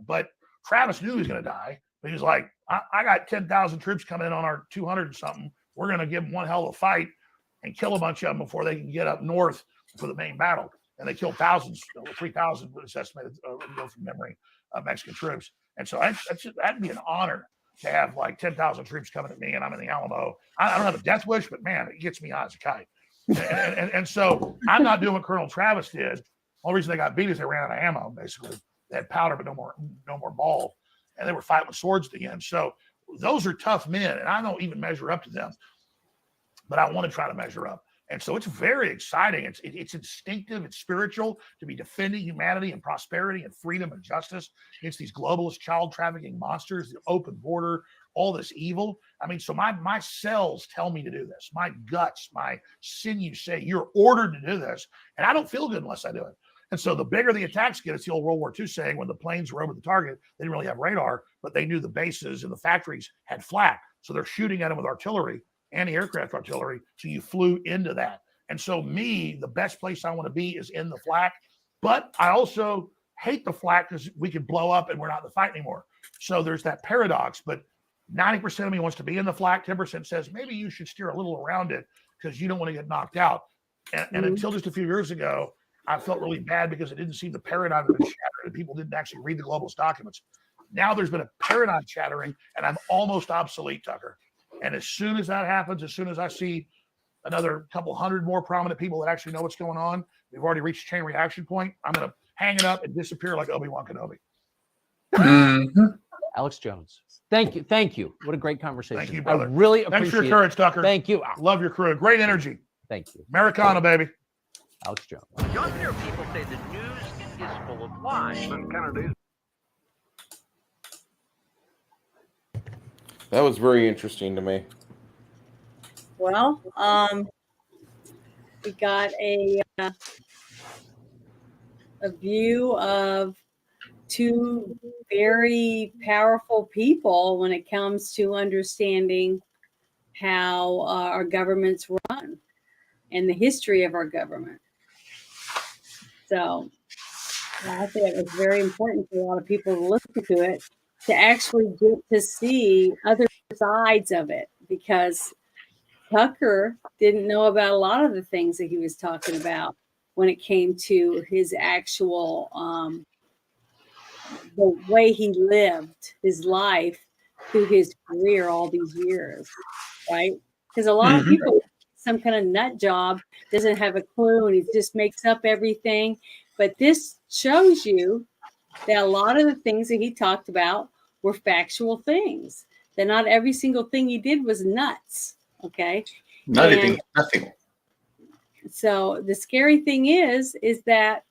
But Travis knew he was going to die. But he was like, I got 10,000 troops coming in on our 200 and something. We're going to give them one hell of a fight and kill a bunch of them before they can get up north for the main battle. And they killed thousands, 3,000 was estimated from memory, Mexican troops. And so that'd be an honor to have like 10,000 troops coming at me, and I'm in the Alamo. I don't have a death wish, but man, it gets me high as a kite. And so I'm not doing what Colonel Travis did. The only reason they got beat is they ran out of ammo, basically. They had powder, but no more ball. And they were fighting with swords at the end. So those are tough men, and I don't even measure up to them. But I want to try to measure up. And so it's very exciting. It's instinctive. It's spiritual to be defending humanity and prosperity and freedom and justice against these globalist child trafficking monsters, the open border, all this evil. I mean, so my cells tell me to do this. My guts, my sinews say you're ordered to do this. And I don't feel good unless I do it. And so the bigger the attacks get, it's the old World War II saying, when the planes were over the target, they didn't really have radar, but they knew the bases and the factories had flak. So they're shooting at them with artillery, anti-aircraft artillery. So you flew into that. And so the best place I want to be is in the flak. But I also hate the flak because we could blow up and we're not in the fight anymore. So there's that paradox. But 90% of me wants to be in the flak. 10% says maybe you should steer a little around it because you don't want to get knocked out. And until just a few years ago, I felt really bad because it didn't seem the paradigm had been shattered and people didn't actually read the globalist documents. Now there's been a paradigm shattering and I'm almost obsolete, Tucker. And as soon as that happens, as soon as I see another couple hundred more prominent people that actually know what's going on, we've already reached chain reaction point. I'm going to hang it up and disappear like Obi-Wan Kenobi. Alex Jones. Thank you. What a great conversation. Thank you, brother. I really appreciate Thanks for your courage, Tucker. Thank you. Love your crew. Great energy. Thank you. Americana, baby. Alex Jones. Younger people say the news is full of lies. That was very interesting to me. Well, we got a view of two very powerful people when it comes to understanding how our governments run and the history of our government. So I think it was very important for a lot of people to listen to it, to actually get to see other sides of it, because Tucker didn't know about a lot of the things that he was talking about when it came to his actual, the way he lived his life through his career all these years, right? Because a lot of people, some kind of nut job, doesn't have a clue and he just makes up everything. But this shows you that a lot of the things that he talked about were factual things. That not every single thing he did was nuts. Okay. Nothing. So the scary thing is that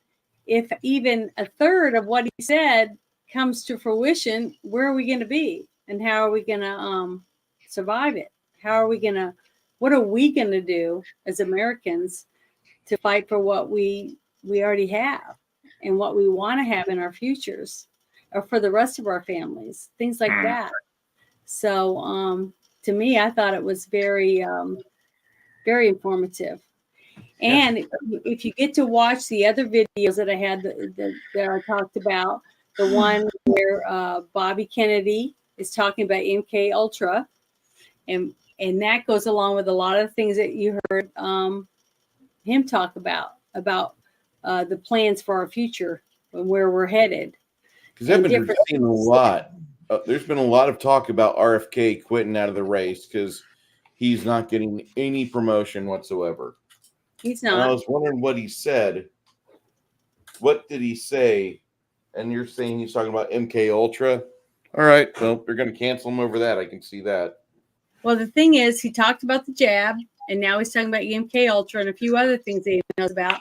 if even a third of what he said comes to fruition, where are we going to be? And how are we going to survive it? What are we going to do as Americans to fight for what we already have and what we want to have in our futures or for the rest of our families, things like that. So to me, I thought it was very, very informative. And if you get to watch the other videos that I had that I talked about, the one where Bobby Kennedy is talking about MK Ultra, and that goes along with a lot of things that you heard him talk about the plans for our future and where we're headed. Because I've been seeing a lot. There's been a lot of talk about RFK quitting out of the race because he's not getting any promotion whatsoever. He's not. And I was wondering what he said. What did he say? And you're saying he's talking about MK Ultra. All right, well, they're going to cancel him over that. I can see that. Well, the thing is, he talked about the jab, and now he's talking about MK Ultra and a few other things that he knows about.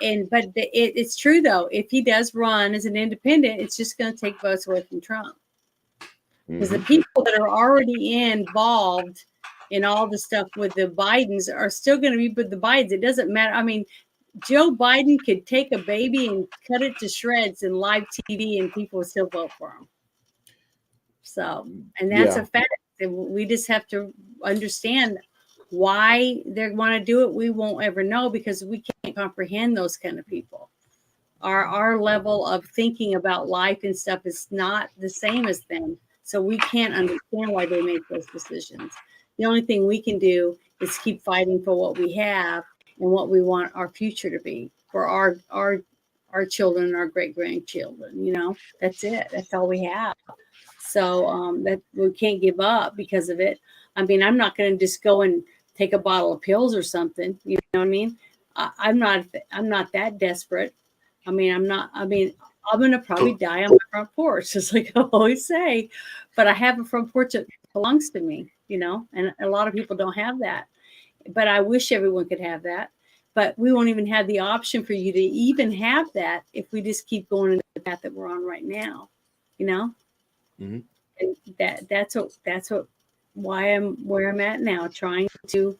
It's true though. If he does run as an independent, it's just going to take votes away from Trump, because the people that are already involved in all the stuff with the Bidens are still going to be with the Bidens. It doesn't matter. I mean, Joe Biden could take a baby and cut it to shreds in live TV, and people would still vote for him. So, and that's a fact. We just have to understand why they want to do it. We won't ever know because we can't comprehend those kind of people. Our level of thinking about life and stuff is not the same as them. So we can't understand why they make those decisions. The only thing we can do is keep fighting for what we have and what we want our future to be for our children and our great grandchildren. You know, that's it. That's all we have. So that we can't give up because of it. I mean, I'm not going to just go and take a bottle of pills or something. You know what I mean? I'm not that desperate. I'm going to probably die on my front porch, just like I always say. But I have a front porch that belongs to me, you know, and a lot of people don't have that. But I wish everyone could have that. But we won't even have the option for you to even have that if we just keep going in the path that we're on right now, you know? And that's why I'm where I'm at now, trying to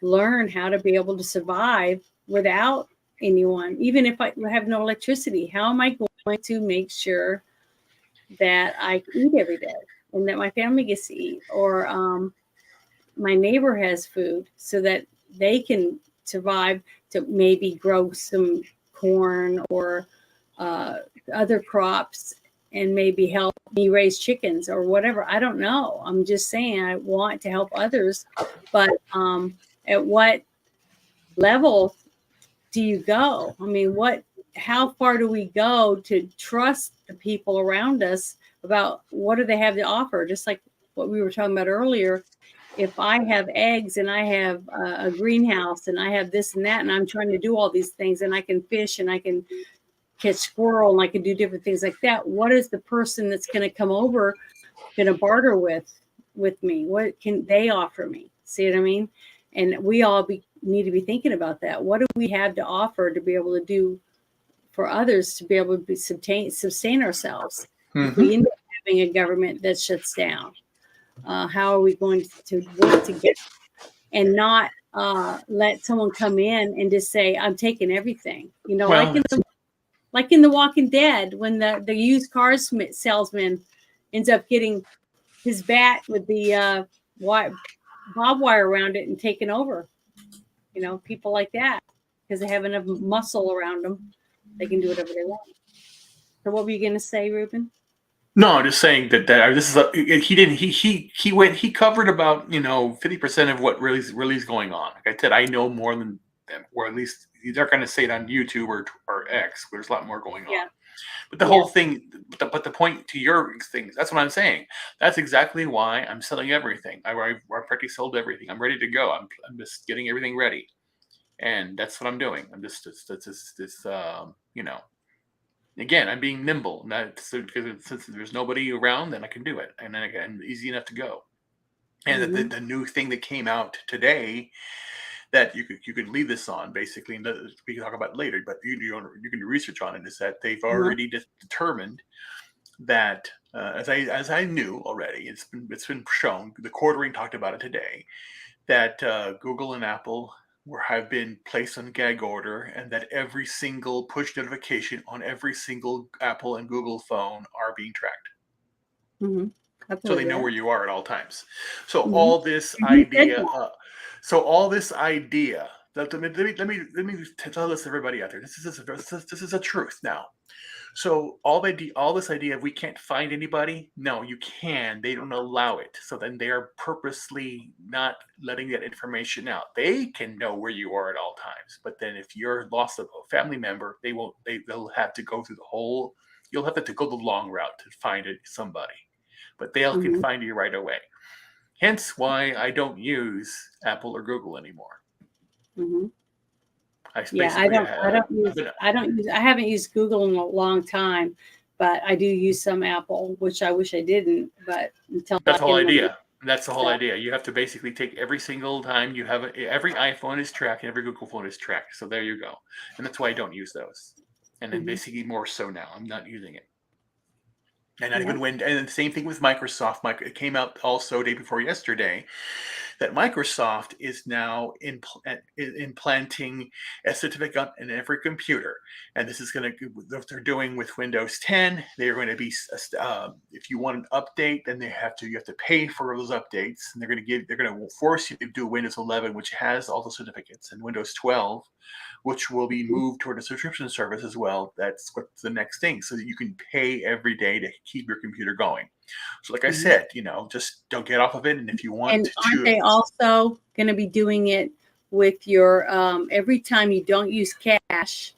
learn how to be able to survive without anyone. Even if I have no electricity, how am I going to make sure that I eat every day and that my family gets to eat, or my neighbor has food so that they can survive, to maybe grow some corn or other crops and maybe help me raise chickens or whatever. I don't know. I'm just saying I want to help others, but at what level do you go? I mean, how far do we go to trust the people around us about what do they have to offer? Just like what we were talking about earlier. If I have eggs and I have a greenhouse and I have this and that, and I'm trying to do all these things, and I can fish and I can catch squirrel and I can do different things like that, what is the person that's going to come over going to barter with me? What can they offer me? See what I mean? And we all need to be thinking about that. What do we have to offer to be able to do for others, to be able to sustain ourselves? If we end up having a government that shuts down, how are we going to work together and not let someone come in and just say, I'm taking everything, you know, like in The Walking Dead, when the used car salesman ends up getting his bat with the barbed wire around it and taking over. You know, people like that, because they have enough muscle around them, they can do whatever they want. So what were you going to say, Ruben? No, I'm just saying that this is he covered about 50% of what really is going on. Like I said, I know more than them, or at least they're going to say it on YouTube or X. Where there's a lot more going on. But the whole thing, but the point to your thing, that's what I'm saying. That's exactly why I'm selling everything. I practically sold everything. I'm ready to go. I'm just getting everything ready, and that's what I'm doing. I'm just Again, I'm being nimble. Because since there's nobody around, then I can do it, and then again, easy enough to go. And the new thing that came out today, that you could leave this on basically, and we can talk about it later. But you can do research on it. Is that they've already determined that as I knew already, it's been shown. The quartering talked about it today that Google and Apple have been placed on gag order, and that every single push notification on every single Apple and Google phone are being tracked. Mm-hmm. So they know where you are at all times. So Mhm. all this And who said idea, that? let me tell this to everybody out there. This is a truth now. So all this idea of we can't find anybody, no, you can. They don't allow it. So then they are purposely not letting that information out. They can know where you are at all times. But then if you're lost a family member, they won't. They'll have to go through the whole. You'll have to go the long route to find somebody. But they can find you right away. Hence why I don't use Apple or Google anymore. Mm-hmm. I haven't used Google in a long time, but I do use some Apple, which I wish I didn't. But until that's the whole idea. That's the whole idea. You have to basically take every single time you have every iPhone is tracked and every Google phone is tracked. So there you go. And that's why I don't use those. And then basically more so now, I'm not using it. And not even and the same thing with Microsoft. It came out also day before yesterday that Microsoft is now implanting a certificate in every computer, and this is going to what they're doing with Windows 10. They're going to be if you want an update, then you have to pay for those updates, and they're going to force you to do Windows 11, which has all the certificates, and Windows 12, which will be moved toward a subscription service as well. That's what's the next thing, so that you can pay every day to keep your computer going. So like I said, just don't get off of it. And if you want to, aren't they also going to be doing it with your every time you don't use cash,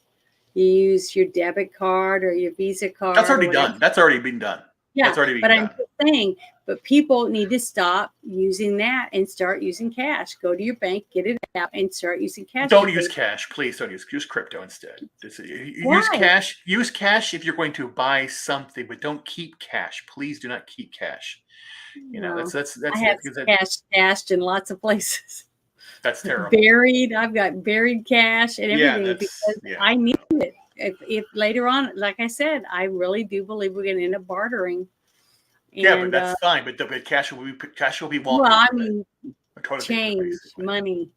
you use your debit card or your Visa card? That's already done. That's already been done. Yeah, that's already been but done. I'm just saying, but people need to stop using that and start using cash. Go to your bank, get it out, and start using cash. Don't use cash, please. Don't use crypto instead. Use cash. Use cash if you're going to buy something, but don't keep cash. Please do not keep cash. That's. I have cash stashed in lots of places. That's terrible. Buried. I've got buried cash and everything because I need it. If later on, like I said, I really do believe we're going to end up bartering. But that's fine. But cash will be welcome. Well, I mean, change, money,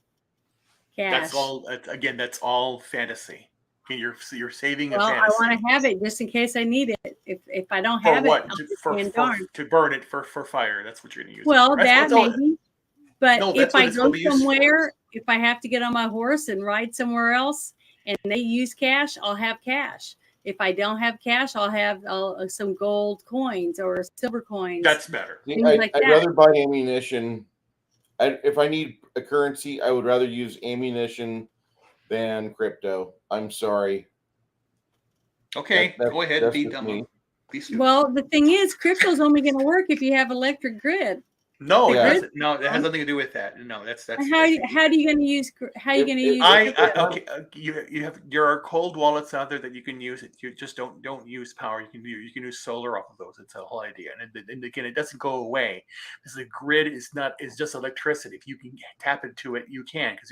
cash. That's all. Again, that's all fantasy. You're saving a fantasy. I want to have it just in case I need it. If I don't have it, to burn it for fire. That's what you're going to use. Well, that maybe. But if I go somewhere, if I have to get on my horse and ride somewhere else, and they use cash, I'll have cash. If I don't have cash, I'll have some gold coins or silver coins. That's better. I'd rather buy ammunition. If I need a currency, I would rather use ammunition than crypto. I'm sorry. Okay, go ahead and beat them. Well, the thing is, crypto is only going to work if you have electric grid. No, it has nothing to do with that. No, that's how are you going to use? How are you going to use? There are cold wallets out there that you can use. You just don't use power. You can use solar off of those. It's the whole idea. And again, it doesn't go away because the grid is just electricity. If you can tap into it, you can, because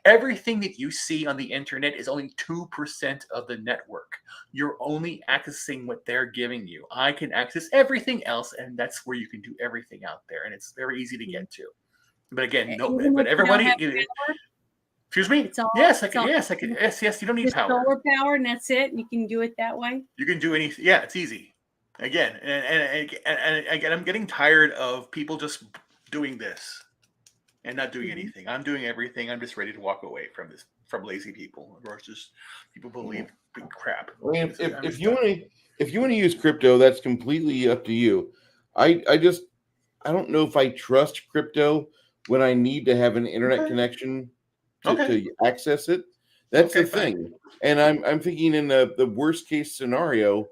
everything that you see on the internet is only 2% of the network. You're only accessing what they're giving you. I can access everything else, and that's where you can do everything out there, and it's very easy to get to. But again, but everybody, excuse me. Yes, I can. Yes, you don't need power. Solar power, and that's it. You can do it that way. You can do anything. Yeah, it's easy. Again, and again, I'm getting tired of people just doing this and not doing anything. I'm doing everything. I'm just ready to walk away from this, from lazy people versus people believe big crap. I mean, if you want to use crypto, that's completely up to you. I don't know if I trust crypto when I need to have an internet connection to access it. That's the thing. And I'm thinking in the worst case scenario,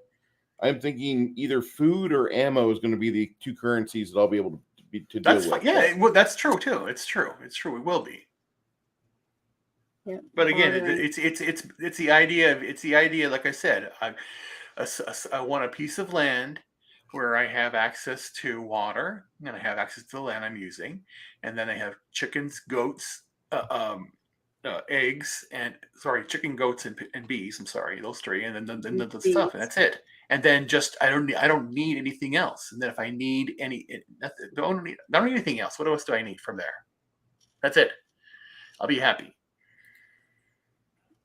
I'm thinking either food or ammo is going to be the two currencies that I'll be able to deal with. Yeah, well, that's true too. It's true. It will be. Yeah. But again, it's the idea. Like I said, I want a piece of land where I have access to water, and I have access to the land I'm using, and then I have chickens, goats, uh, um, eggs and chicken, goats, and bees. I'm sorry, those three, and then the stuff, and that's it. And then just I don't need anything else. And then if I need don't need anything else. What else do I need from there? That's it. I'll be happy.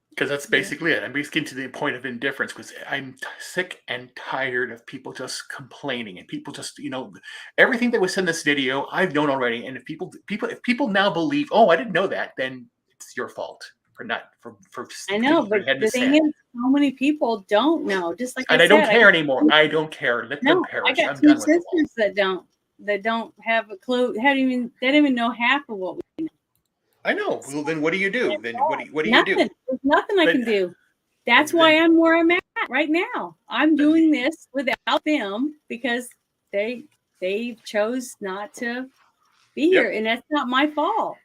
Because that's basically it. I'm basically getting to the point of indifference because I'm sick and tired of people just complaining and people just, everything that was in this video, I've known already. And if people now believe, oh, I didn't know that, then it's your fault for not for. I know, but the thing is, so many people don't know. Just like and I don't care anymore. I don't care. Let them perish. I got two sisters that don't have a clue. They don't even know half of what we know. I know. Well, then what do you do? Then what do you do? There's nothing I can do. That's why I'm where I'm at right now. I'm doing this without them because they chose not to be here, and that's not my fault.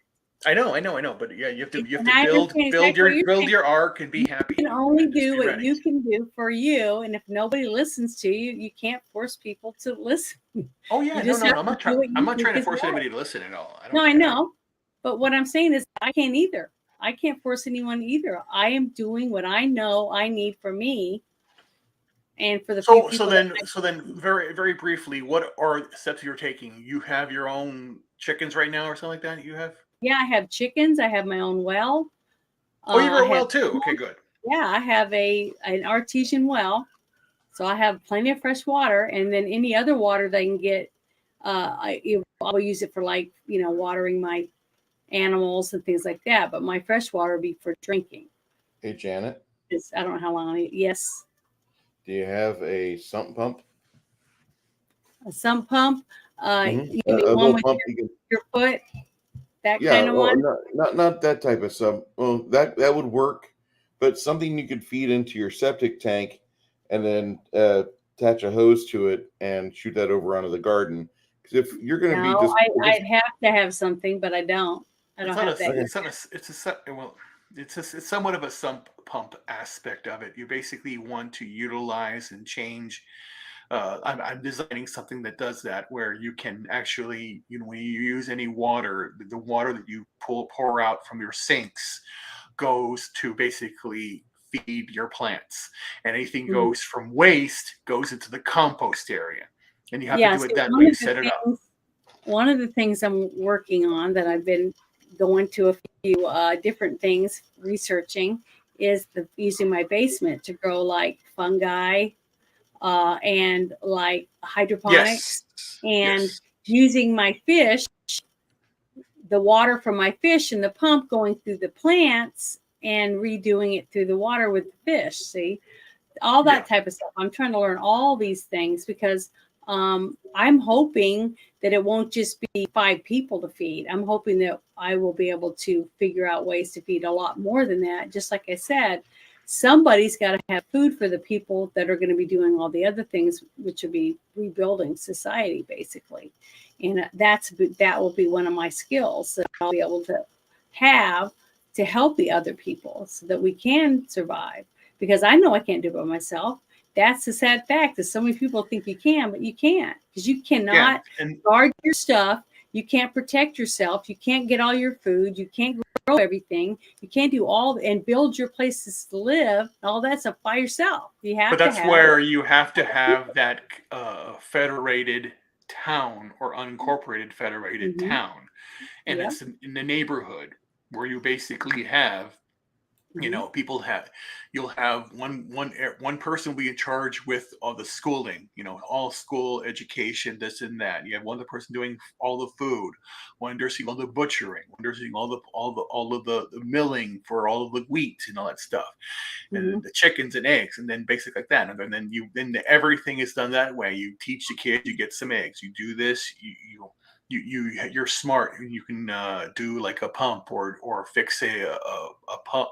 I know. But yeah, you have to build your arc and be happy. You can only do what you can do for you, and if nobody listens to you, you can't force people to listen. Oh yeah, no. I'm not trying to force anybody to listen at all. I know. But what I'm saying is I can't either. I can't force anyone either. I am doing what I know I need for me and for the people. So then very, very briefly, what are the steps you're taking? You have your own chickens right now or something like that? You have? Yeah, I have chickens. I have my own well. Oh, you have a well too? Okay, good. Yeah, I have an artesian well. So I have plenty of fresh water, and then any other water that I can get, I will use it for watering my animals and things like that, but my fresh water would be for drinking. Hey, Janet. I don't know how long. Yes. Do you have a sump pump? A sump pump? You mean a one with pump your foot? That kind of one? Not that type of sump. Well, that would work, but something you could feed into your septic tank and then attach a hose to it and shoot that over onto the garden. Because if you're going to be just, I'd have to have something, but I don't. I don't have that. It's somewhat of a sump pump aspect of it. You basically want to utilize and change. I'm designing something that does that, where you can actually, when you use any water, the water that you pour out from your sinks goes to basically feed your plants, and anything goes from waste goes into the compost area, and you have to do it that way. You set it up. One of the things I'm working on that I've been going to a few different things researching is using my basement to grow like fungi and like hydroponics, and using my fish, the water from my fish and the pump going through the plants and redoing it through the water with the fish. See, all that type of stuff. I'm trying to learn all these things because I'm hoping that it won't just be 5 people to feed. I'm hoping that I will be able to figure out ways to feed a lot more than that. Just like I said, somebody's got to have food for the people that are going to be doing all the other things, which will be rebuilding society, basically. And that will be one of my skills that I'll be able to have to help the other people so that we can survive. Because I know I can't do it by myself. That's the sad fact that so many people think you can, but you can't, because you cannot guard your stuff. You can't protect yourself. You can't get all your food. You can't grow everything. You can't do all and build your places to live. All that stuff by yourself. But that's where you have to have that federated town or unincorporated federated town, and it's in the neighborhood where you basically have. You'll have one person will be in charge with all the schooling, all school education, this and that. You have one other person doing all the food, one doing all the butchering, one doing all of the milling for all of the wheat and all that stuff, and the chickens and eggs, and then basically like that. And then everything is done that way. You teach the kids, you get some eggs, you do this, you're smart, and you can do like a pump or fix a pump,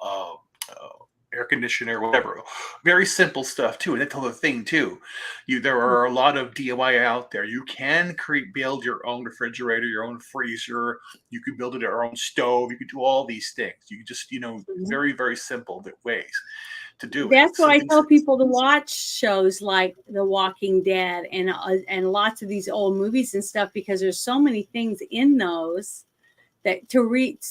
air conditioner, whatever. Very simple stuff too, and that's another thing too. There are a lot of DIY out there. You can build your own refrigerator, your own freezer. You can build your own stove. You can do all these things. You just very, very simple ways to do it. That's why I tell people to watch shows like The Walking Dead and lots of these old movies and stuff, because there's so many things in those that to reach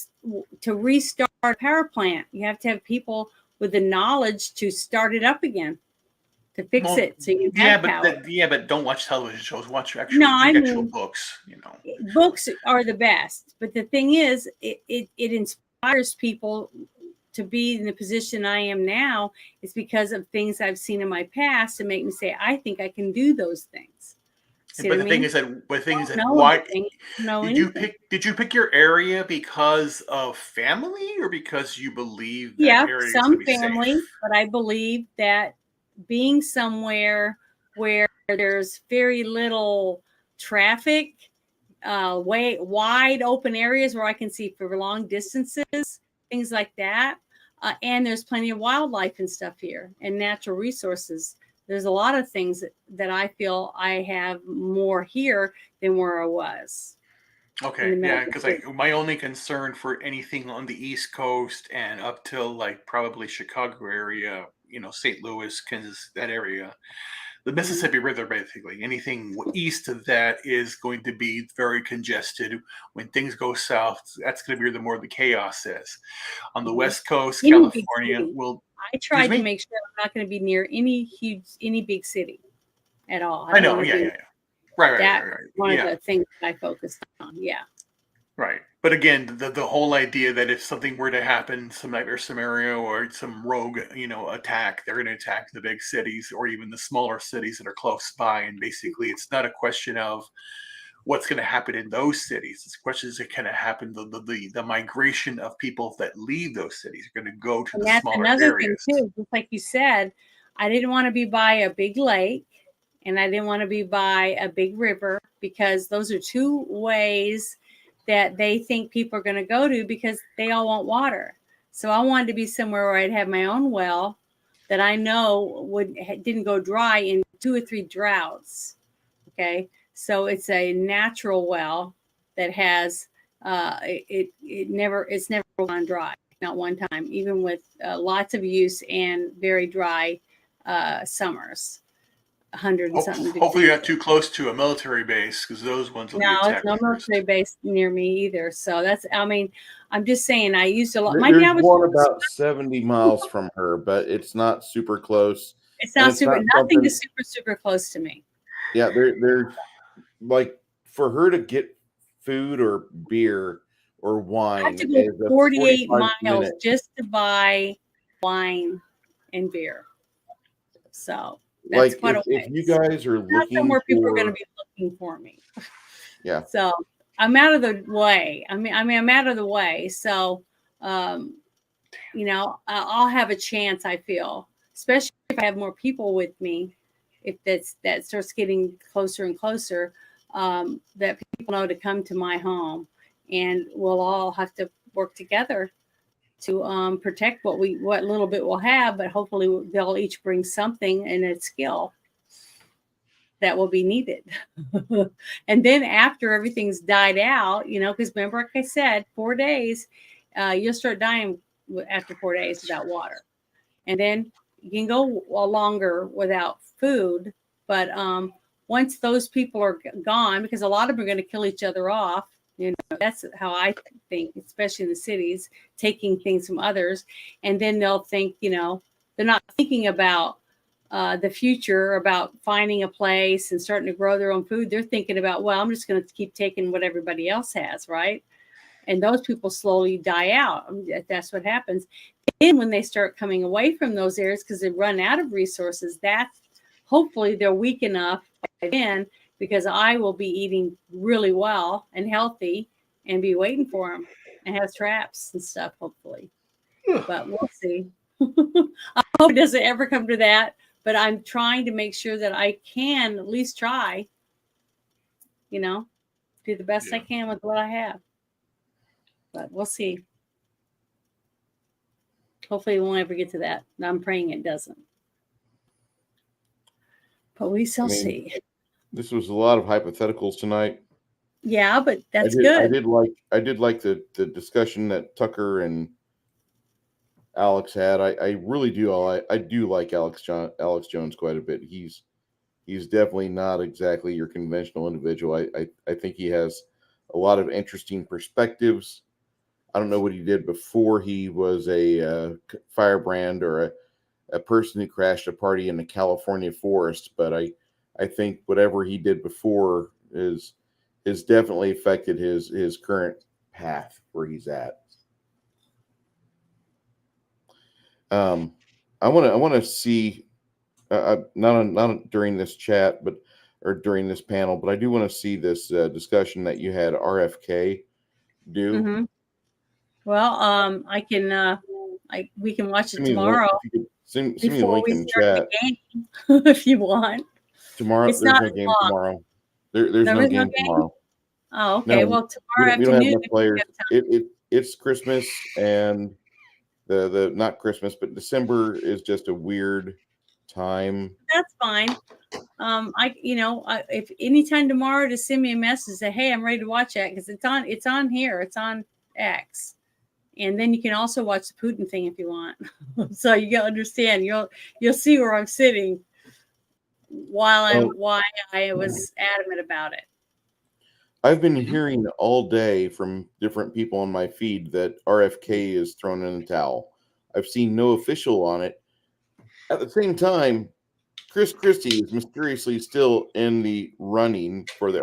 to restart a power plant, you have to have people with the knowledge to start it up again, to fix Well, it so you yeah, have but power. but don't watch television shows. Watch actual No, I read actual mean, books. You know, books are the best, but the thing is, it inspires people to be in the position I am now. Is because of things I've seen in my past to make me say, I think I can do those things. See but what I the thing mean? is that Know why anything, know did you anything. pick your area because of family or because you believe that Yeah, area is going some to be family, safe? but I believe that being somewhere where there's very little traffic, wide open areas where I can see for long distances, things like that. And there's plenty of wildlife and stuff here and natural resources. There's a lot of things that I feel I have more here than where I was in Okay, the middle yeah, of the because city. my only concern for anything on the East Coast and up till like probably Chicago area, St. Louis, Kansas, that area, the Mhm. Mississippi River, basically anything east of that is going to be very congested. When things go south, that's going to be where the more the chaos is. On the Mhm. West Coast, Any big California city. will. I Excuse tried to me. make sure I'm not going to be near any big city at all. I I don't know. want to Yeah, be. yeah, yeah. Right, right, That right, right. one of Yeah. the things that I focused on. Yeah. Right. But again, the whole idea that if something were to happen, some nightmare scenario or some rogue, attack, they're going to attack the big cities or even the smaller cities that are close by. And basically, it's not a question of what's going to happen in those cities. It's a question is it going to happen the migration of people that leave those cities are going to go to And the that's smaller another thing areas. too. Just like you said, I didn't want to be by a big lake and I didn't want to be by a big river because those are two ways that they think people are going to go to because they all want water. So I wanted to be somewhere where I'd have my own well that I know didn't go dry in 2 or 3 droughts. Okay, so it's a natural well that has it's never gone dry, not one time, even with lots of use and very dry summers, 100 and something Hopefully, you're degrees. not too close to a military base because those ones will No, get it's attacked no first. military base near me either. So I'm just saying I used a lot. My There's dad was. one about 70 miles from her, but it's not super close. It's And not it's super. not Nothing something, is super close to me. yeah, there's like for her to get food or beer or I have wine to go is a 48 45 miles minute. just to buy wine and beer. So that's Like quite a if you ways. guys are Not looking somewhere people are going to for, be looking for me. yeah, So I'm out of the way. I'm out of the way. So, I'll have a chance. I feel, especially if I have more people with me. If that starts getting closer and closer, that people know to come to my home, and we'll all have to work together to protect what little bit we'll have. But hopefully, they'll each bring something and a skill that will be needed. And then after everything's died out, because remember, like I said, 4 days, you'll start dying after 4 days without water. And then you can go longer without food. But once those people are gone, because a lot of them are going to kill each other off, that's how I think, especially in the cities, taking things from others. And then they'll think, they're not thinking about the future, about finding a place and starting to grow their own food. They're thinking about, well, I'm just going to keep taking what everybody else has, right? And those people slowly die out. That's what happens. And when they start coming away from those areas because they run out of resources, that's hopefully they're weak enough by then because I will be eating really well and healthy and be waiting for them and have traps and stuff, hopefully. But we'll see. I hope it doesn't ever come to that. But I'm trying to make sure that I can at least try, do the best I can with what I have. But we'll see. Hopefully, it won't ever get to that. I'm praying it doesn't. But we shall see. This was a lot of hypotheticals tonight. Yeah, but that's I good. did like the discussion that Tucker and Alex had. I really do. I do like Alex Jones quite a bit. He's definitely not exactly your conventional individual. I think he has a lot of interesting perspectives. I don't know what he did before he was a firebrand or a person who crashed a party in the California forest, but I think whatever he did before is definitely affected his current path where he's at. I want to see not during this chat, or during this panel, but I do want to see this discussion that you had RFK do. Mm-hmm. Well, I can we can watch it Send me the link. tomorrow If you could send me the before link we in start chat. the game, if you want. Tomorrow, It's there's not no game long. tomorrow. There's There no is no game game? tomorrow. Oh, okay. No, Well, tomorrow we don't have afternoon, enough if you players. have time. It's Christmas, and the not Christmas, but December is just a weird time. That's fine. If anytime tomorrow, to send me a message, say, hey, I'm ready to watch that, because it's on here, it's on X. And then you can also watch the Putin thing if you want. So you can understand. You'll see where I'm sitting why I was adamant about it. I've been hearing all day from different people on my feed that RFK is thrown in the towel. I've seen no official on it. At the same time, Chris Christie is mysteriously still in the running for the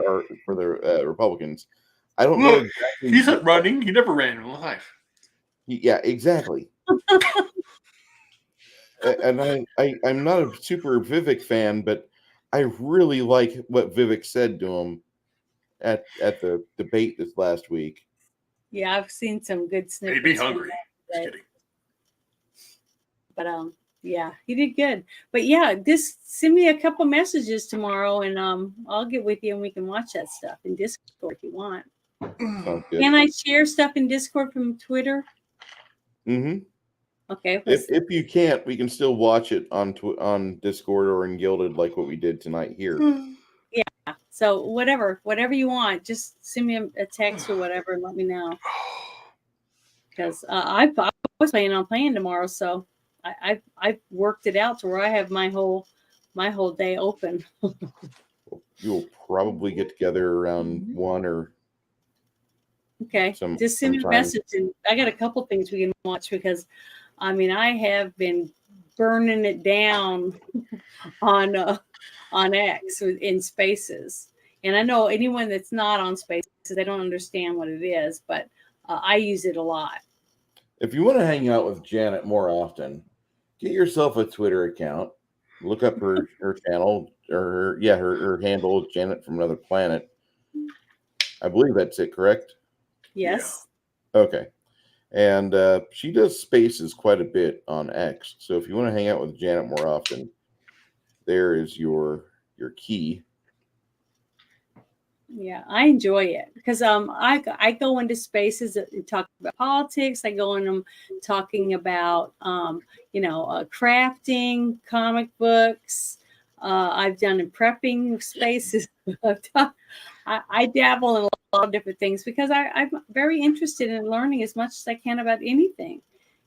Republicans. I don't know exactly. He's not running. He never ran in life. Yeah, exactly. And I'm not a super Vivek fan, but I really like what Vivek said to him at the debate this last week. Yeah, I've seen some good snippets. He'd be hungry. Just kidding. But yeah, he did good. But yeah, just send me a couple messages tomorrow, and I'll get with you and we can watch that stuff in Discord if you want. Sounds good. Can I share stuff in Discord from Twitter? Mm-hmm. Okay. If you can't, we can still watch it on Discord or in Gilded, like what we did tonight here. Yeah. So whatever you want, just send me a text or whatever and let me know. Because I was planning on playing tomorrow, so I've worked it out to where I have my whole day open. You'll probably get together around 1 or okay. Just send me a message, and I got a couple things we can watch, because I have been burning it down on X in Spaces, and I know anyone that's not on Spaces, they don't understand what it is, but I use it a lot. If you want to hang out with Janet more often, get yourself a Twitter account. Look up her channel, or her handle, Janet from Another Planet. I believe that's it, correct? Yes. Yeah. Okay. And she does Spaces quite a bit on X. So if you want to hang out with Janet more often, there is your key. Yeah, I enjoy it because I go into Spaces and talk about politics. I go in them talking about crafting, comic books. I've done in prepping Spaces. I dabble in a lot of different things because I'm very interested in learning as much as I can about anything.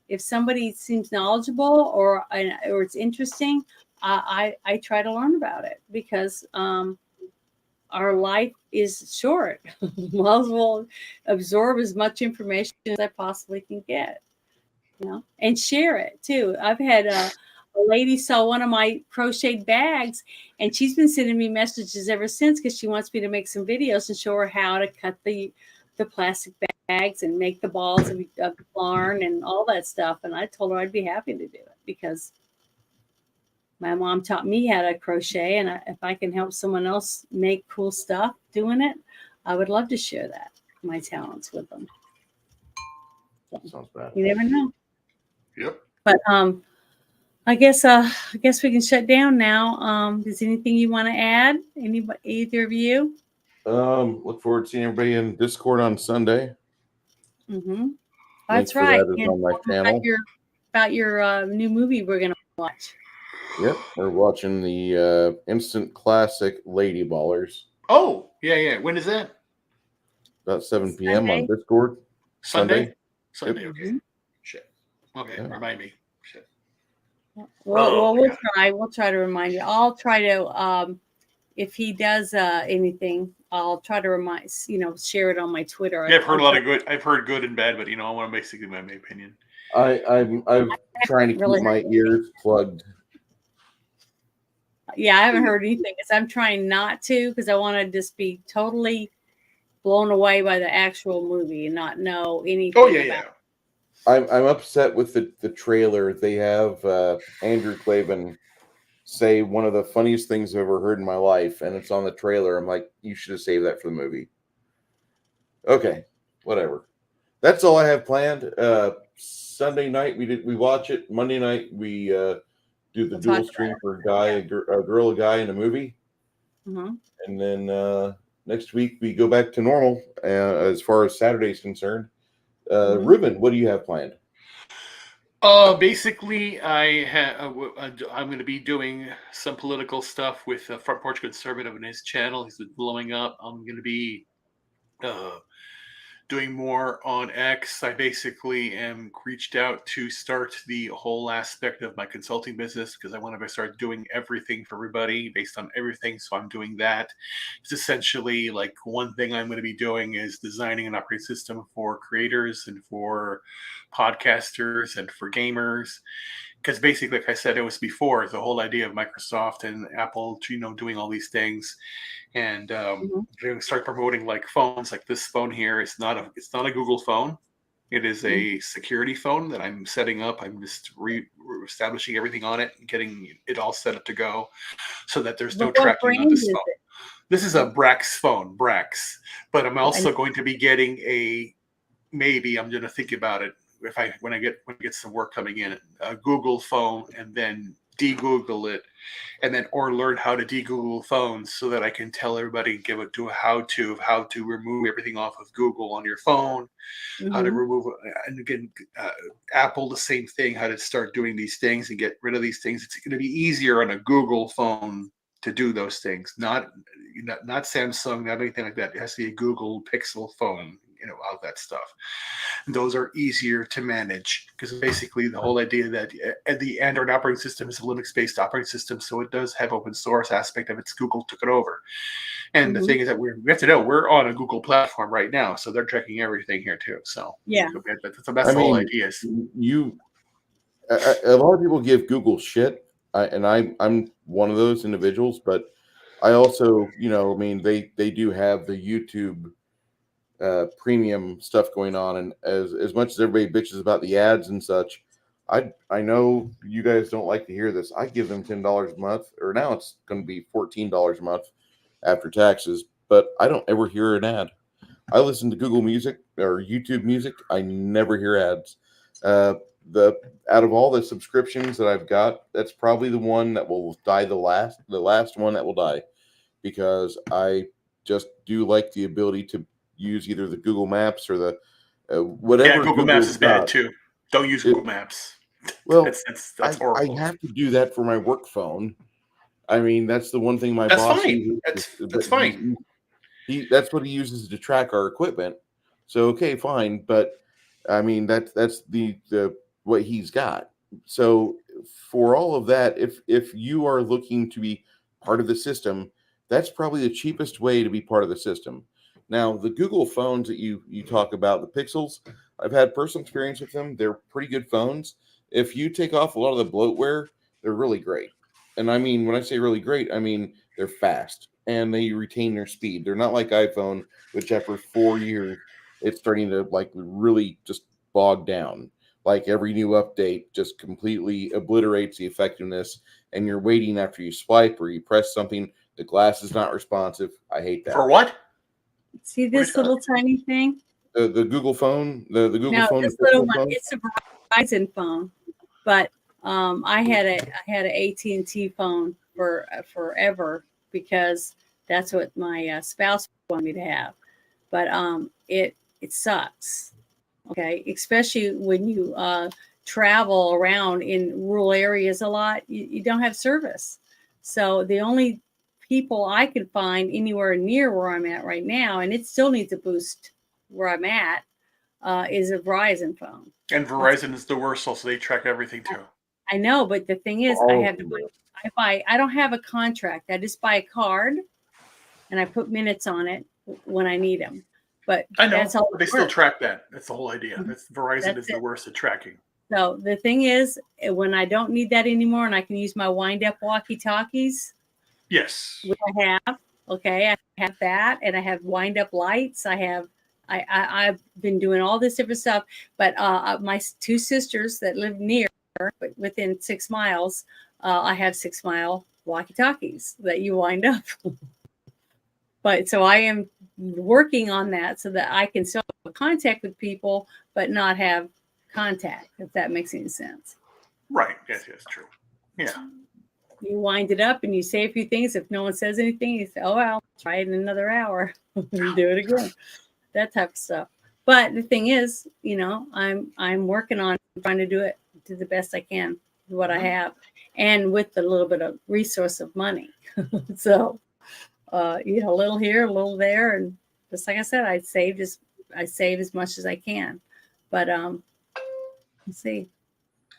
If somebody seems knowledgeable or it's interesting, I try to learn about it because our life is short. Might as well absorb as much information as I possibly can get, and share it too. I've had a lady saw one of my crocheted bags, and she's been sending me messages ever since because she wants me to make some videos and show her how to cut the plastic bags and make the balls of yarn and all that stuff. And I told her I'd be happy to do it because my mom taught me how to crochet, and if I can help someone else make cool stuff doing it, I would love to share my talents with them. Sounds bad. You never know. Yep. But I guess we can shut down now. Is anything you want to add? Either of you? Look forward to seeing everybody in Discord on Sunday. Mm-hmm. Link That's for right. that is on my channel. About your new movie we're gonna watch. Yep, we're watching the instant classic Lady Ballers. Oh, yeah. When is that? About 7 p.m. on Discord. Sunday. Yep. Okay. Shit. Okay, Yeah. remind me. Shit. Well, we'll try. We'll try to remind you. I'll try to if he does anything, I'll try to share it on my Twitter. Yeah, I've heard a lot of good. I've heard good and bad, but I want to basically my opinion. I'm trying to keep really my ears plugged. Yeah, I haven't heard anything because I'm trying not to, because I want to just be totally blown away by the actual movie and not know anything. Oh yeah. I'm upset with the trailer. They have Andrew Clavin say one of the funniest things I've ever heard in my life, and it's on the trailer. I'm like, you should have saved that for the movie. Okay, whatever. That's all I have planned. Sunday night we watch it. Monday night we do the dual stream for a girl, a guy, and a movie. Mm-hmm. And then next week we go back to normal as far as Saturday's concerned. Ruben, what do you have planned? Basically, I'm going to be doing some political stuff with Front Porch Conservative and his channel. He's been blowing up. I'm going to be doing more on X. I basically am reached out to start the whole aspect of my consulting business because I want to start doing everything for everybody based on everything. So I'm doing that. It's essentially like one thing I'm going to be doing is designing an operating system for creators and for podcasters and for gamers. Because basically, like I said, it was before the whole idea of Microsoft and Apple, doing all these things, and start promoting like phones. Like this phone here, it's not a Google phone. It is a security phone that I'm setting up. I'm just establishing everything on it and getting it all set up to go, so that there's no tracking on this phone. This is a Brax phone, Brax. But I'm also going to be getting maybe I'm going to think about it. When I get some work coming in, a Google phone, and then de-Google it, and then or learn how to de-Google phones so that I can tell everybody, give it to how to remove everything off of Google on your phone, how to remove, and again, Apple the same thing, how to start doing these things and get rid of these things. It's going to be easier on a Google phone to do those things, not Samsung, not anything like that. It has to be a Google Pixel phone. All that stuff. And those are easier to manage because basically the whole idea that the Android operating system is a Linux-based operating system, so it does have open source aspect of it. Google took it over, and the thing is that we have to know we're on a Google platform right now, so they're tracking everything here too. So yeah, that's the whole idea. A lot of people give Google shit, I'm one of those individuals, but I also, they do have the YouTube premium stuff going on, and as much as everybody bitches about the ads and such, I know you guys don't like to hear this. I give them $10 a month, or now it's going to be $14 a month after taxes, but I don't ever hear an ad. I listen to Google Music or YouTube Music. I never hear ads. Out of all the subscriptions that I've got, that's probably the one that will die the last one that will die, because I just do like the ability to use either the Google Maps or the whatever. Yeah, Google Maps is bad too. Don't use Google Maps. Well, that's horrible. I have to do that for my work phone. I mean, that's the one thing my boss uses. That's fine. That's what he uses to track our equipment. So okay, fine, but I mean that's the what he's got. So for all of that, if you are looking to be part of the system, that's probably the cheapest way to be part of the system. Now, the Google phones that you talk about, the Pixels, I've had personal experience with them. They're pretty good phones. If you take off a lot of the bloatware, they're really great. And I mean, when I say really great, I mean they're fast and they retain their speed. They're not like iPhone, which after 4 years, it's starting to like really just bog down. Like every new update just completely obliterates the effectiveness, and you're waiting after you swipe or you press something. The glass is not responsive. I hate that. For what? See this little tiny thing? The Google phone, the Google phone. This little one. It's a Verizon phone, but I had an AT&T phone for forever because that's what my spouse wanted me to have. But it sucks. Okay, especially when you travel around in rural areas a lot, you don't have service. So the only people I could find anywhere near where I'm at right now, and it still needs a boost where I'm at, is a Verizon phone. And Verizon is the worst, also they track everything too. I know, but the thing is, I don't have a contract. I just buy a card and I put minutes on it when I need them. But I know, that's all but they it still works. track that. That's the whole idea. That's Verizon That's is the it. worst at tracking. So the thing is, when I don't need that anymore and I can use my wind-up walkie-talkies, Yes. which I have, okay, I have that, and I have wind-up lights. I've been doing all this different stuff, but my two sisters that live near, but within 6 miles, I have 6 mile walkie-talkies that you wind up. But so I am working on that so that I can still have contact with people, but not have contact, if that makes any sense. Right. Yes, true. Yeah. You wind it up and you say a few things. If no one says anything, you say, oh, well, try it in another hour. You do it again. That type of stuff. But the thing is, I'm working on trying to do it to the best I can with what I have, and with a little bit of resource of money. So, a little here, a little there, and just like I said, I save as much as I can. But let's see.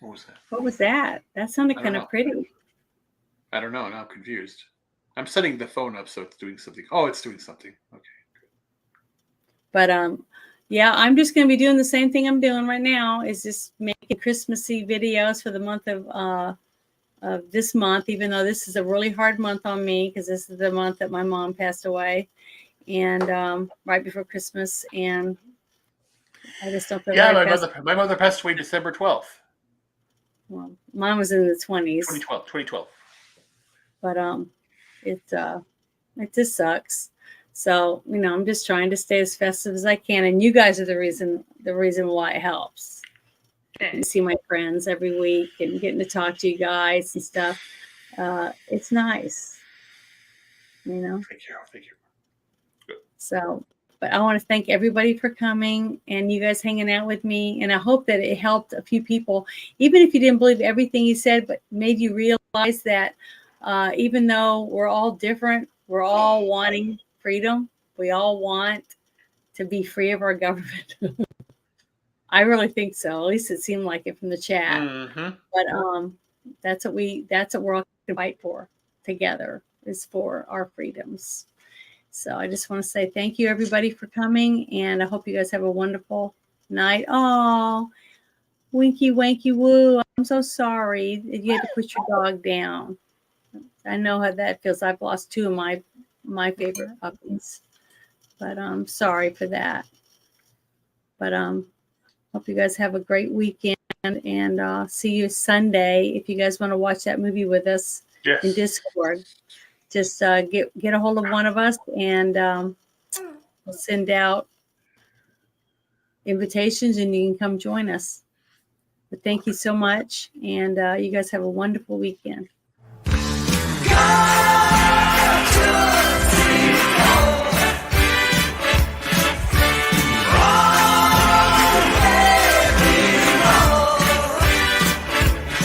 What was that? What was that? That sounded I don't kind know. of pretty. I don't know. Now I'm confused. I'm setting the phone up so it's doing something. Oh, it's doing something. Okay. But yeah, I'm just going to be doing the same thing I'm doing right now. Is just making Christmassy videos for the month of this month, even though this is a really hard month on me because this is the month that my mom passed away, and right before Christmas, and I just don't feel Yeah, very my mother passed away December 12th, Well, mine was in the 20s, 2012. but it just sucks. So I'm just trying to stay as festive as I can, and you guys are the reason why it helps. Getting to see my friends every week and getting to talk to you guys and stuff. It's nice, Thank you. So, but I want to thank everybody for coming and you guys hanging out with me. And I hope that it helped a few people, even if you didn't believe everything you said, but made you realize that even though we're all different, we're all wanting freedom. We all want to be free of our government. I really think so. At least it seemed like it from the chat. Mm-hmm. But that's what we're all going to fight for together, is for our freedoms. So I just want to say thank you, everybody, for coming, and I hope you guys have a wonderful night. Oh, winky wanky woo! I'm so sorry that you had to put your dog down. I know how that feels. I've lost two of my favorite puppies, but I'm sorry for that. But hope you guys have a great weekend, and see you Sunday if you guys want to watch that movie with us in Discord. Just get a hold of one of us, and we'll send out invitations, and you can come join us. But thank you so much, and you guys have a wonderful weekend.